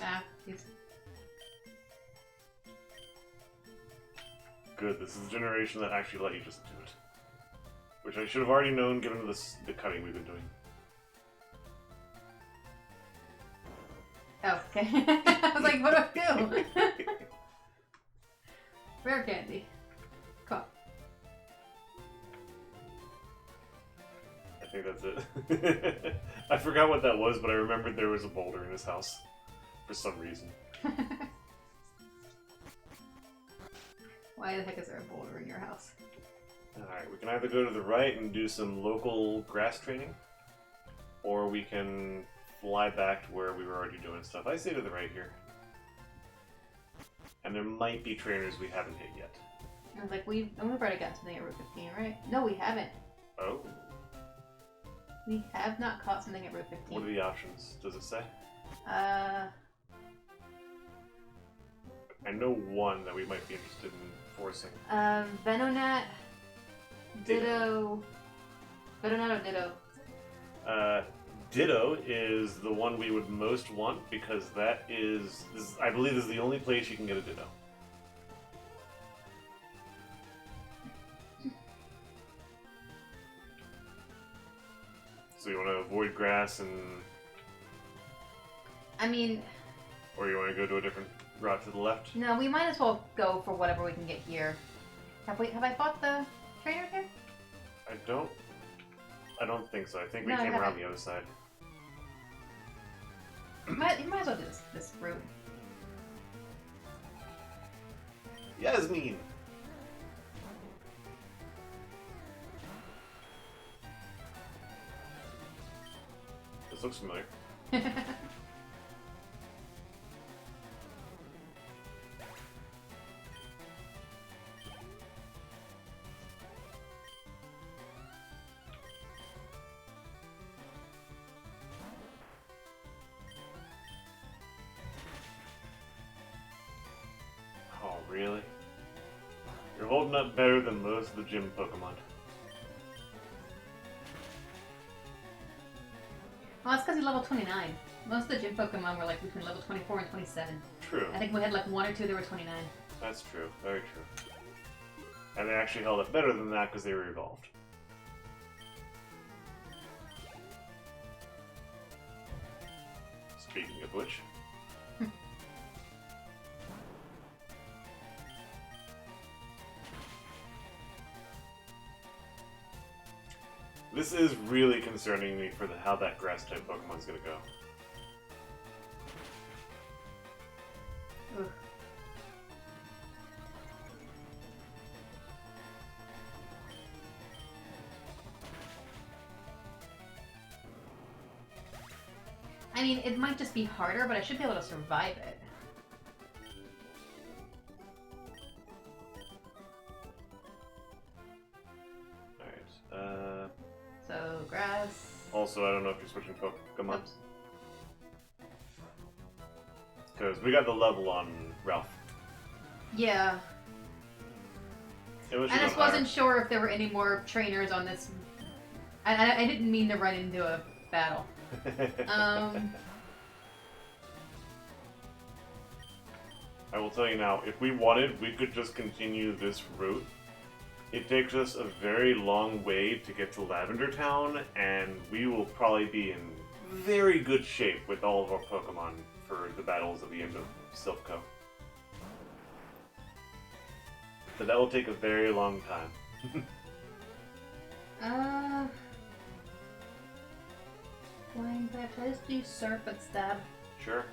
B: Ah, he's...
A: Good, this is the generation that actually let you just do it. Which I should have already known given the cutting we've been doing.
B: Oh, okay. I was like, what do I do? Rare candy. Cool.
A: I think that's it. I forgot what that was, but I remembered there was a boulder in his house. For some reason.
B: Why the heck is there a boulder in your house?
A: Alright, we can either go to the right and do some local grass training, or we can fly back to where we were already doing stuff. I say to the right here. And there might be trainers we haven't hit yet.
B: I was like, we've already got something at Route 15, right? No, we haven't.
A: Oh?
B: We have not caught something at Route 15.
A: What are the options? Does it say? I know one that we might be interested in forcing.
B: Venonat, Ditto. Venonat or Ditto?
A: Ditto is the one we would most want because that I believe this is the only place you can get a Ditto. So you want to avoid grass and...
B: I mean...
A: Or you want to go to a different route to the left?
B: No, we might as well go for whatever we can get here. Have I fought the trainer here?
A: I don't think so. I think we
B: No,
A: came
B: I
A: around
B: haven't.
A: the other side.
B: You might as well do this route.
A: Yasmin! This looks familiar. Oh, really? You're holding up better than most of the gym Pokemon.
B: Well, that's because he's level 29. Most of the gym Pokemon were like between level 24 and 27.
A: True.
B: I think we had like one or two that were 29.
A: That's true. Very true. And they actually held up better than that because they were evolved. Speaking of which... This is really concerning me for how that grass-type Pokemon's gonna go.
B: Ugh. I mean, it might just be harder, but I should be able to survive it.
A: Alright,
B: So, grass.
A: also, I don't know if you're switching Pokemon.
B: Oops.
A: Because we got the level on Ralph.
B: Yeah.
A: It was
B: I just wasn't sure if there were any more trainers on this. I didn't mean to run into a battle.
A: I will tell you now, if we wanted, we could just continue this route. It takes us a very long way to get to Lavender Town, and we will probably be in very good shape with all of our Pokemon for the battles at the end of Silph.Co. But that will take a very long time.
B: Flying back. Let's do Serpent Stab.
A: Sure.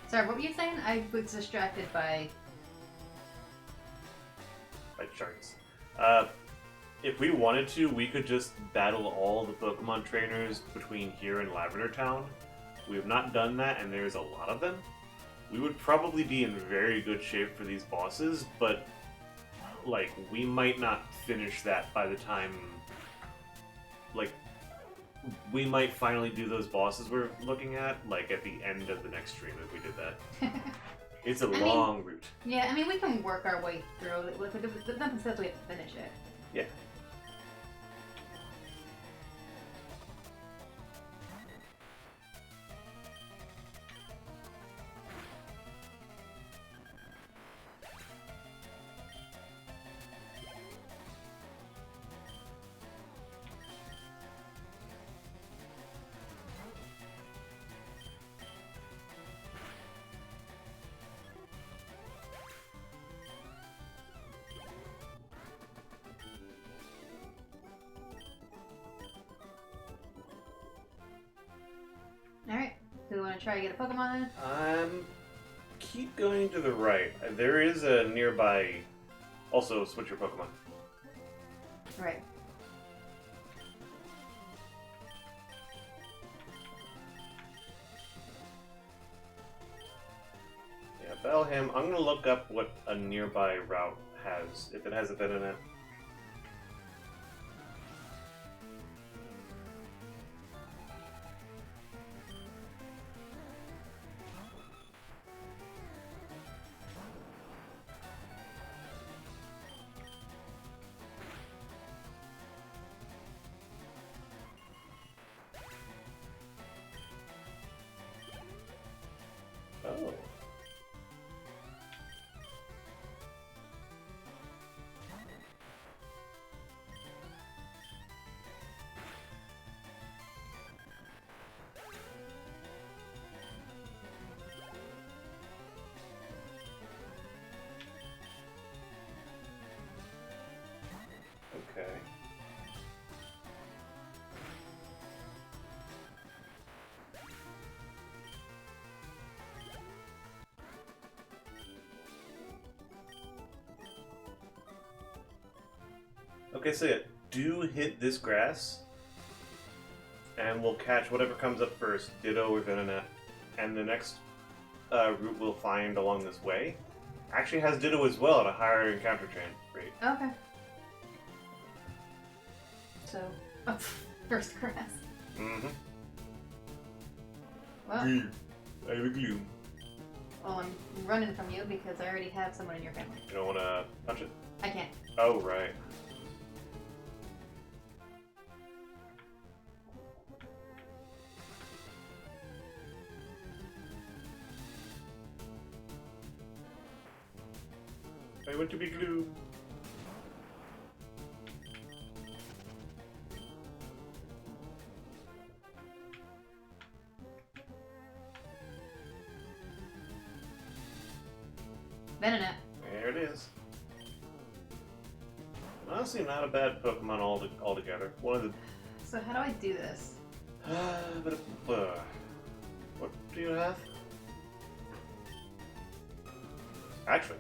B: Sorry, what were you saying? I was distracted by...
A: By charts. if we wanted to, we could just battle all the Pokemon trainers between here and Lavender Town. We have not done that, and there's a lot of them. We would probably be in very good shape for these bosses, but like we might not finish that by the time. Like, we might finally do those bosses we're looking at, like at the end of the next stream if we did that. It's a long route.
B: Yeah, I mean, we can work our way through it. Nothing says we have to finish it.
A: Yeah.
B: Alright, do we want to try to get a Pokemon then?
A: Keep going to the right. There is a nearby. Also, switch your Pokemon.
B: Right.
A: Yeah, Belham. I'm gonna look up what a nearby route has, if it has a bit in it. Oh. Okay. Okay, so yeah, do hit this grass, and we'll catch whatever comes up first, Ditto or Venonat, and the next route we'll find along this way actually has Ditto as well at a higher encounter train rate.
B: Okay. So, first grass.
A: Mm-hmm.
B: Well,
A: I have a Gloom.
B: well, I'm running from you because I already have someone in your family.
A: You don't want to punch it?
B: I can't.
A: Oh, right. I want to be Gloom.
B: Venonat.
A: There it is. Honestly, not a bad Pokemon altogether. One of the.
B: So how do I do this?
A: What do you have? Actually,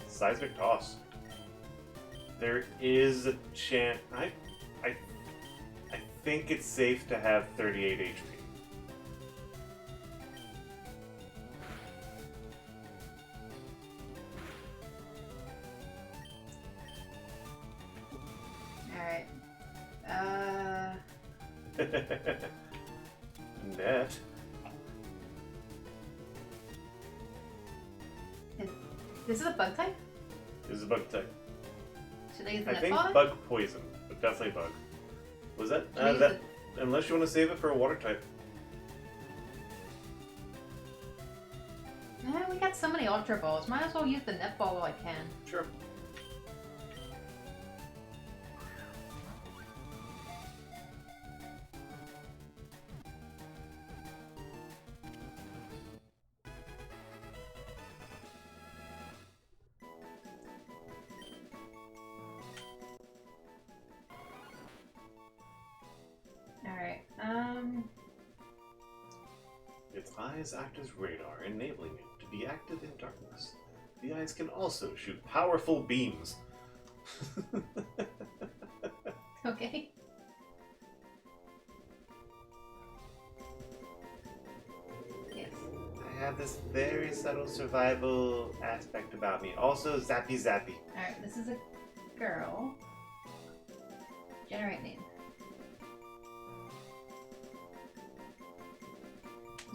A: Seismic Toss. There is a chance. I think it's safe to have 38 HP.
B: Alright.
A: Net.
B: This is a bug type?
A: This is a bug type.
B: Should I use the
A: I
B: net
A: think
B: ball?
A: bug poison, but definitely bug. Was that
B: Should I use
A: that? Unless you want to save it for a water type.
B: We got so many Ultra Balls. Might as well use the net ball while I can.
A: Sure.
B: Alright,
A: Its eyes act as radar, enabling it to be active in darkness. The eyes can also shoot powerful beams.
B: Okay. Yes.
A: I have this very subtle survival aspect about me. Also, zappy zappy.
B: Alright, this is a girl. Generate name.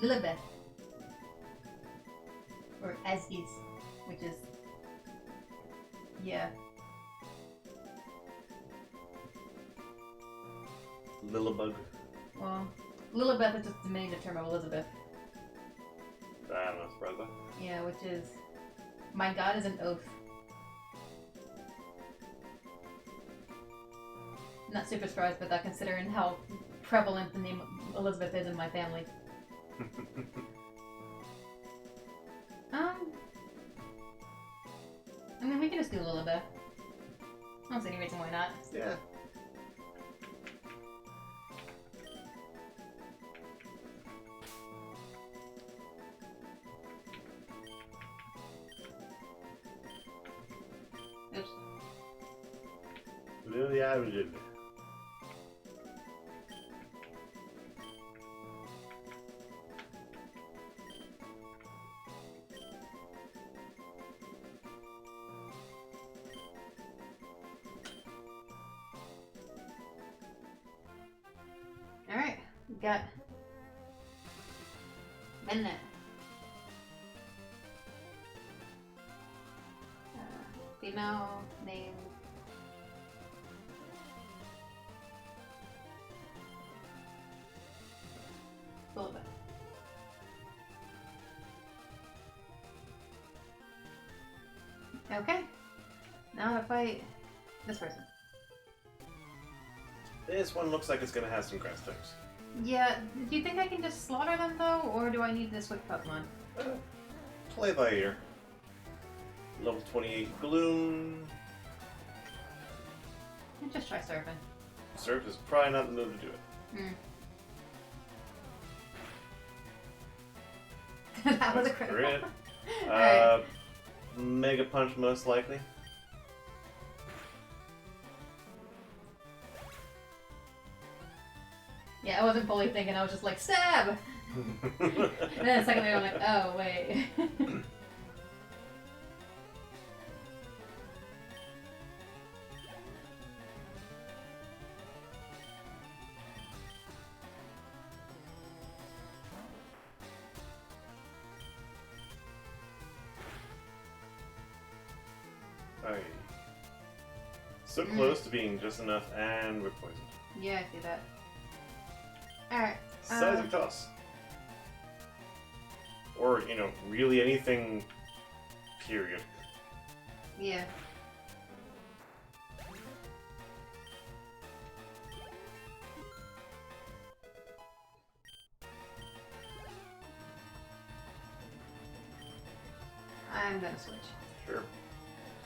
B: Lilibeth. Or as is, which is. Yeah.
A: Lilibug.
B: Well, Lilibeth is just the diminutive term of Elizabeth.
A: I don't know, Sprugba.
B: Yeah, which is. My god is an oath. Not super surprised by that, considering how prevalent the name Elizabeth is in my family. I mean, we can just do Lilibeth. I don't see any reason why not.
A: Yeah.
B: Oops.
A: Lily Lily.
B: Alright, we got Minute. Female name. Lilibeth. Okay. Now to fight this person.
A: This one looks like it's gonna have some grass types.
B: Yeah, do you think I can just slaughter them though, or do I need to switch Pokemon?
A: Play by ear. Level 28 Gloom.
B: I'll just try surfing.
A: Surf is probably not the move to do it.
B: That was a
A: That's
B: critical.
A: great.
B: Alright.
A: Mega Punch most likely.
B: Yeah, I wasn't fully thinking, I was just like, stab! And then a second later I'm like, oh, wait.
A: Alright. So close to being just enough, and we're poisoned.
B: Yeah, I see that. Alright.
A: Seismic Toss. Or, you know, really anything, period.
B: Yeah. I'm gonna switch.
A: Sure.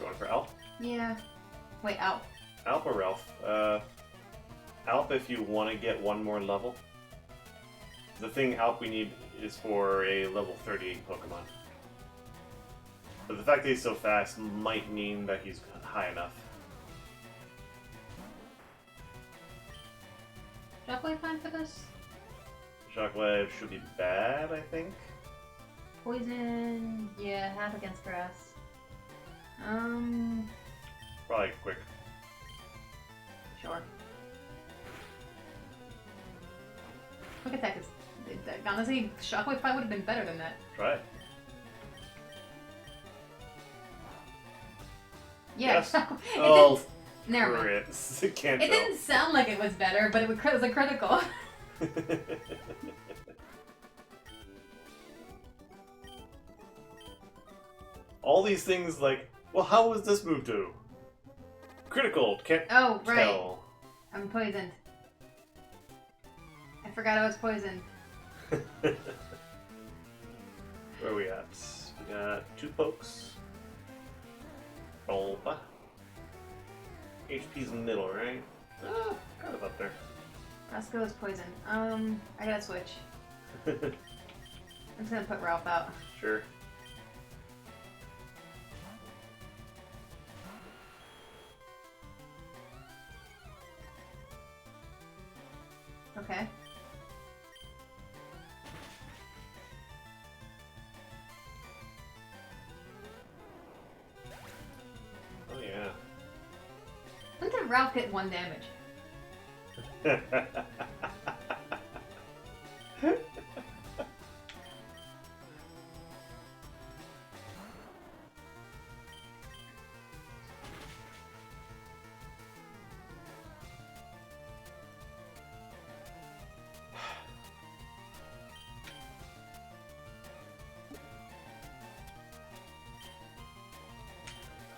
A: Going for Alp?
B: Yeah. Wait, out.
A: Alp or Ralph? Alp if you want to get one more level. The thing Alp we need is for a level 38 Pokemon. But the fact that he's so fast might mean that he's high enough.
B: Shockwave fine for this?
A: Shockwave should be bad, I think.
B: Poison, yeah, half against grass.
A: Probably quick.
B: Sure. Quick attack is, honestly, Shockwave probably would have been better than that.
A: Try it.
B: Yeah,
A: Yes.
B: Shockwave.
A: Oh,
B: Never mind.
A: crits. It can't
B: It
A: tell.
B: didn't sound like it was better, but it was a critical.
A: All these things like, well, how was this move do? Critical, can't
B: Oh, right.
A: tell.
B: I'm poisoned. I forgot I was poisoned.
A: Where are we at? We got 2 pokes. Bulba. HP's middle, right? Oh, kind of up there.
B: Roscoe is poisoned. I gotta switch. I'm just gonna put Ralph out.
A: Sure.
B: Okay.
A: Oh yeah.
B: When did Ralph get 1 damage?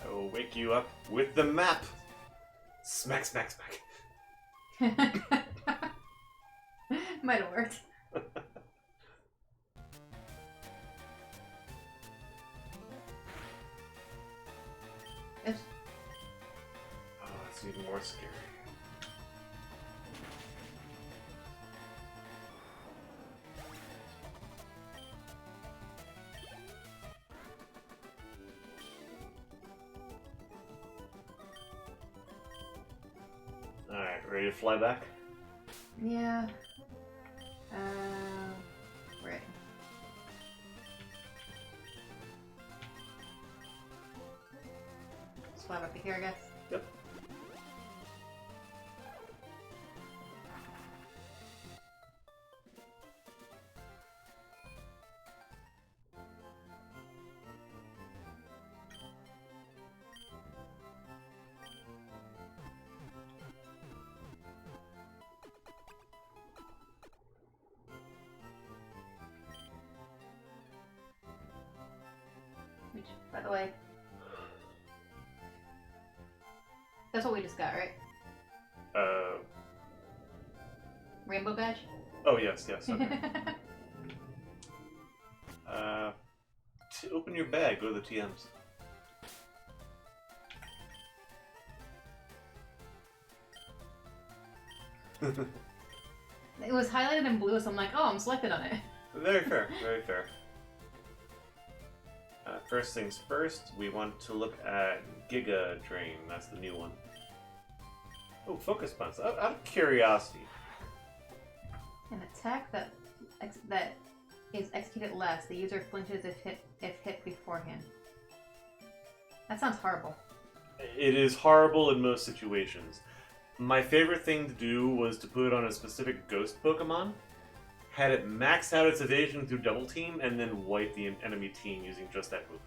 A: I will wake you up with the map. Smack, smack, smack.
B: Might have worked. It's...
A: Oh, that's even more scary. Alright, ready to fly back?
B: Yeah. Right. Just fly back to here, I guess.
A: Yep.
B: Which, by the way, that's what we just got, right? Rainbow badge?
A: Oh, yes, yes, okay. To open your bag, go to the TMs.
B: It was highlighted in blue, so I'm like, oh, I'm selected on it.
A: Very fair, very fair. First things first, we want to look at Giga Drain. That's the new one. Oh, Focus Punch. Out of curiosity.
B: An attack that is executed last. The user flinches if hit beforehand. That sounds horrible.
A: It is horrible in most situations. My favorite thing to do was to put it on a specific ghost Pokemon, had it max out its evasion through Double Team, and then wipe the enemy team using just that move.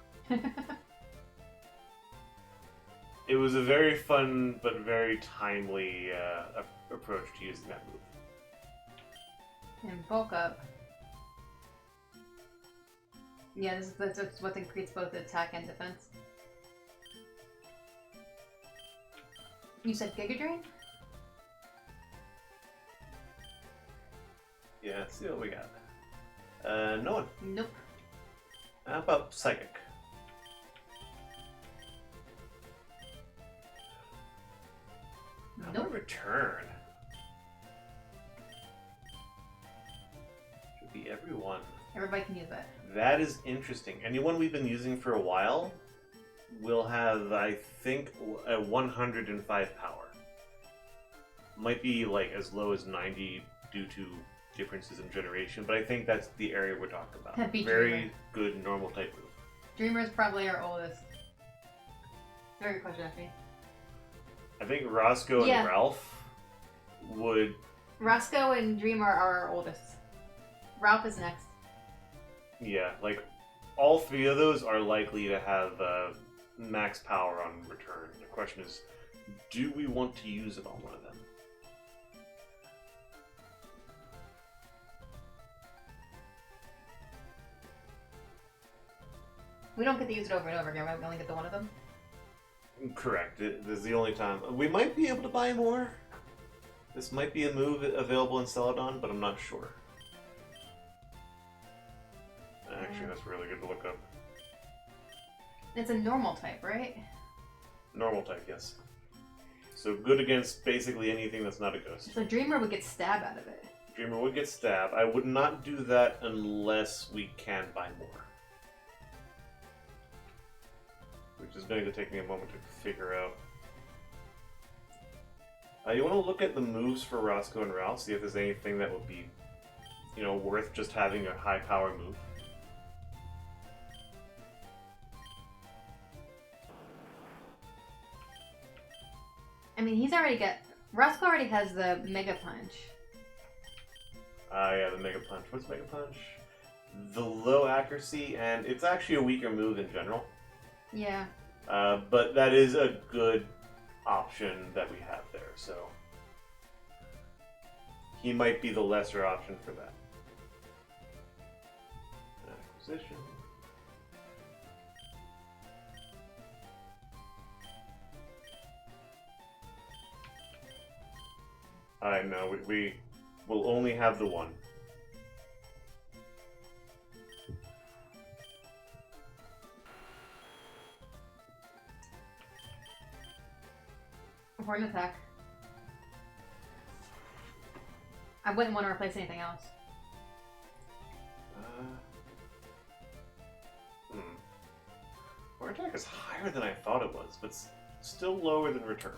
A: It was a very fun but very timely approach to using that move.
B: And bulk up. Yeah, that's what creates both attack and defense. You said Giga Drain?
A: Yeah, let's see what we got. No one.
B: Nope.
A: How about Psychic? How about
B: Nope.
A: Return? Should be everyone.
B: Everybody can use that.
A: That is interesting. Anyone we've been using for a while will have, I think, a 105 power. Might be like as low as 90 due to differences in generation, but I think that's the area we're talking about.
B: That'd be
A: Very
B: Dreamer.
A: good normal type move.
B: Dreamer is probably our oldest. Very good question, actually.
A: I think Roscoe
B: Yeah.
A: and Ralph would.
B: Roscoe and Dreamer are our oldest. Ralph is next.
A: Yeah, like all three of those are likely to have max power on return. The question is, do we want to use it on one of them?
B: We don't get to use it over and over again, right? We only get the one of them.
A: Correct. This is the only time. We might be able to buy more. This might be a move available in Celadon, but I'm not sure. Actually, that's really good to look up.
B: It's a normal type, right?
A: Normal type, yes. So good against basically anything that's not a ghost.
B: So Dreamer would get stab out of it.
A: Dreamer would get stabbed. I would not do that unless we can buy more. Which is going to take me a moment to figure out. You want to look at the moves for Roscoe and Ralph, see if there's anything that would be, worth just having a high power move.
B: I mean, he's already got... Roscoe already has the Mega Punch.
A: Yeah, the Mega Punch. What's Mega Punch? The low accuracy, and it's actually a weaker move in general.
B: Yeah.
A: But that is a good option that we have there, so... He might be the lesser option for that. Acquisition. No, we will only have the one.
B: Horn attack. I wouldn't want to replace anything else.
A: Horn attack is higher than I thought it was, but still lower than return.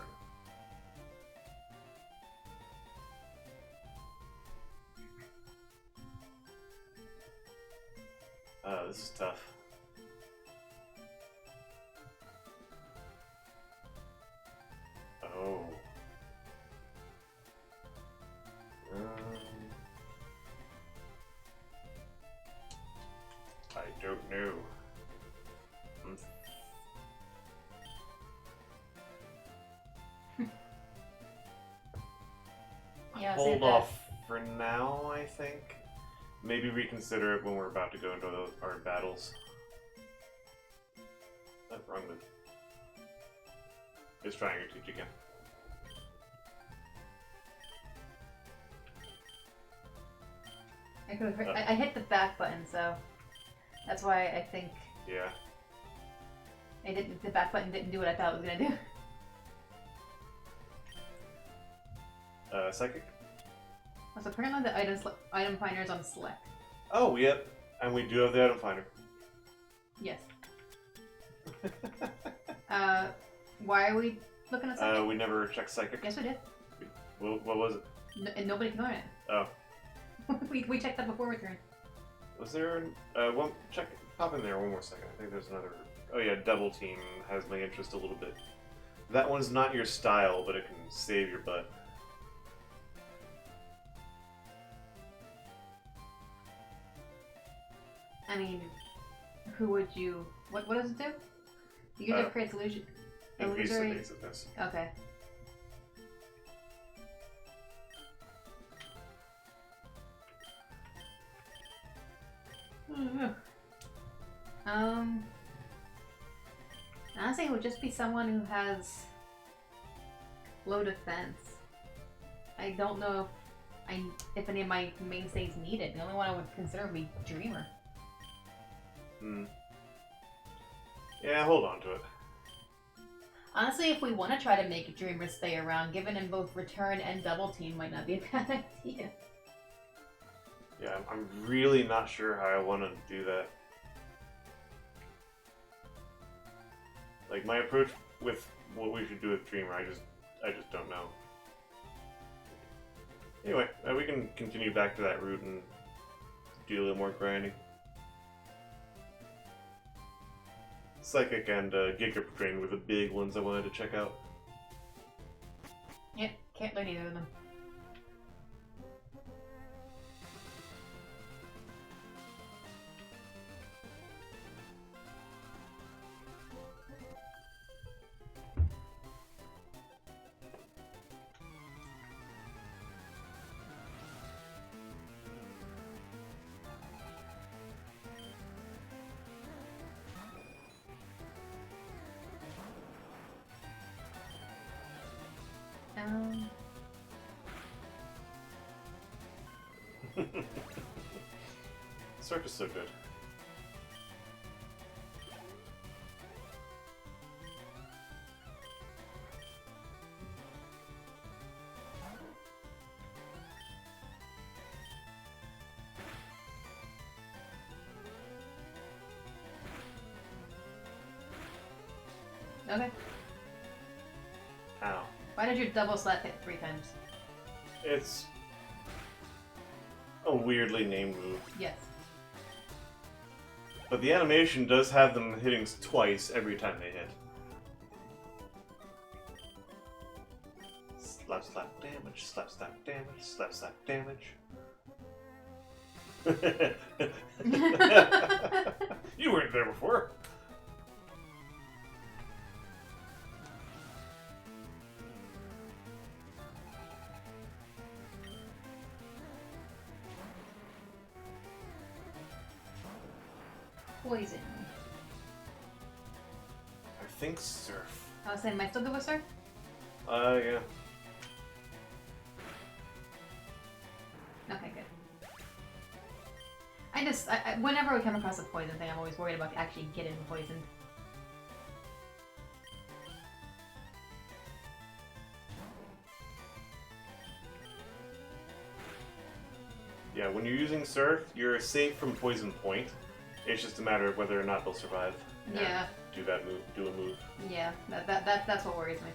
A: This is tough. Oh. I don't know.
B: Yeah,
A: Hold off for now, I think. Maybe reconsider it when we're about to go into our battles. Wrong move. Just trying to teach again.
B: I hit the back button, so that's why I think.
A: Yeah.
B: The back button didn't do what I thought it was gonna do.
A: Psychic?
B: So apparently the item finder is on select.
A: Oh, yep. And we do have the item finder.
B: Yes. Why are we looking at psychic?
A: We never checked psychic.
B: Yes, we did.
A: What was it?
B: And nobody can learn it.
A: Oh.
B: we checked that before return.
A: Was there one check? Pop in there one more second. I think there's another. Oh yeah, double team has my interest a little bit. That one's not your style, but it can save your butt.
B: I mean, who would you? What does it do? You user creates illusion.
A: Increase the
B: Illusory.
A: evasiveness.
B: Okay. Honestly, it would just be someone who has low defense. I don't know if any of my mainstays need it. The only one I would consider would be Dreamer.
A: Yeah, hold on to it.
B: Honestly, if we want to try to make Dreamer stay around, giving him both return and double team might not be a bad idea.
A: Yeah, I'm really not sure how I want to do that. Like, my approach with what we should do with Dreamer, I just don't know. Anyway, we can continue back to that route and do a little more grinding. Psychic and Giga Train were the big ones I wanted to check out.
B: Yep, can't learn either of them.
A: Circus is so good.
B: Okay.
A: Ow.
B: Why did your double slap hit 3 times?
A: It's a weirdly named move.
B: Yes.
A: But the animation does have them hitting twice every time they hit. Slap, slap, damage, slap, slap, damage, slap, slap, damage. You weren't there before.
B: Poison.
A: I think surf.
B: I was saying, am I still good with Surf?
A: Yeah.
B: Okay, good. Whenever we come across a poison thing, I'm always worried about actually getting poisoned.
A: Yeah, when you're using surf, you're safe from poison point. It's just a matter of whether or not they'll survive.
B: Yeah.
A: Do that move. Do a move.
B: Yeah, that's what worries me.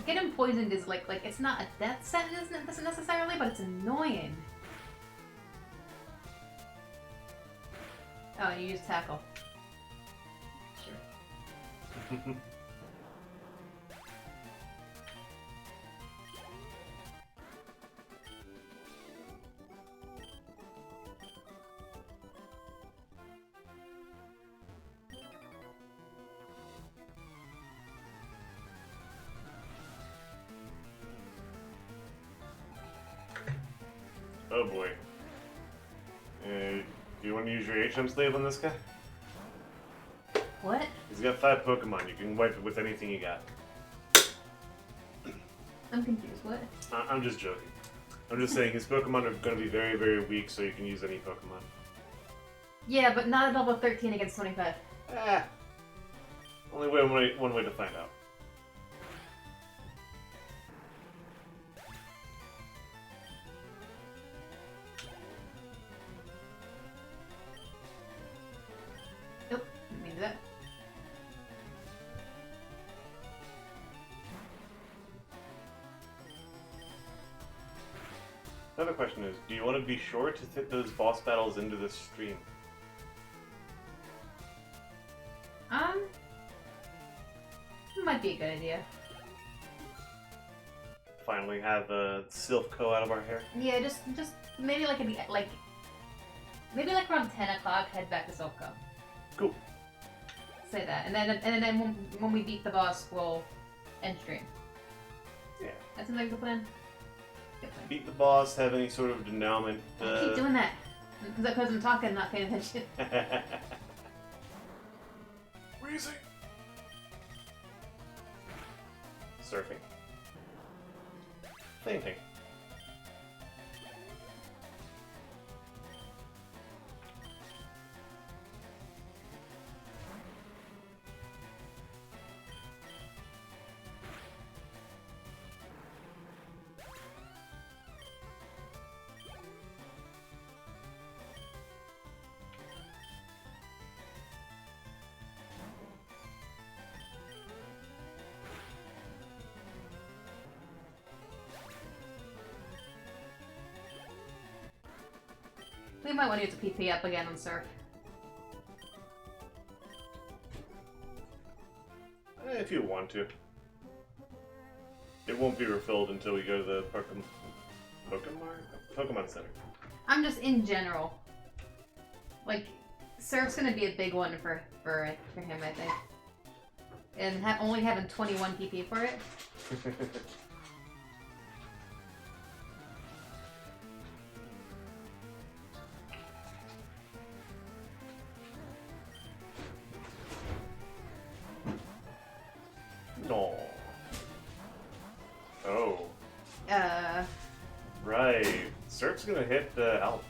B: Getting poisoned is like it's not a death sentence necessarily, but it's annoying. Oh, you use tackle. Sure.
A: Oh boy. Do you want to use your HM slave on this guy?
B: What?
A: He's got 5 Pokemon. You can wipe it with anything you got.
B: I'm confused. What?
A: I'm just joking. I'm just saying his Pokemon are going to be very, very weak, so you can use any Pokemon.
B: Yeah, but not a level 13 against 25.
A: Only one way to find out.
B: Nope, didn't mean to do that.
A: Another question is, do you want to be sure to fit those boss battles into the stream?
B: Might be a good idea.
A: Finally have Silph-Co out of our hair?
B: Yeah, just maybe maybe around 10 o'clock, head back to Silph-Co.
A: Cool.
B: Say that, and then when we beat the boss, we'll end stream.
A: Yeah.
B: That seems like a good plan. Good plan.
A: Beat the boss, have any sort of denouement.
B: I keep doing that because I'm talking, and not paying attention.
A: Wheezy. Surfing. Fainting.
B: We might want to use a PP up again on Surf.
A: If you want to. It won't be refilled until we go to the Pokemon Center.
B: I'm just in general. Like, Surf's gonna be a big one for him, I think. And only having 21 PP for it.
A: No. Oh. Right. Surf's gonna hit the Alp.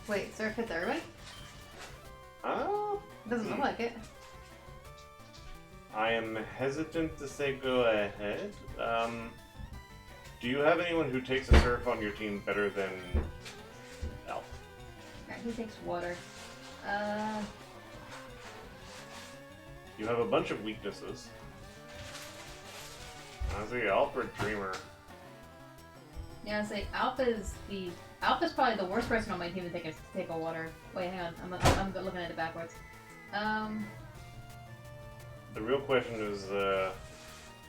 B: Wait, Surf hits everybody?
A: Oh.
B: Doesn't look like it.
A: I am hesitant to say go ahead. Do you have anyone who takes a Surf on your team better than Alp?
B: Alright, he takes water.
A: You have a bunch of weaknesses. Honestly, Alfred Dreamer.
B: Yeah, I say Alpha's probably the worst person on my team to take a water. Wait, hang on. I'm looking at it backwards.
A: The real question is,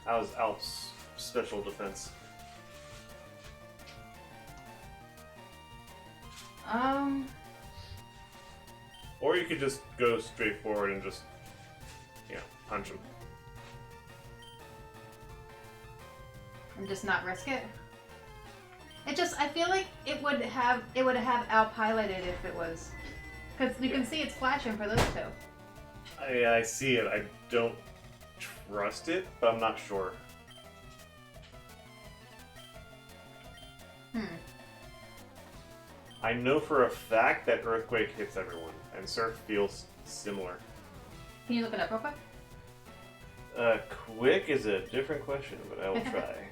A: how's Alp's special defense? Or you could just go straight forward and just, punch him.
B: And just not risk it. I feel like it would have Alp highlighted if it was, because you can see it's flashing for those two.
A: I see it. I don't trust it, but I'm not sure. I know for a fact that Earthquake hits everyone, and Surf feels similar.
B: Can you look it up real quick?
A: Quick is a different question, but I will try.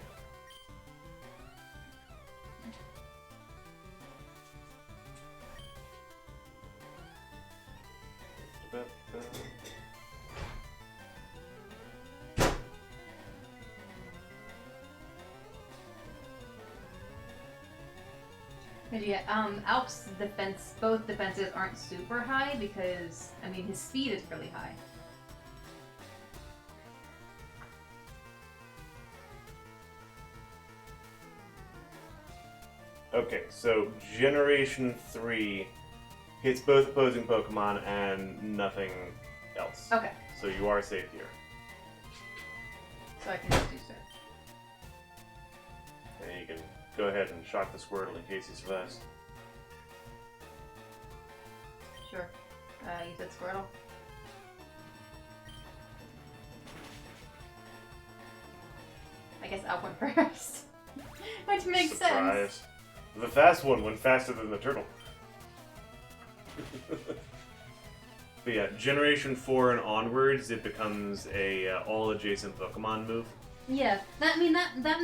B: Yeah, Alp's both defenses aren't super high because, I mean, his speed is really high.
A: Okay, so Generation 3 hits both opposing Pokemon and nothing else.
B: Okay.
A: So you are safe here.
B: So I can just do Surf.
A: And you can go ahead and shock the Squirtle in case he survives.
B: Sure. You said Squirtle? I guess Alp went first. Which makes
A: Surprise.
B: sense.
A: The fast one went faster than the turtle. But yeah, Generation 4 and onwards, it becomes a all adjacent Pokemon move.
B: Yeah, that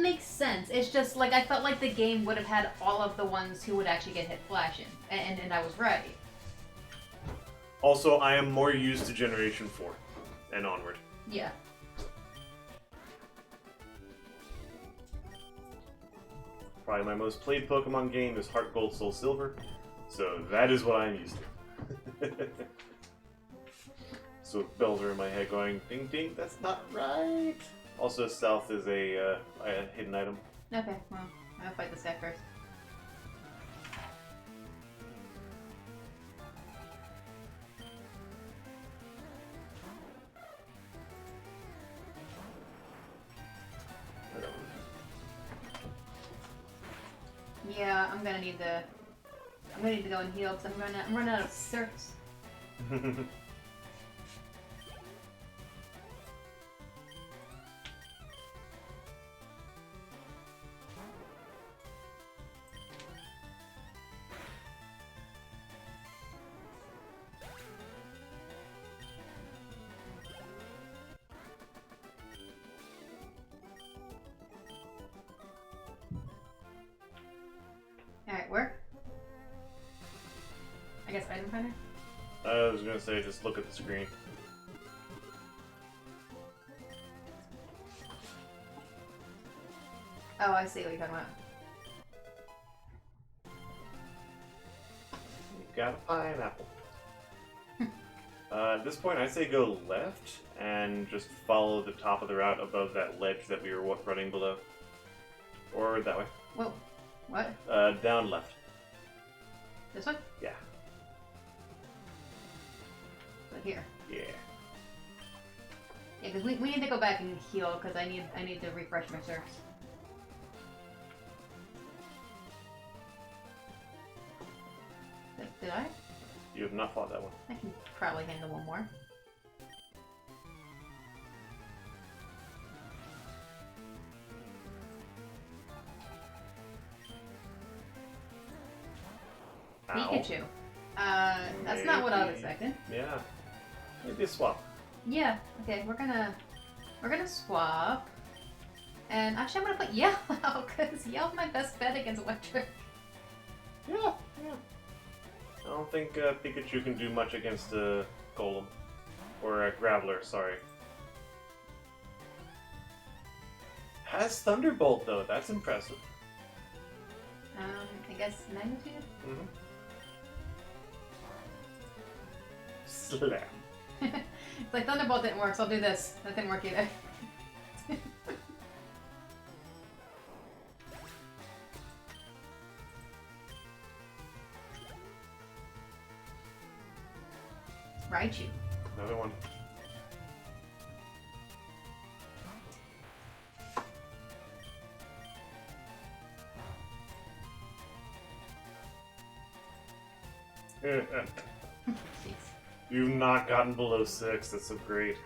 B: makes sense. It's just like I felt like the game would have had all of the ones who would actually get hit flashing, and I was right.
A: Also, I am more used to Generation 4 and onward.
B: Yeah.
A: Probably my most played Pokemon game is Heart Gold Soul Silver, so that is what I'm used to. So bells are in my head going, ding ding, that's not right. Also, Stealth is a hidden item.
B: Okay, well, I'll fight this guy first. Yeah, I'm gonna need to go and heal because I'm running out of Surfs. Alright, where? I guess item finder?
A: I was gonna say, just look at the screen.
B: Oh, I see what you're talking about.
A: You got a pineapple. At this point, I say go left and just follow the top of the route above that ledge that we were running below. Or that way.
B: Whoa. What?
A: Down left.
B: This one?
A: Yeah.
B: So here.
A: Yeah.
B: Yeah, because we need to go back and heal because I need to refresh my surfs. Did I?
A: You have not fought that one.
B: I can probably handle one more.
A: Ow.
B: Pikachu. That's not what I was expecting.
A: Yeah. Maybe a swap.
B: Yeah. Okay, we're gonna swap. And actually, I'm gonna put Yellow because Yellow's my best bet against Electric.
A: Yeah. Yeah. I don't think Pikachu can do much against Golem. Or a Graveler, sorry. Has Thunderbolt, though. That's impressive.
B: I guess magnitude?
A: Mm-hmm. Slam.
B: It's like Thunderbolt didn't work, so I'll do this. That didn't work either. Raichu.
A: Another one.
B: Jeez.
A: You've not gotten below 6. That's so great.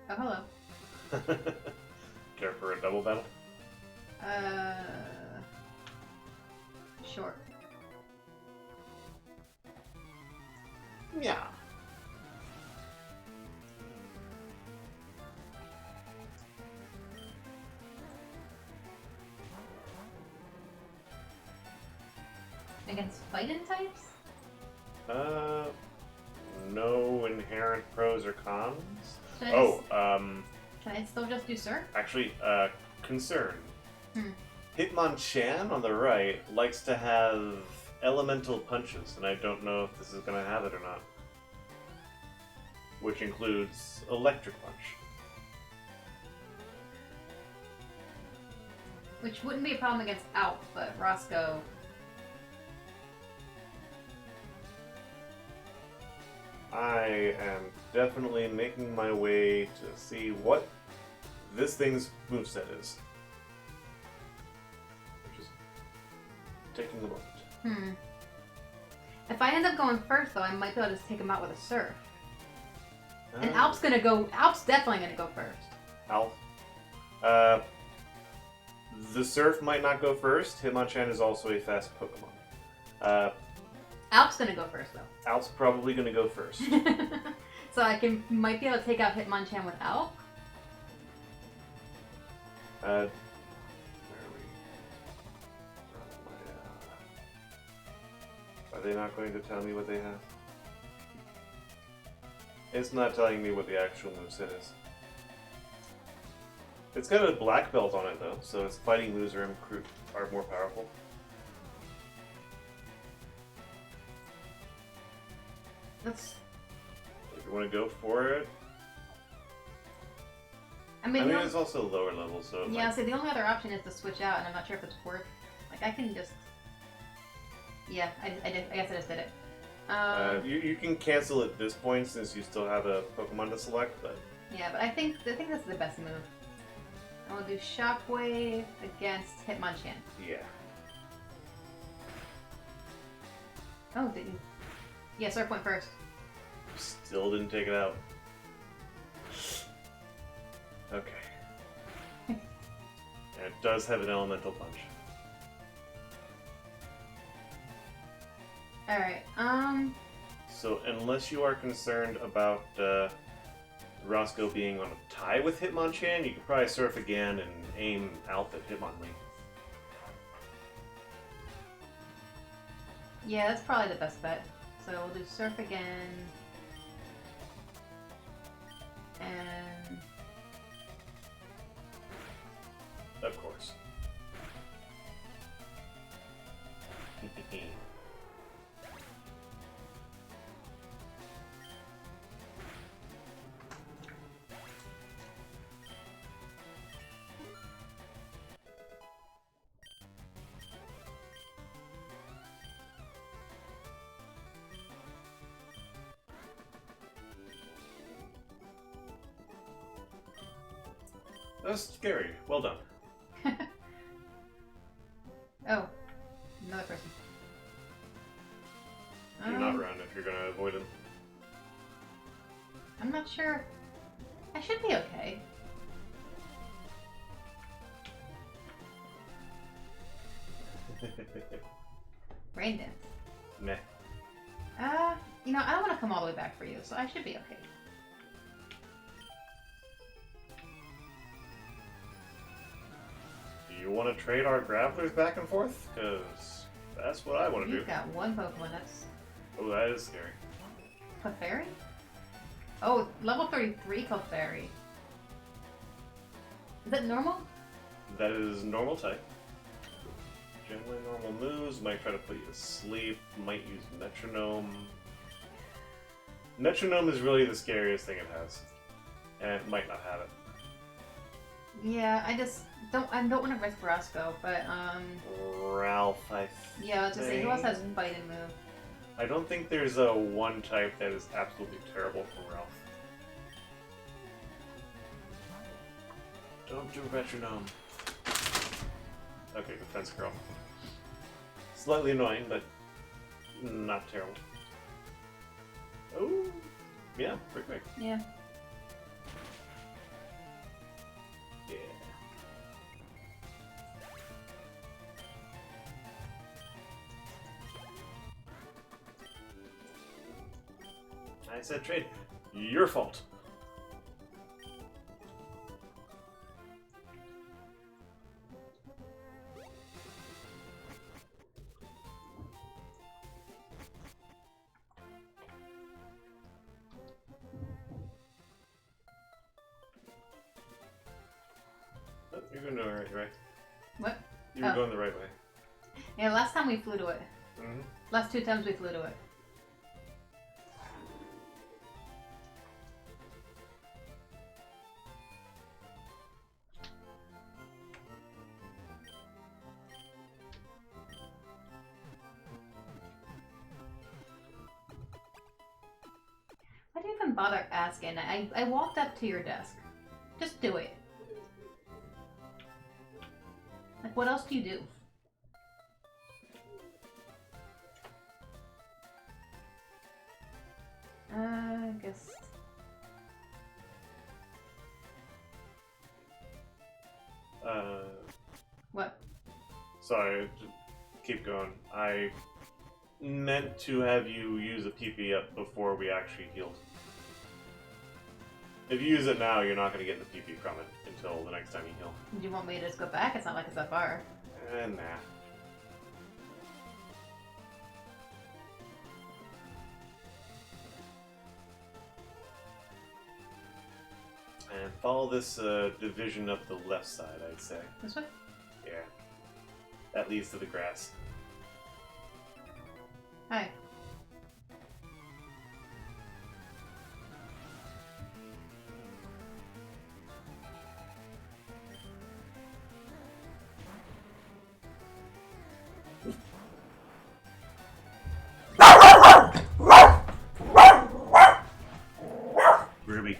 B: Oh, hello.
A: Care for a double battle?
B: Sure.
A: Yeah.
B: Against fighting types?
A: No inherent pros or cons.
B: Should I Can I still just do Surf?
A: Actually, concern.
B: Hmm.
A: Hitmonchan on the right likes to have elemental punches, and I don't know if this is going to have it or not. Which includes Electric Punch.
B: Which wouldn't be a problem against Alp, but Roscoe.
A: I am definitely making my way to see what this thing's moveset is. Which is taking a moment.
B: If I end up going first, though, I might be able to just take him out with a Surf. And
A: Ah.
B: Alp's definitely gonna go first.
A: Alp. The Surf might not go first. Hitmonchan is also a fast Pokemon.
B: Alp's gonna go first, though.
A: Alp's probably going to go first.
B: So I might be able to take out Hitmonchan with Alp.
A: Where are we? Are they not going to tell me what they have? It's not telling me what the actual moveset is. It's got a black belt on it, though, so its fighting moves are more powerful.
B: That's.
A: If you want to go for it.
B: I mean,
A: it's also lower level, so.
B: Yeah, so the only other option is to switch out, and I'm not sure if it's worth. Like, I can just. Yeah, I did. I guess I just did it.
A: You can cancel at this point since you still have a Pokemon to select, but.
B: Yeah, but I think this is the best move. I will do Shockwave against Hitmonchan.
A: Yeah.
B: Oh, didn't. Yeah, Surf went first.
A: Still didn't take it out. Okay. And it does have an elemental punch.
B: Alright,
A: So unless you are concerned about Roscoe being on a tie with Hitmonchan, you could probably Surf again and aim Alp at Hitmonlee.
B: yeah, that's probably the best bet. So we'll do Surf again. And...
A: Of course. That was scary. Well done.
B: Oh, another person.
A: Do not run if you're going to avoid him.
B: I'm not sure. I should be okay. Rain dance.
A: Meh.
B: I don't want to come all the way back for you, so I should be okay.
A: you want to trade our grapplers back and forth? Because that's what I want to do.
B: You've got one Pokemon. That's
A: Oh, that is scary.
B: Clefairy? Oh, level 33 Clefairy. Is that normal?
A: That is normal type. Generally normal moves. Might try to put you to sleep. Might use Metronome. Metronome is really the scariest thing it has. And it might not have it.
B: Yeah, I don't want to risk Roscoe, but
A: Ralph,
B: yeah, I was just saying, who else has Bite and Move?
A: I don't think there's a one type that is absolutely terrible for Ralph. Don't do Metronome. Okay, Defense Curl. Slightly annoying, but not terrible. Oh, yeah, pretty quick.
B: Yeah.
A: Yeah. I said trade. Your fault. Oh, you're going the right way.
B: What?
A: You were going the right way.
B: Yeah, last time we flew to it.
A: Mm-hmm.
B: Last 2 times we flew to it. Why do you even bother asking? I walked up to your desk. Just do it. Like, what else do you do? I guess. What?
A: Sorry, keep going. I meant to have you use a PP up before we actually healed. If you use it now, you're not going to get the PP from it until the next time you heal.
B: Do you want me to just go back? It's not like it's that far.
A: Nah. And follow this division up the left side, I'd say.
B: This way?
A: Yeah. That leads to the grass.
B: Hi.
A: Ruby.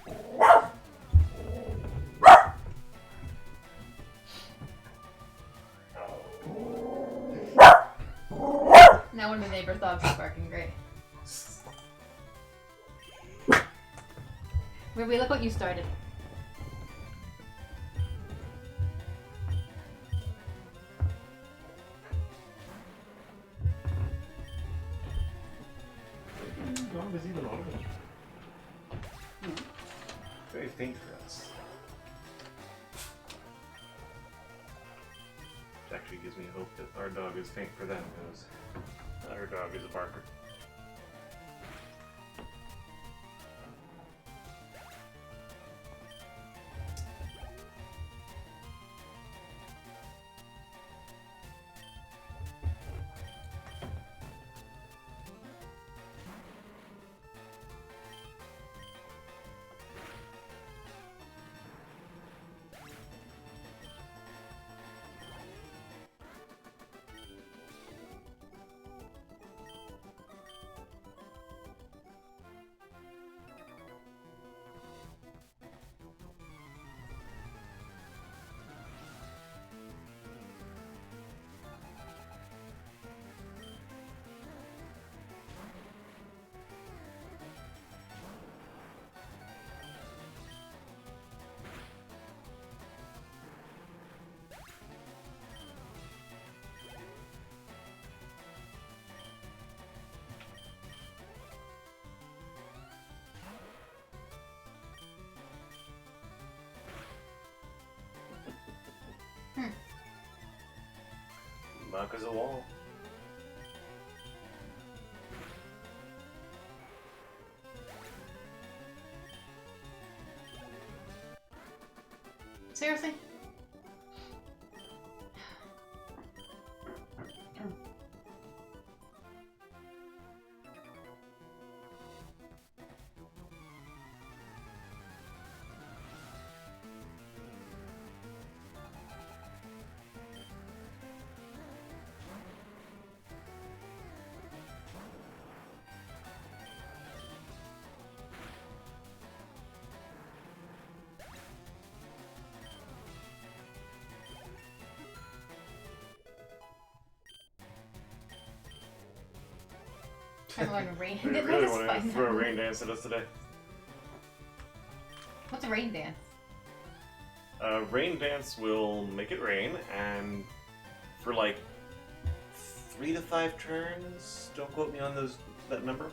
B: Now one of the neighbor's dogs is barking. Great. Ruby, look what you started.
A: Dog is even older. Very faint for us. Which actually gives me hope that our dog is faint for them, because our dog is a barker. Not because of the wall.
B: Seriously? I'm going to rain.
A: I really want to throw a rain dance at us today.
B: What's a rain dance?
A: Rain dance will make it rain, and for like 3 to 5 turns, don't quote me on that number.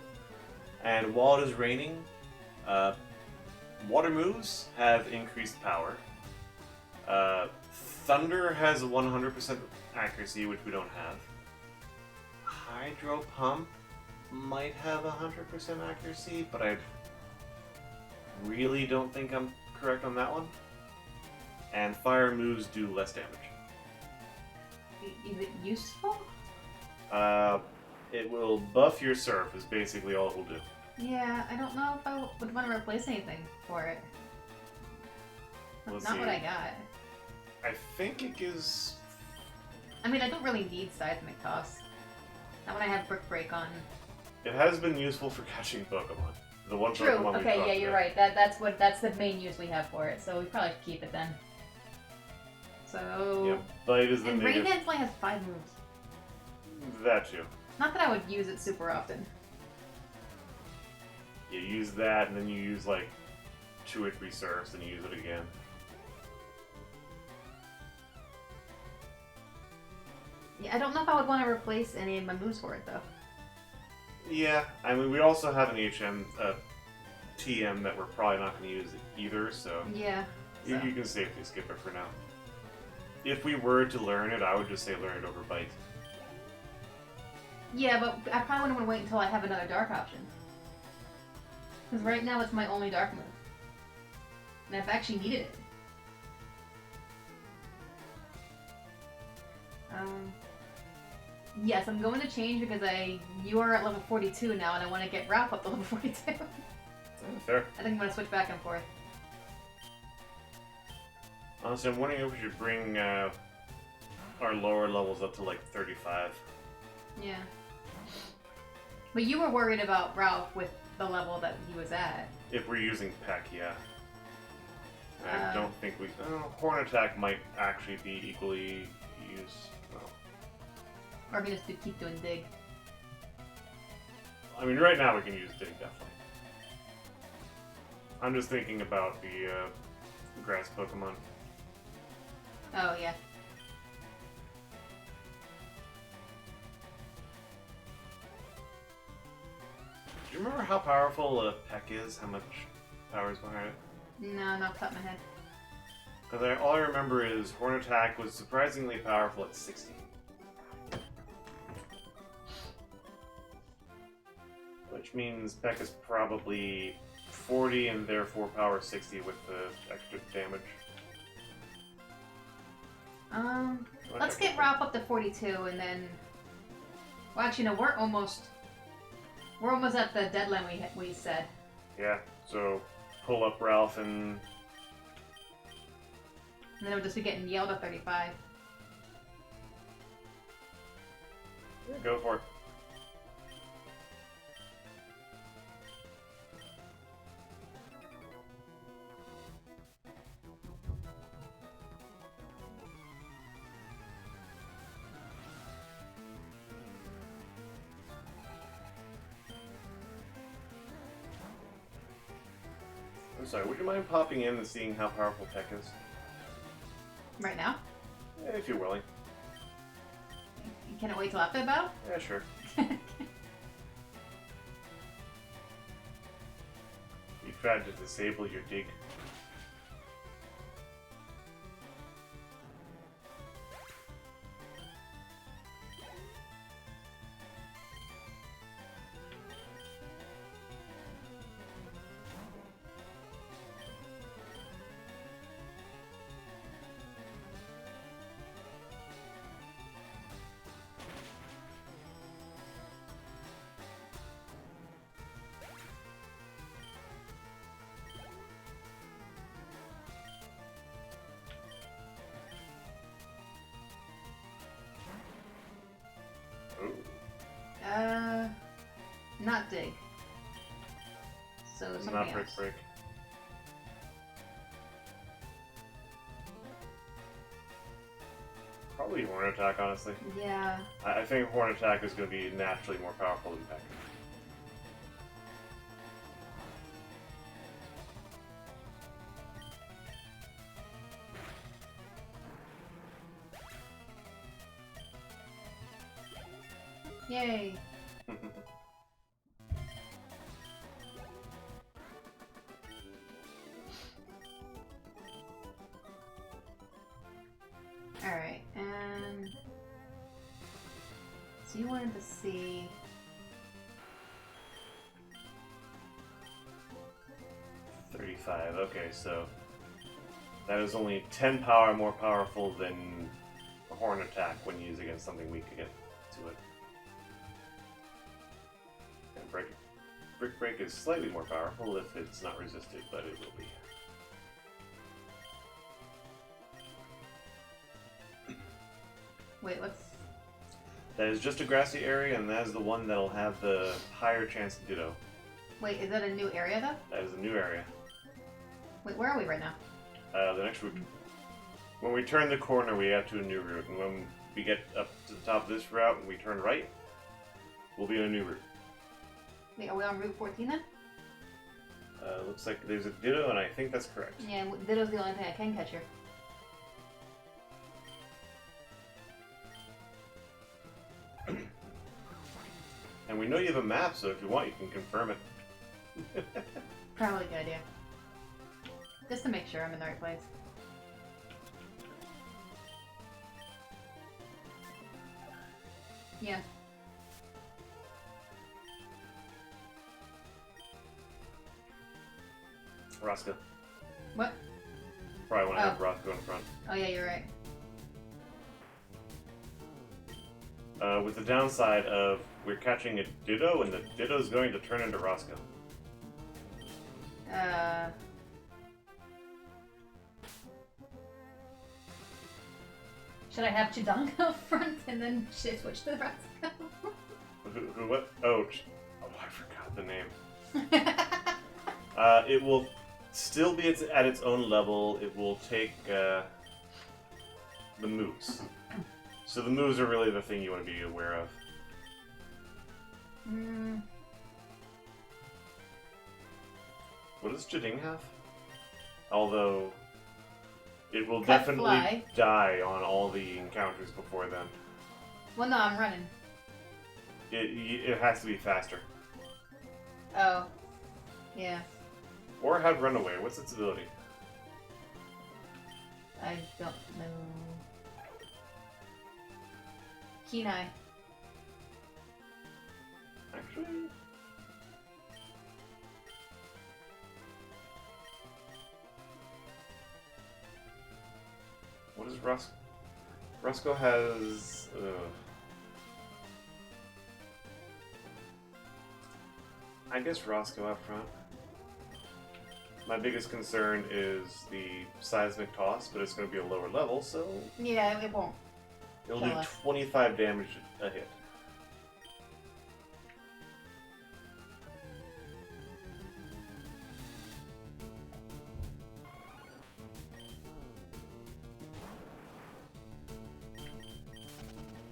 A: And while it is raining, water moves have increased power. Thunder has a 100% accuracy, which we don't have. Hydro Pump might have 100% accuracy, but I really don't think I'm correct on that one. And fire moves do less damage.
B: Is it useful?
A: It will buff your surf is basically all it will do.
B: Yeah, I don't know if I would want to replace anything for it. That's not what I got.
A: I think it gives...
B: I mean, I don't really need seismic toss. Not when I have Brick Break on.
A: It has been useful for catching Pokemon. The one
B: True.
A: Pokemon
B: Okay,
A: we
B: yeah, you're right. That's the main use we have for it. So we probably should keep it then. So.
A: Yep, Bite is the
B: and
A: native.
B: Rain Dance only has 5 moves.
A: That too.
B: Not that I would use it super often.
A: You use that, and then you use like 2 or 3 surfs, and you use it again.
B: Yeah, I don't know if I would want to replace any of my moves for it though.
A: Yeah, I mean, we also have an TM that we're probably not going to use either, so
B: Yeah.
A: you can safely skip it for now. If we were to learn it, I would just say learn it over Bite.
B: Yeah, but I probably wouldn't want to wait until I have another dark option. Because right now it's my only dark move. And I've actually needed it. Yes, I'm going to change because you are at level 42 now and I want to get Ralph up to level 42.
A: Fair.
B: I think I'm going to switch back and forth.
A: Honestly, I'm wondering if we should bring our lower levels up to like 35.
B: Yeah. But you were worried about Ralph with the level that he was at.
A: If we're using Peck, yeah. I don't think we... Horn Attack might actually be equally used. Well,
B: Or if we just keep doing Dig.
A: I mean, right now we can use Dig, definitely. I'm just thinking about the grass Pokemon.
B: Oh, yeah.
A: Do you remember how powerful Peck is? How much power is behind it?
B: No, not off the top of my head.
A: Because all I remember is Horn Attack was surprisingly powerful at 60. Which means Peck is probably 40 and therefore power 60 with the extra damage.
B: Let's get Ralph up to 42 and then... Well, actually, no, we're almost at the deadline we said.
A: Yeah, so pull up Ralph and...
B: And then we'll just be getting yelled at 35.
A: Yeah, go for it. I'm sorry, would you mind popping in and seeing how powerful Peck is?
B: Right now?
A: If you're willing.
B: Can it wait till after the battle?
A: Yeah, sure. You tried to disable your dig.
B: dig. So something
A: Not break
B: else.
A: break. Probably horn attack, honestly.
B: Yeah.
A: I think horn attack is going to be naturally more powerful than peck.
B: Yay. Alright, and so you wanted to see
A: 35. Okay, so that is only 10 power more powerful than a horn attack when used against something weak to get to it. And brick break is slightly more powerful if it's not resisted, but it will be.
B: wait, what's
A: That is just a grassy area, and that is the one that'll have the higher chance of Ditto.
B: wait, is that a new area though?
A: That is a new area.
B: Wait, where are we right now?
A: The next route. When we turn the corner, we have to a new route, and when we get up to the top of this route and we turn right, we'll be in a new route.
B: Wait, are we on Route 14 then?
A: Looks like there's a Ditto, and I think that's correct.
B: Yeah, Ditto's the only thing I can catch here.
A: And we know you have a map, so if you want, you can confirm it.
B: Probably a good idea. Just to make sure I'm in the right place. Yeah.
A: Roscoe.
B: What?
A: Probably want to
B: Oh.
A: have Roscoe in front.
B: Oh yeah, you're right.
A: With the downside of we're catching a Ditto, and the Ditto is going to turn into Roscoe.
B: Should I have Chidanga up front and then switch to the rest?
A: Who what? Oh, I forgot the name. It will still be at its own level. It will take the moves. So the moves are really the thing you want to be aware of. What does Jading have? Although it will
B: Cut
A: definitely
B: fly.
A: die on all the encounters before then.
B: Well, no, I'm running.
A: It has to be faster.
B: Oh. Yeah.
A: Or have Runaway. What's its ability?
B: I don't know. Kenai.
A: Actually, what is Roscoe? Roscoe has. I guess Roscoe up front. My biggest concern is the seismic toss, but it's going to be a lower level, so
B: Yeah, it won't.
A: it'll
B: Kill
A: do
B: us.
A: 25 damage a hit.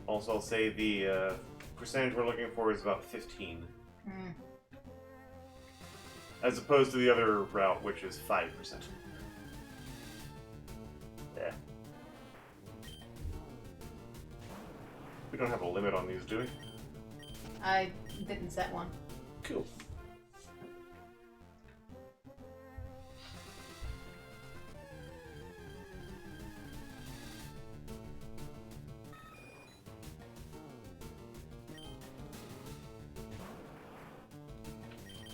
A: Also, I'll say the percentage we're looking for is about 15.
B: Mm.
A: As opposed to the other route, which is 5%. Yeah. We don't have a limit on these, do we?
B: I didn't set one.
A: Cool.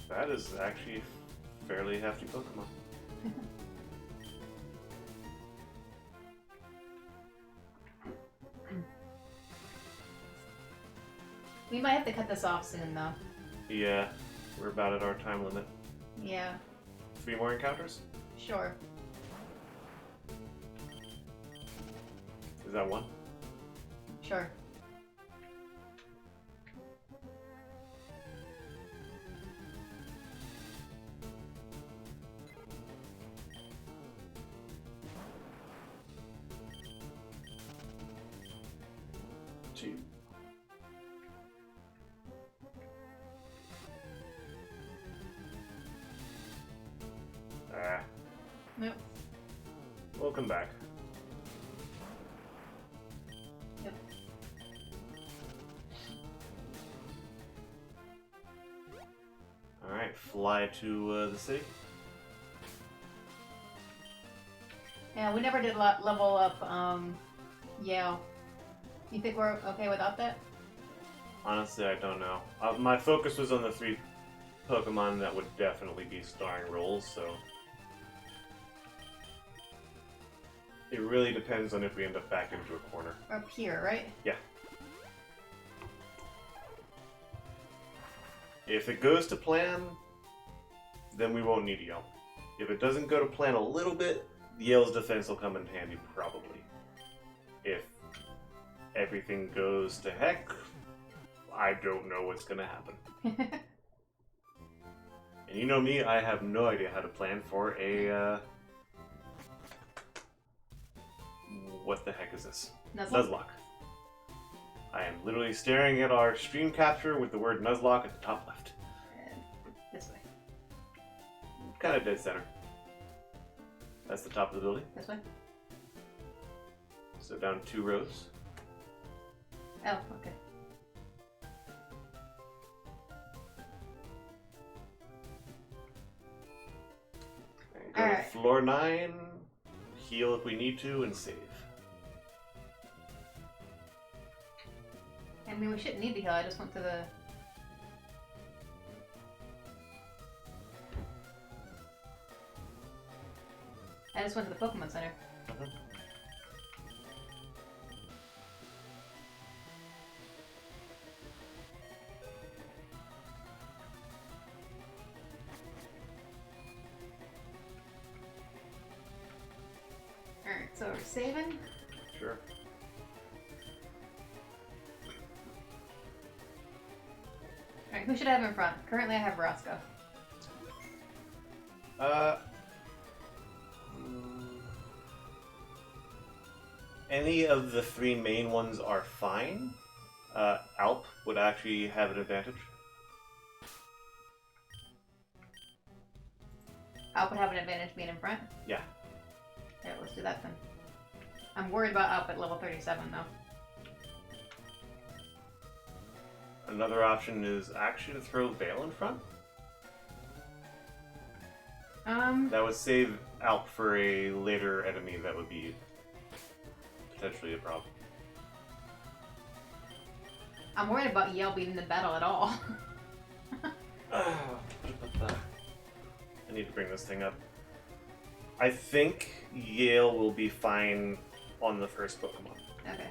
A: That is actually a fairly hefty Pokemon.
B: We might have to cut this off soon, though.
A: Yeah, we're about at our time limit.
B: Yeah,
A: 3 more encounters?
B: sure.
A: Is that one?
B: Sure.
A: 2.
B: Nope.
A: We'll come back.
B: Yep.
A: Alright, fly to the city.
B: Yeah, we never did level up, Yale. You think we're okay without that?
A: Honestly, I don't know. My focus was on the 3 Pokemon that would definitely be starring roles, so... It really depends on if we end up back into a corner.
B: Up here, right?
A: Yeah. If it goes to plan, then we won't need Yale. If it doesn't go to plan a little bit, Yale's defense will come in handy, probably. If everything goes to heck, I don't know what's gonna happen. And you know me, I have no idea how to plan for a, what the heck is this? Nuzlocke. I am literally staring at our stream capture with the word Nuzlocke at the top left.
B: And this way.
A: Kind of dead center. That's the top of the building.
B: This way?
A: So down 2 rows.
B: Oh, okay.
A: And go
B: Alright.
A: to floor 9, heal if we need to, and save.
B: I mean, we shouldn't need to heal, I just went to the... I just went to the Pokemon Center. Alright, so we're saving.
A: Sure.
B: Alright, who should I have in front? Currently I have Roscoe.
A: Any of the 3 main ones are fine. Alp would actually have an advantage.
B: Alp would have an advantage being in front?
A: Yeah.
B: Yeah, let's do that then. I'm worried about Alp at level 37 though.
A: Another option is actually to throw Veil in front. That would save Alp for a later enemy that would be potentially a problem.
B: I'm worried about Yale being in the battle at all.
A: I need to bring this thing up. I think Yale will be fine on the first Pokemon.
B: Okay.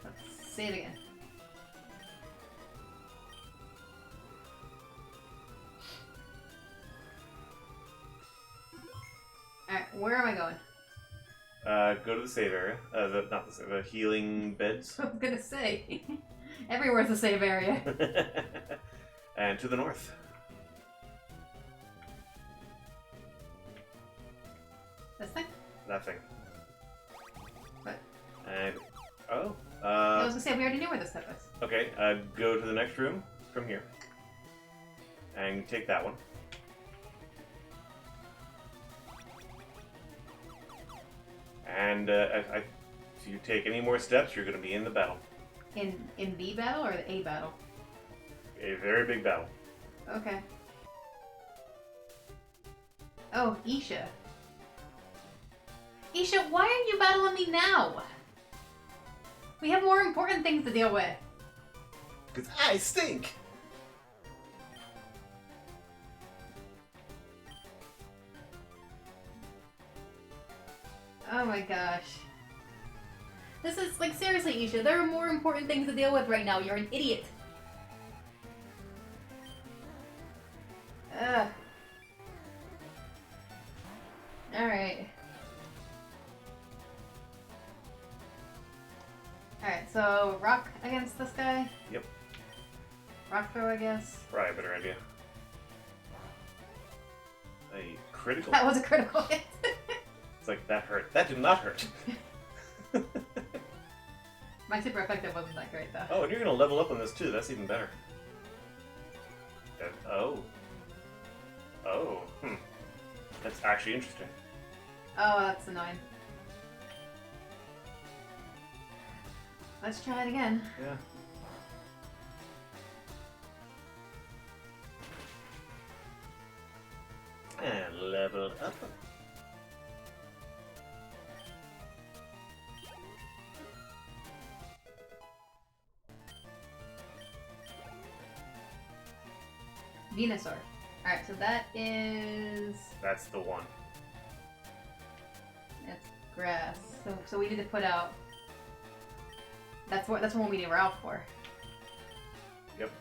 B: Let's save again. Alright, where am I going?
A: Go to the save area. The healing beds.
B: I was gonna say. Everywhere's a save area.
A: And to the north.
B: This thing?
A: That thing.
B: What?
A: And oh.
B: I was gonna say, we already knew where this took us.
A: Okay, go to the next room from here. And take that one. And if you take any more steps, you're going to be in the battle.
B: In the battle or the A battle?
A: A very big battle.
B: Okay. Oh, Isha. Isha, why are you battling me now? We have more important things to deal with.
A: Because I stink!
B: Oh my gosh. This is, like, seriously, Isha, there are more important things to deal with right now. You're an idiot. Ugh. Alright. Alright, so rock against this guy?
A: Yep.
B: Rock throw, I guess?
A: Probably a better idea. A critical.
B: That was a critical hit.
A: It's like, that hurt. That did not hurt.
B: My super effective wasn't that great though.
A: Oh, and you're gonna level up on this too. That's even better. Oh. Oh. That's actually interesting.
B: Oh, that's annoying. Let's try it again.
A: Yeah. And leveled up.
B: Venusaur. Alright, so that is...
A: That's the one.
B: It's grass. So we need to put out... That's what we need Ralph for.
A: Yep.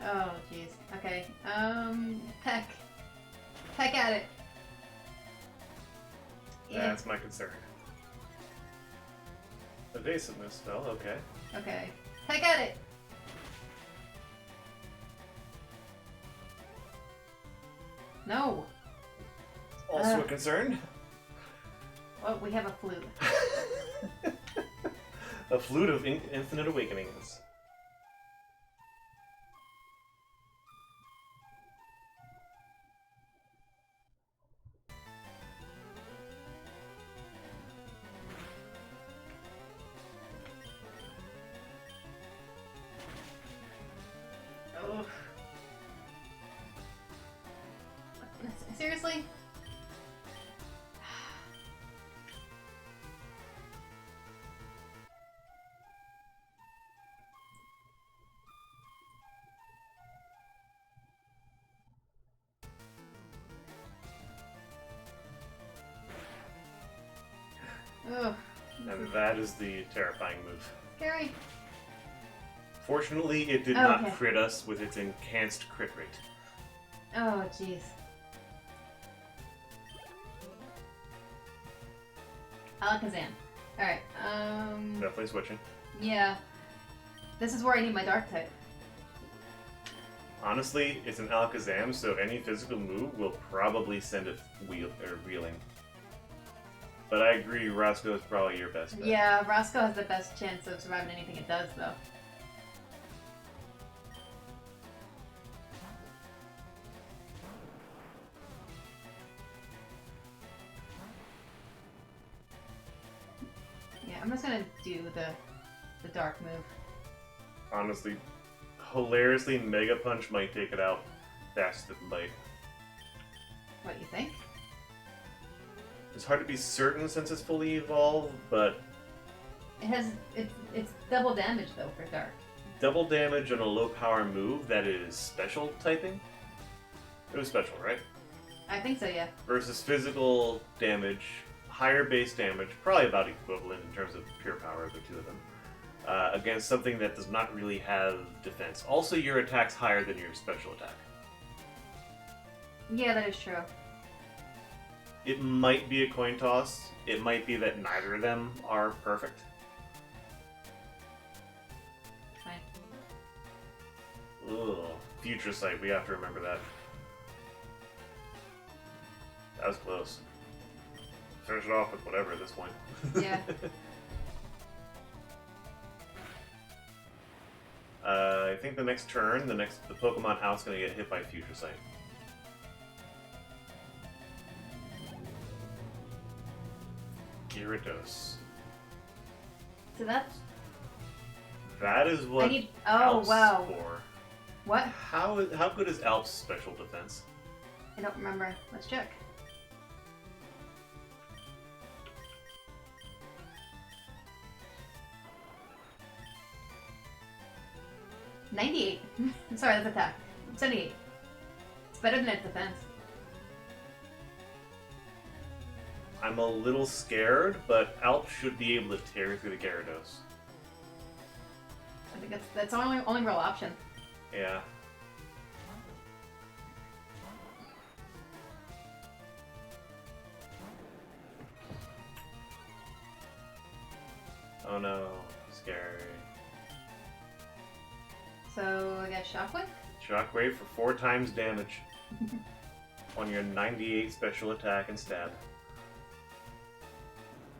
B: Oh, jeez. Okay. Peck. Peck at it. Yeah.
A: That's my concern. Evasiveness, well, okay.
B: Okay. Peck at it! No!
A: Also a concern.
B: Well, we have a flute.
A: A flute of infinite awakenings.
B: Oh. Seriously? Ugh.
A: And that is the terrifying move.
B: Scary.
A: Fortunately, it did
B: Oh,
A: not
B: okay.
A: crit us with its enhanced crit rate.
B: Oh, jeez. Alakazam. Alright,
A: Definitely switching.
B: yeah. This is where I need my dark type.
A: Honestly, it's an Alakazam, so any physical move will probably send it reeling. But I agree, Roscoe is probably your best bet.
B: Yeah, Roscoe has the best chance of surviving anything it does, though. Yeah, I'm just gonna do the dark move.
A: Honestly, hilariously, Mega Punch might take it out faster than Bite.
B: What you think?
A: It's hard to be certain since it's fully evolved, but
B: It's double damage though for dark.
A: double damage on a low power move that is special typing? It was special, right?
B: I think so, yeah.
A: Versus physical damage, higher base damage, probably about equivalent in terms of pure power of the two of them, against something that does not really have defense. Also, your attack's higher than your special attack.
B: Yeah, that is true.
A: It might be a coin toss. It might be that neither of them are perfect.
B: Fine.
A: Ugh. Future Sight, we have to remember that. That was close. Finish it off with whatever at this point.
B: Yeah.
A: I think the next turn, the Pokemon out's gonna get hit by Future Sight. Gyarados.
B: So that's...
A: That is what
B: I need... Oh,
A: Alp's
B: wow.
A: for.
B: What?
A: How good is Alp's special defense?
B: I don't remember. Let's check. $98. Sorry, that's attack. 78. It's better than its defense.
A: I'm a little scared, but Alp should be able to tear through the Gyarados.
B: I think that's the only real option.
A: Yeah. Oh no, scary.
B: So I guess Shockwave?
A: Shockwave for 4 times damage on your 98 special attack and stab.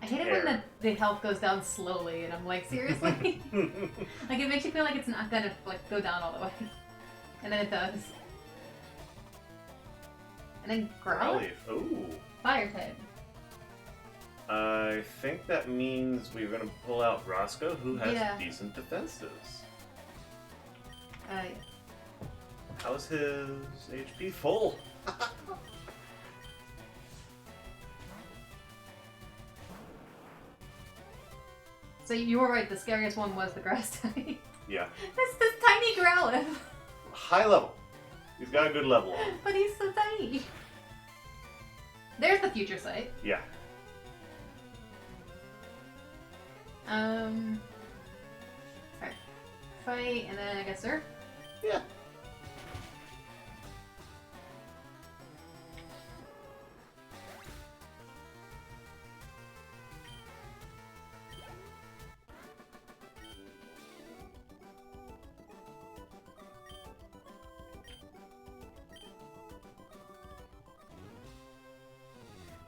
B: I hate it when the health goes down slowly, and I'm like, seriously? Like, it makes you feel like it's not gonna like go down all the way. And then it does. And then Growlithe.
A: Ooh.
B: Fire type.
A: I think that means we're gonna pull out Roscoe, who has decent defenses.
B: Yeah.
A: How's his HP? Full.
B: So you were right, the scariest one was the grass type.
A: Yeah.
B: That's this tiny Growlithe.
A: High level. He's got a good level.
B: But he's so tiny. There's the future sight.
A: Yeah.
B: Alright. Fight, and then I guess Surf?
A: Yeah.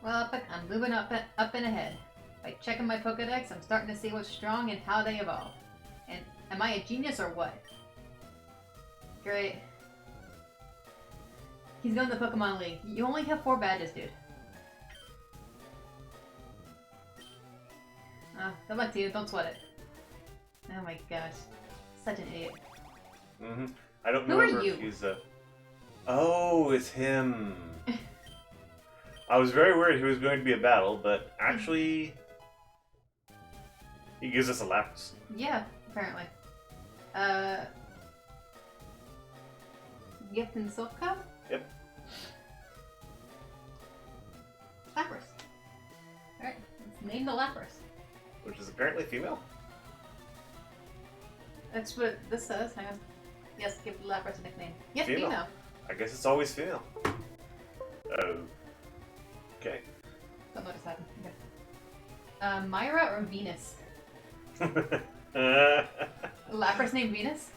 B: Well, I'm moving up and ahead. By checking my Pokedex, I'm starting to see what's strong and how they evolve. And am I a genius or what? Great. He's going to the Pokemon League. You only have 4 badges, dude. Good luck to you. Don't sweat it. Oh my gosh. Such an idiot.
A: Mm-hmm. I don't
B: Who
A: remember
B: are you?
A: if he's a... Oh, it's him. I was very worried he was going to be a battle, but actually... He gives us a Lapras.
B: Yeah, apparently. Gift and Silph Cup?
A: Yep.
B: Lapras. Alright, let's name the Lapras.
A: Which is apparently female.
B: That's what this says. Hang on. Yes, give Lapras a nickname. Yes,
A: Female.
B: female.
A: I guess it's always female. Oh. Okay.
B: Don't notice that. Okay. Myra or Venus? Lapras named Venus?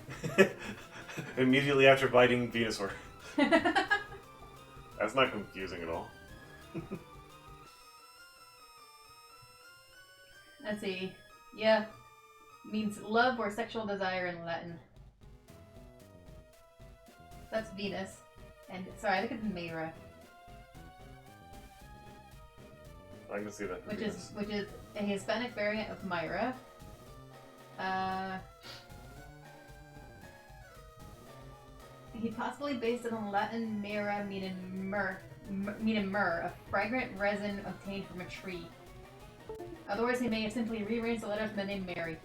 A: Immediately after biting Venusaur. That's not confusing at all.
B: Let's see. Yeah. Means love or sexual desire in Latin. That's Venus. And sorry, I think it's Myra.
A: I can see that.
B: Which is a Hispanic variant of Myra. He possibly based it on Latin Myra, meaning myrrh, a fragrant resin obtained from a tree. Otherwise, he may have simply rearranged the letters from the name Mary.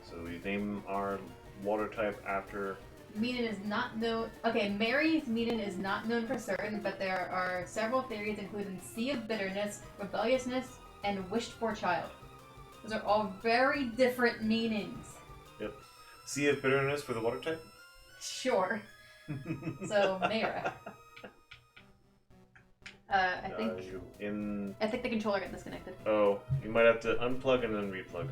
A: So we name our water type after...
B: Meaning is not known. Okay, Mary's meaning is not known for certain, but there are several theories, including Sea of Bitterness, Rebelliousness, and Wished for Child. Those are all very different meanings.
A: Yep. Sea of Bitterness for the water type?
B: Sure. So, Mayra. I think the controller got disconnected.
A: Oh, you might have to unplug and then replug.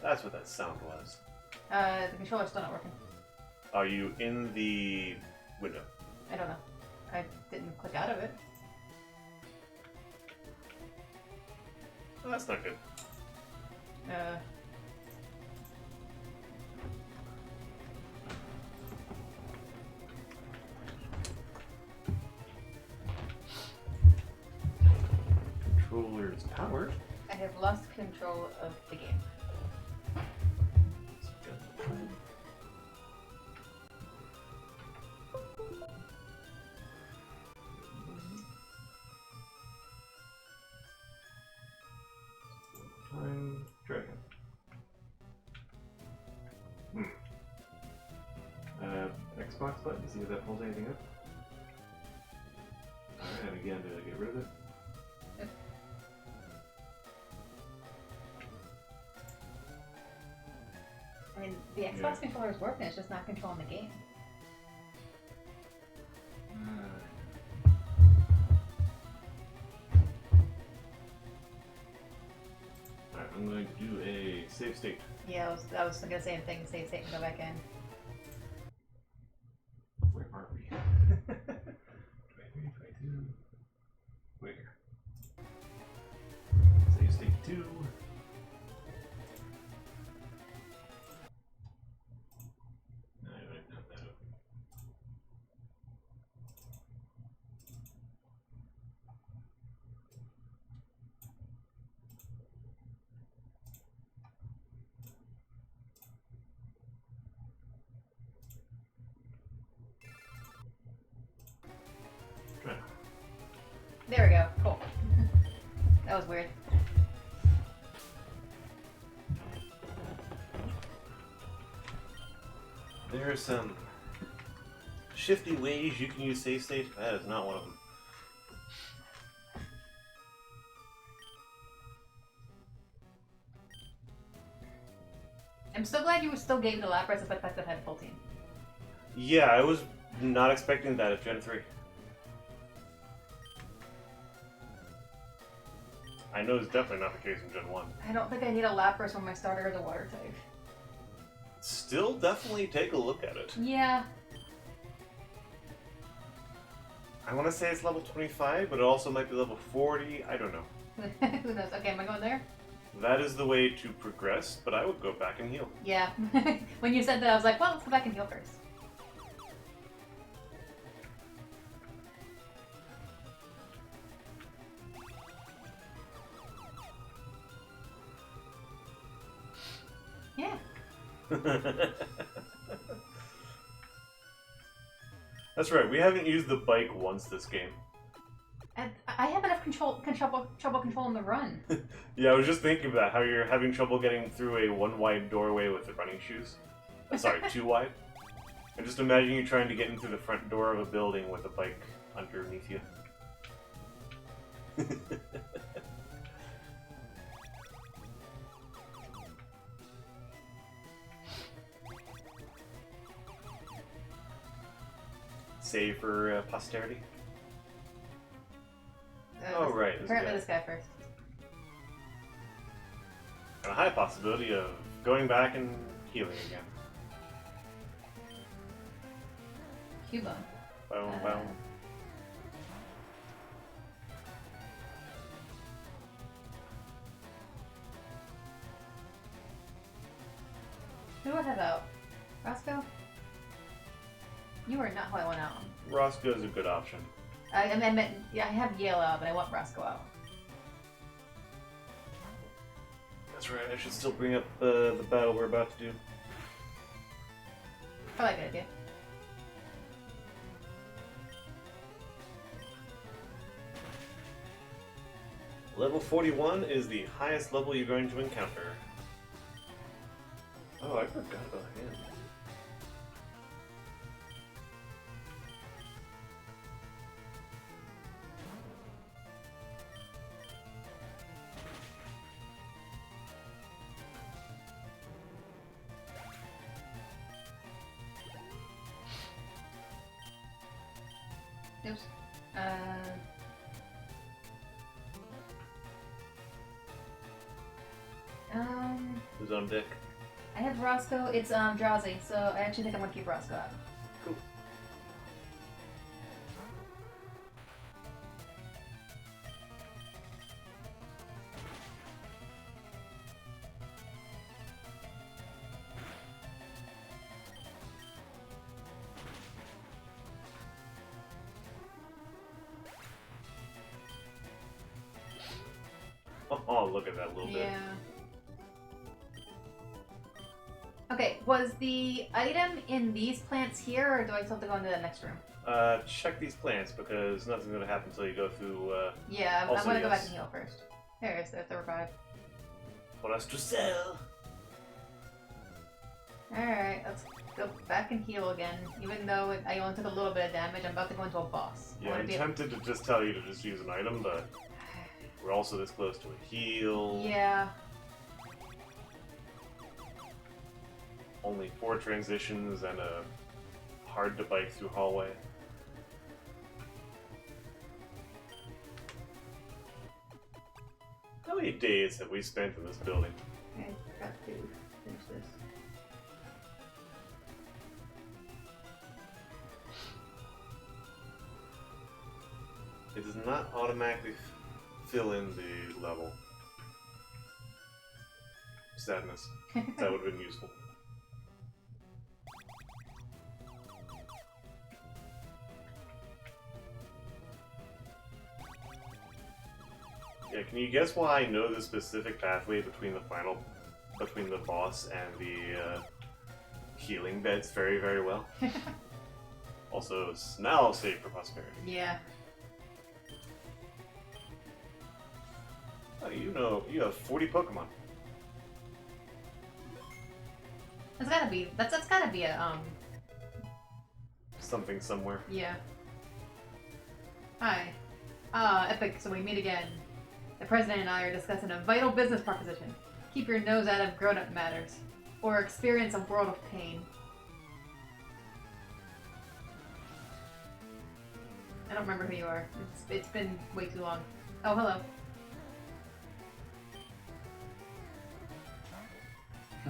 A: That's what that sound was.
B: The controller's still not working.
A: Are you in the window?
B: I don't know. I didn't click out of it.
A: Oh, that's not good. Controller is powered.
B: I have lost control of the game.
A: Time dragon. Xbox button to see if that pulls anything up. Alright, and again to get rid of it.
B: Yep. I mean, the Xbox controller is working, it's just not controlling the game.
A: I'm going to do a save state.
B: Yeah, I was thinking the same thing. Save state and go back in.
A: Where are we? 23, 22. Where? Save state 2. No, I don't have that open. Right.
B: There we go. Cool. That was weird.
A: There are some shifty ways you can use save state. That is not one of them.
B: I'm so glad you still gave the Lapras a fact that had full team.
A: Yeah, I was not expecting that at Gen 3. I know it's definitely not the case in Gen 1.
B: I don't think I need a Lapras when my starter is a water type.
A: Still definitely take a look at it.
B: Yeah.
A: I want to say it's level 25, but it also might be level 40. I don't know.
B: Who knows? Okay, am I going there?
A: That is the way to progress, but I would go back and heal.
B: Yeah. When you said that, I was like, well, let's go back and heal first. Yeah.
A: That's right, we haven't used the bike once this game.
B: I have enough trouble controlling the run.
A: Yeah, I was just thinking about how you're having trouble getting through a one-wide doorway with the running shoes. Sorry, two wide. And just imagine you trying to get in through the front door of a building with a bike underneath you. Save for posterity. Oh, right.
B: Apparently this guy first.
A: And a high possibility of going back and healing again.
B: Cuba.
A: Boom, boom.
B: Who do I have out? Roscoe? You are not who I want out on.
A: Roscoe's a good option.
B: I meant, yeah, I have Yale out, but I want Roscoe out.
A: That's right, I should still bring up the battle we're about to do.
B: Probably a good idea.
A: Level 41 is the highest level you're going to encounter. Oh, I forgot about him.
B: Oops.
A: Who's on deck?
B: I have Roscoe. It's Drowsy, so I actually think I'm gonna keep Roscoe out.
A: Cool. Oh, look at that little bit.
B: Yeah. Okay, was the item in these plants here, or do I still have to go into the next room?
A: Check these plants because nothing's gonna happen until you go through.
B: Yeah,
A: also,
B: I'm gonna go back
A: yes.
B: and heal first. There it is, there's the revive.
A: For us to sell.
B: Alright, let's go back and heal again. Even though I only took a little bit of damage, I'm about to go into a boss. I
A: Yeah,
B: wanna
A: I'm
B: be
A: tempted to just tell you to just use an item, but we're also this close to a heal.
B: Yeah.
A: Only 4 transitions and a hard to bike through hallway. How many days have we spent in this building?
B: I forgot to finish this.
A: It does not automatically fill in the level. Sadness. That would have been useful. Yeah, can you guess why I know the specific pathway between the boss and the healing beds very, very well? Also, it's now saved for prosperity.
B: Yeah.
A: Oh, you know, you have 40 Pokemon.
B: That's gotta be a,
A: Something somewhere.
B: yeah. Hi. Epic, so we meet again. The president and I are discussing a vital business proposition. Keep your nose out of grown-up matters, or experience a world of pain. I don't remember who you are. It's been way too long. Oh, hello.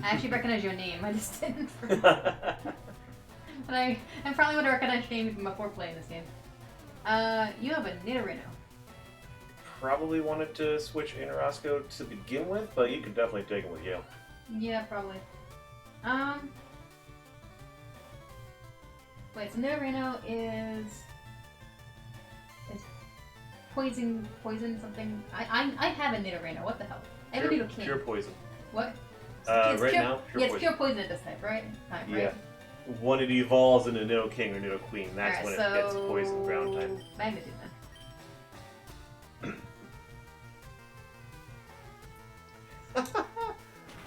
B: I actually recognize your name. I just didn't. But I probably would have recognized your name before playing this game. You have a Nidorino.
A: Probably wanted to switch in Roscoe to begin with, but you could definitely take him with Yale.
B: Yeah, probably. Wait, so Nidorino is poison something. I have a Nidorino. What the hell? I have a Nidoking.
A: Pure poison.
B: What?
A: Right
B: pure,
A: now, pure
B: yeah, it's
A: poison.
B: pure poison at this type, right? Time, right?
A: Yeah. When it evolves into Nidoking or Nidoqueen, that's
B: Alright,
A: when
B: so
A: it gets poison ground type.
B: Magnitude then.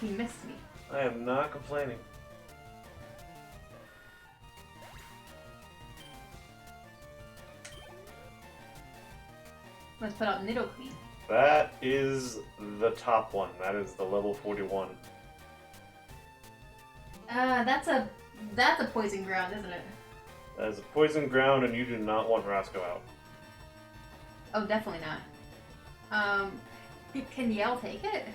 B: He missed me.
A: I am not complaining.
B: Let's put out Nidoqueen.
A: That is the top one. That is the level 41.
B: That's a poison ground, isn't it?
A: That is a poison ground, and you do not want Roscoe out.
B: Oh, definitely not. Can Yale take it?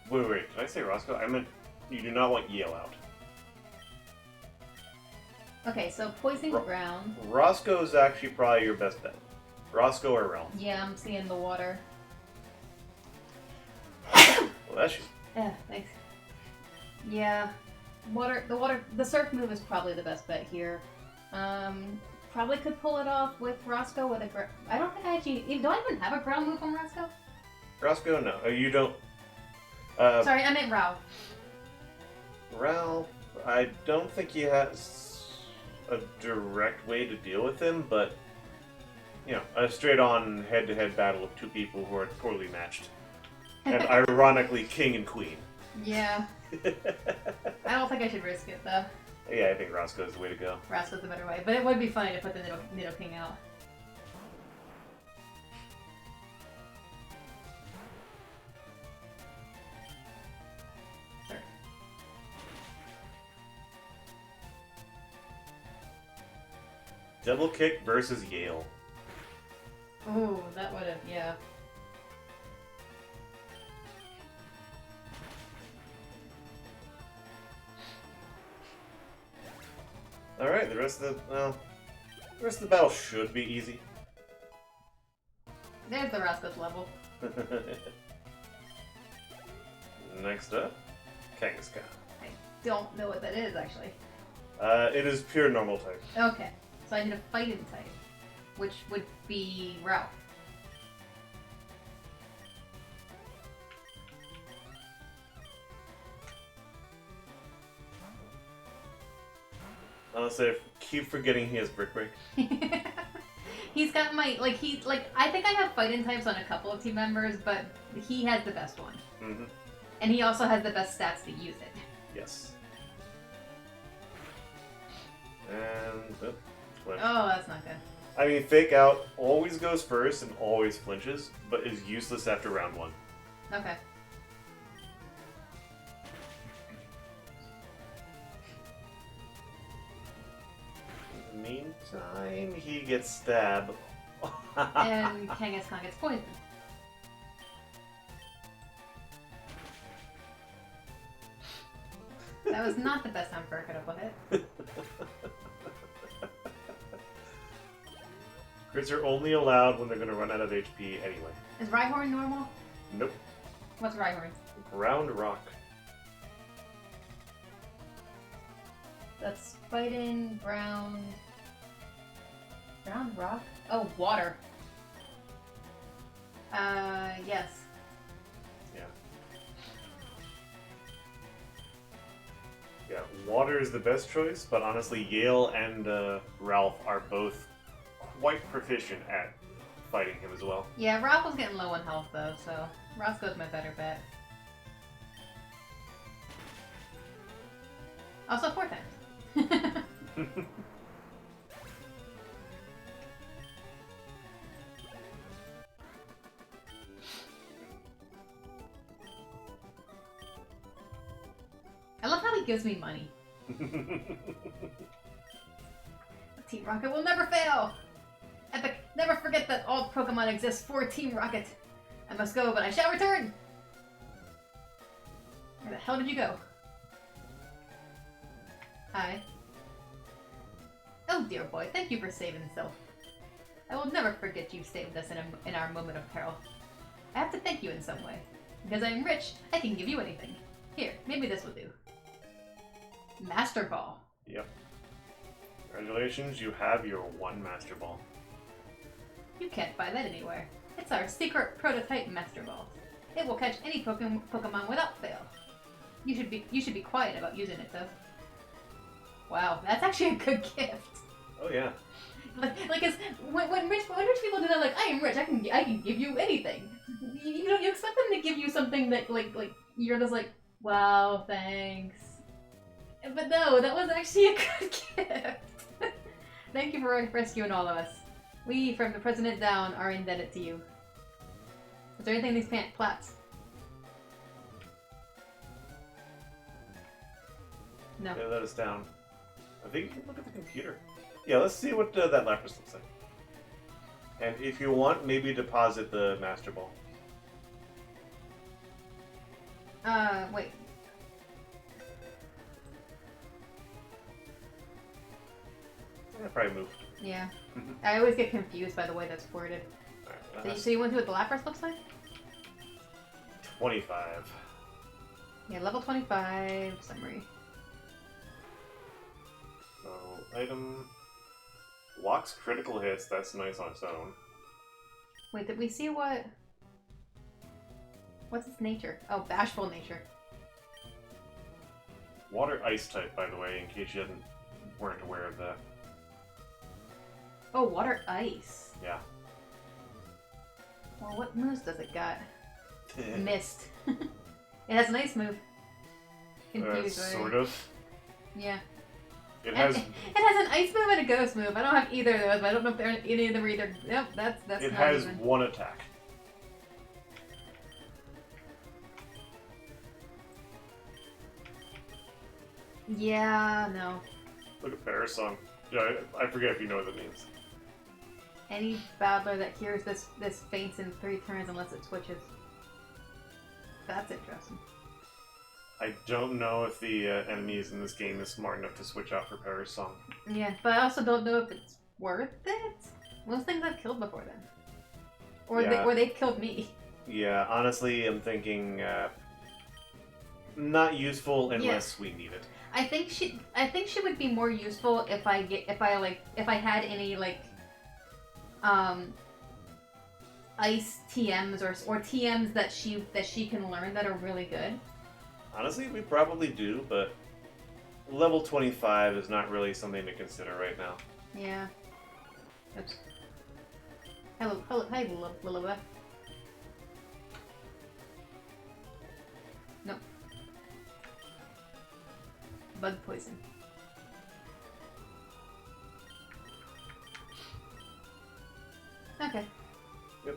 A: Wait, did I say Roscoe? I meant you do not want Yale out.
B: Okay, so poison ground.
A: Roscoe is actually probably your best bet. Roscoe or Realm.
B: Yeah, I'm seeing the water.
A: Well, that's you.
B: Yeah, thanks. Yeah, the surf move is probably the best bet here. Probably could pull it off with Roscoe with a I don't think I actually do. I even have a ground move on Roscoe?
A: Roscoe, no, you don't.
B: Sorry, I meant Ralph.
A: Ralph, I don't think he has a direct way to deal with him, but you know, a straight-on head-to-head battle of two people who are poorly matched, and ironically, king and queen.
B: Yeah. I don't think I should risk it though.
A: Yeah, I think Roscoe's the way to go.
B: Roscoe's the better way, but it would be funny to put the Nidoking out. Sure.
A: Double kick versus Yale.
B: Ooh, that would have, yeah.
A: Alright, the rest of the battle should be easy.
B: There's the Roscoe's level.
A: Next up, Kangaskhan.
B: I don't know what that is, actually.
A: It is pure normal type.
B: Okay, so I need a fighting type, which would be Ralph.
A: Honestly, I keep forgetting he has Brick Break.
B: He's got my, I think I have fighting types on a couple of team members, but he has the best one.
A: Mm-hmm.
B: And he also has the best stats to use it.
A: Yes. And, flinch.
B: Oh, that's not good.
A: I mean, Fake Out always goes first and always flinches, but is useless after round 1.
B: Okay.
A: In the meantime, he gets stabbed
B: and Kangaskhan gets poisoned. That was not the best time for a critical hit.
A: Crits are only allowed when they're going to run out of HP anyway.
B: Is Rhyhorn normal?
A: Nope.
B: What's Rhyhorn?
A: Ground Rock.
B: That's fighting, ground... Ground rock? Oh, water. Yes.
A: Yeah. Yeah, water is the best choice, but honestly, Yale and Ralph are both quite proficient at fighting him as well.
B: Yeah, Ralph was getting low on health though, so Roscoe's my better bet. Also 4 times. I love how he gives me money. Team Rocket will never fail! Epic, never forget that all Pokemon exist for Team Rocket. I must go, but I shall return! Where the hell did you go? Hi. Oh dear boy, thank you for saving Sylph. I will never forget you saved us in our moment of peril. I have to thank you in some way. Because I am rich, I can give you anything. Here, maybe this will do. Master Ball.
A: Yep. Congratulations, you have your 1 Master Ball.
B: You can't buy that anywhere. It's our secret prototype Master Ball. It will catch any Pokemon without fail. You should be quiet about using it though. Wow, that's actually a good gift.
A: Oh yeah.
B: Like it's when rich people do that, like I am rich, I can give you anything. You know, you expect them to give you something that like you're just like, wow, thanks. But no, that was actually a good gift. Thank you for rescuing all of us. We, from the president down, are indebted to you. Is there anything in these plats? No.
A: They let us down. I think you can look at the computer. Yeah, let's see what that Lapras looks like. And if you want, maybe deposit the Master Ball.
B: Wait.
A: I probably moved.
B: Yeah. I always get confused by the way that's worded.
A: Alright,
B: So you want to see what the Lapras looks like?
A: 25.
B: Yeah, level 25 summary.
A: So, item... Locks critical hits, that's nice on its own.
B: Wait, did we see what... What's its nature? Oh, bashful nature.
A: Water Ice type, by the way, in case you weren't aware of that.
B: Oh, water ice.
A: Yeah.
B: Well, what moves does it got? Mist. It has a nice move. Confused, right?
A: Sort of.
B: Yeah.
A: It has
B: It has an ice move and a ghost move. I don't have either of those, but I don't know if any of them are either. Yep, that's
A: it
B: not
A: has
B: even.
A: 1 attack.
B: Yeah, no.
A: Look at Parasong. Yeah, I forget if you know what that means.
B: Any battler that hears this faints in 3 turns unless it switches. That's interesting.
A: I don't know if the enemies in this game is smart enough to switch out for Parasong.
B: Yeah, but I also don't know if it's worth it. Most things I've killed before then. Or
A: Yeah.
B: they've killed me.
A: Yeah, honestly, I'm thinking not useful unless we need it.
B: I think she would be more useful if I had any ice TMs or TMs that she can learn that are really good.
A: Honestly, we probably do, but level 25 is not really something to consider right now.
B: Yeah. Oops. Hello, hi, Lilibeth. Nope. Bug poison. Okay.
A: Yep.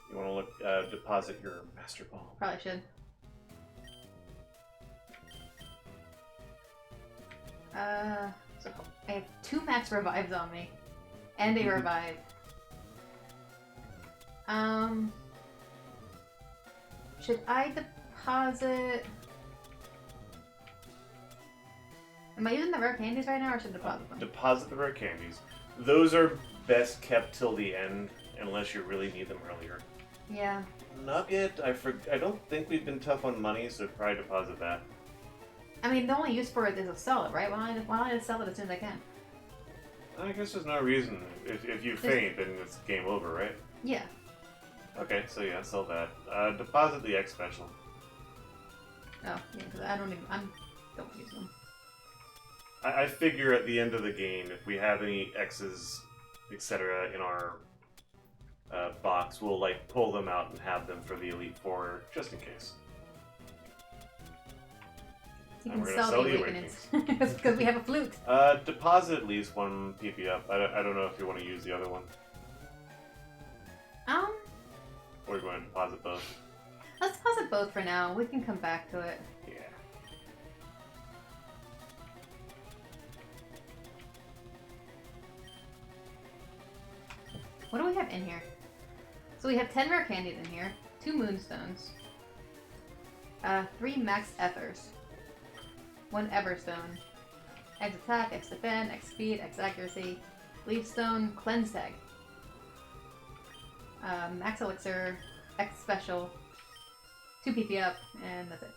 A: You want to look, deposit your Master Ball.
B: Probably should. So I have 2 max revives on me. And a revive. Should I deposit... Am I using the rare candies right now, or should I deposit them?
A: Deposit the rare candies. Those are best kept till the end, unless you really need them earlier.
B: Yeah.
A: Not yet. I don't think we've been tough on money, so probably deposit that.
B: I mean, the only use for it is to sell it, right? Why don't I just sell it as soon as I can?
A: I guess there's no reason. If you faint, then it's game over, right?
B: Yeah.
A: Okay, so yeah, sell that. Deposit the X special.
B: Oh, yeah, because I don't use them.
A: I figure at the end of the game, if we have any X's, etc. in our box, we'll like pull them out and have them for the Elite Four, just in case.
B: You
A: And
B: can
A: we're gonna
B: sell the
A: Awakenings.
B: Awakenings. Because we have a flute.
A: Deposit at least one PP up. I don't know if you want to use the other one. Or you want to deposit both.
B: Let's deposit both for now. We can come back to it.
A: Yeah.
B: What do we have in here? So we have 10 rare candies in here, 2 moonstones, 3 max ethers, 1 everstone, X attack, X defend, X speed, X accuracy, leaf stone, cleanse tag, max elixir, X special, 2 PP up, and that's it.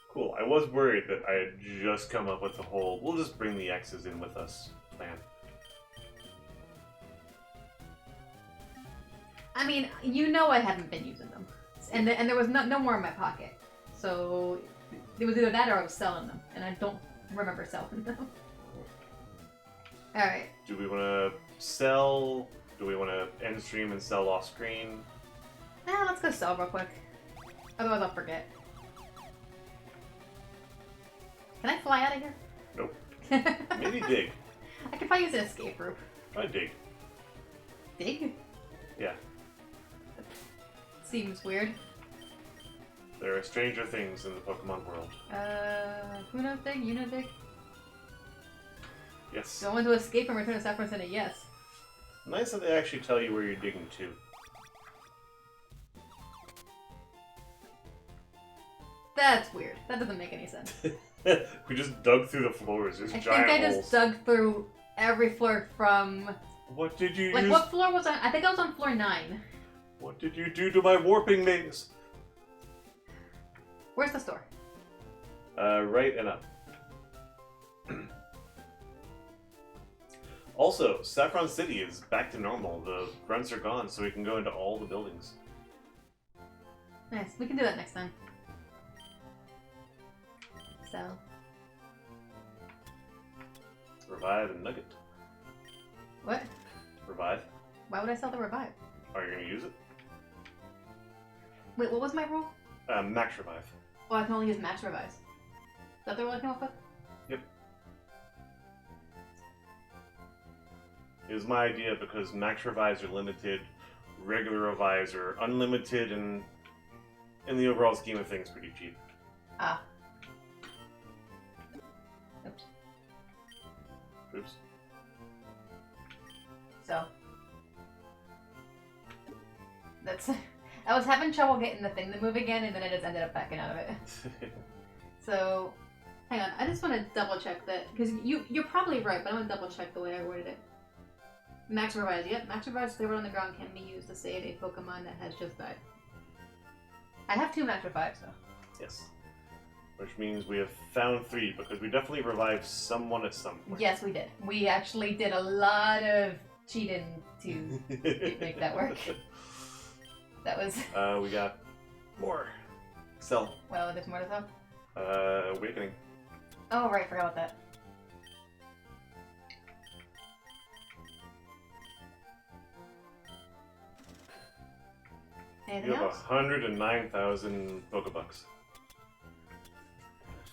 A: Cool. I was worried that I had just come up with the whole we'll just bring the X's in with us plan.
B: I mean, you know I haven't been using them. And there was no more in my pocket. So it was either that or I was selling them. And I don't remember selling them. Alright.
A: Do we want to sell? Do we want to end stream and sell off screen?
B: Nah, let's go sell real quick. Otherwise I'll forget. Can I fly out of here?
A: Nope. Maybe dig.
B: I could probably use an escape route.
A: Try dig.
B: Dig?
A: Yeah.
B: Seems weird.
A: There are stranger things in the Pokemon world.
B: Who knows dig? You know dig?
A: Yes.
B: Do I want to escape and return to Saffron City? Yes.
A: Nice that they actually tell you where you're digging to.
B: That's weird. That doesn't make any sense.
A: We just dug through the floors. There's
B: I
A: giant
B: think I
A: holes.
B: just dug through every floor from...
A: What did you
B: Like,
A: use?
B: what floor was I? I think I was on floor 9.
A: What did you do to my warping maze?
B: Where's the store?
A: Right and up. Also, Saffron City is back to normal. The grunts are gone, so we can go into all the buildings.
B: Nice. We can do that next time. So...
A: Revive and Nugget.
B: What?
A: Revive.
B: Why would I sell the revive?
A: Are you going to use it?
B: Wait, what was my rule?
A: Max Revive.
B: Oh, I can only use max revives. Is that the rule I came up with?
A: Yep. It was my idea because max revives are limited, regular revives are unlimited, and in the overall scheme of things, pretty cheap.
B: Ah. Oops.
A: Oops.
B: So. That's... I was having trouble getting the thing to move again, and then I just ended up backing out of it. So, hang on. I just want to double check that, because you're probably right, but I want to double check the way I worded it. Max revives. Yep, max revives delivered on the ground can be used to save a Pokemon that has just died. I have 2 max revives, though.
A: Yes. Which means we have found 3, because we definitely revived someone at some point.
B: Yes, we did. We actually did a lot of cheating to make that work. That was...
A: we got more. Sell.
B: Well, there's more to sell?
A: Awakening.
B: Oh, right, forgot about that. Anything
A: You have
B: else?
A: 109,000 Pokebucks.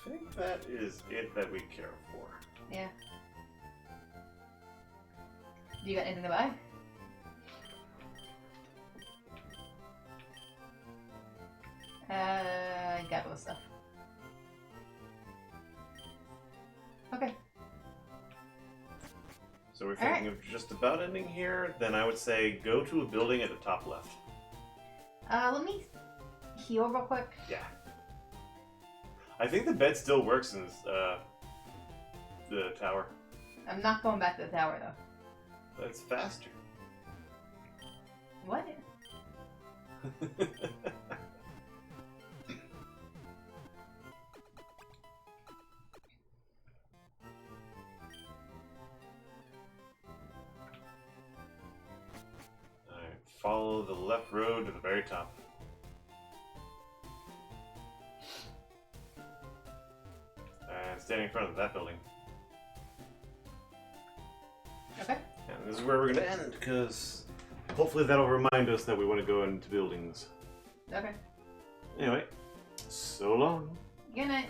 A: I think that is it that we care for.
B: Yeah. Do you got anything to buy? Got all the stuff.
A: So we're thinking of just about ending here. Then I would say go to a building at the top left.
B: Let me heal real quick.
A: Yeah. I think the bed still works in this, the tower.
B: I'm not going back to the tower though.
A: That's faster.
B: What?
A: Alright, follow the left road to the very top. And stand in front of that building.
B: Okay.
A: And this is where we're going to end, because hopefully that'll remind us that we want to go into buildings.
B: Okay.
A: Anyway, so long.
B: Good night.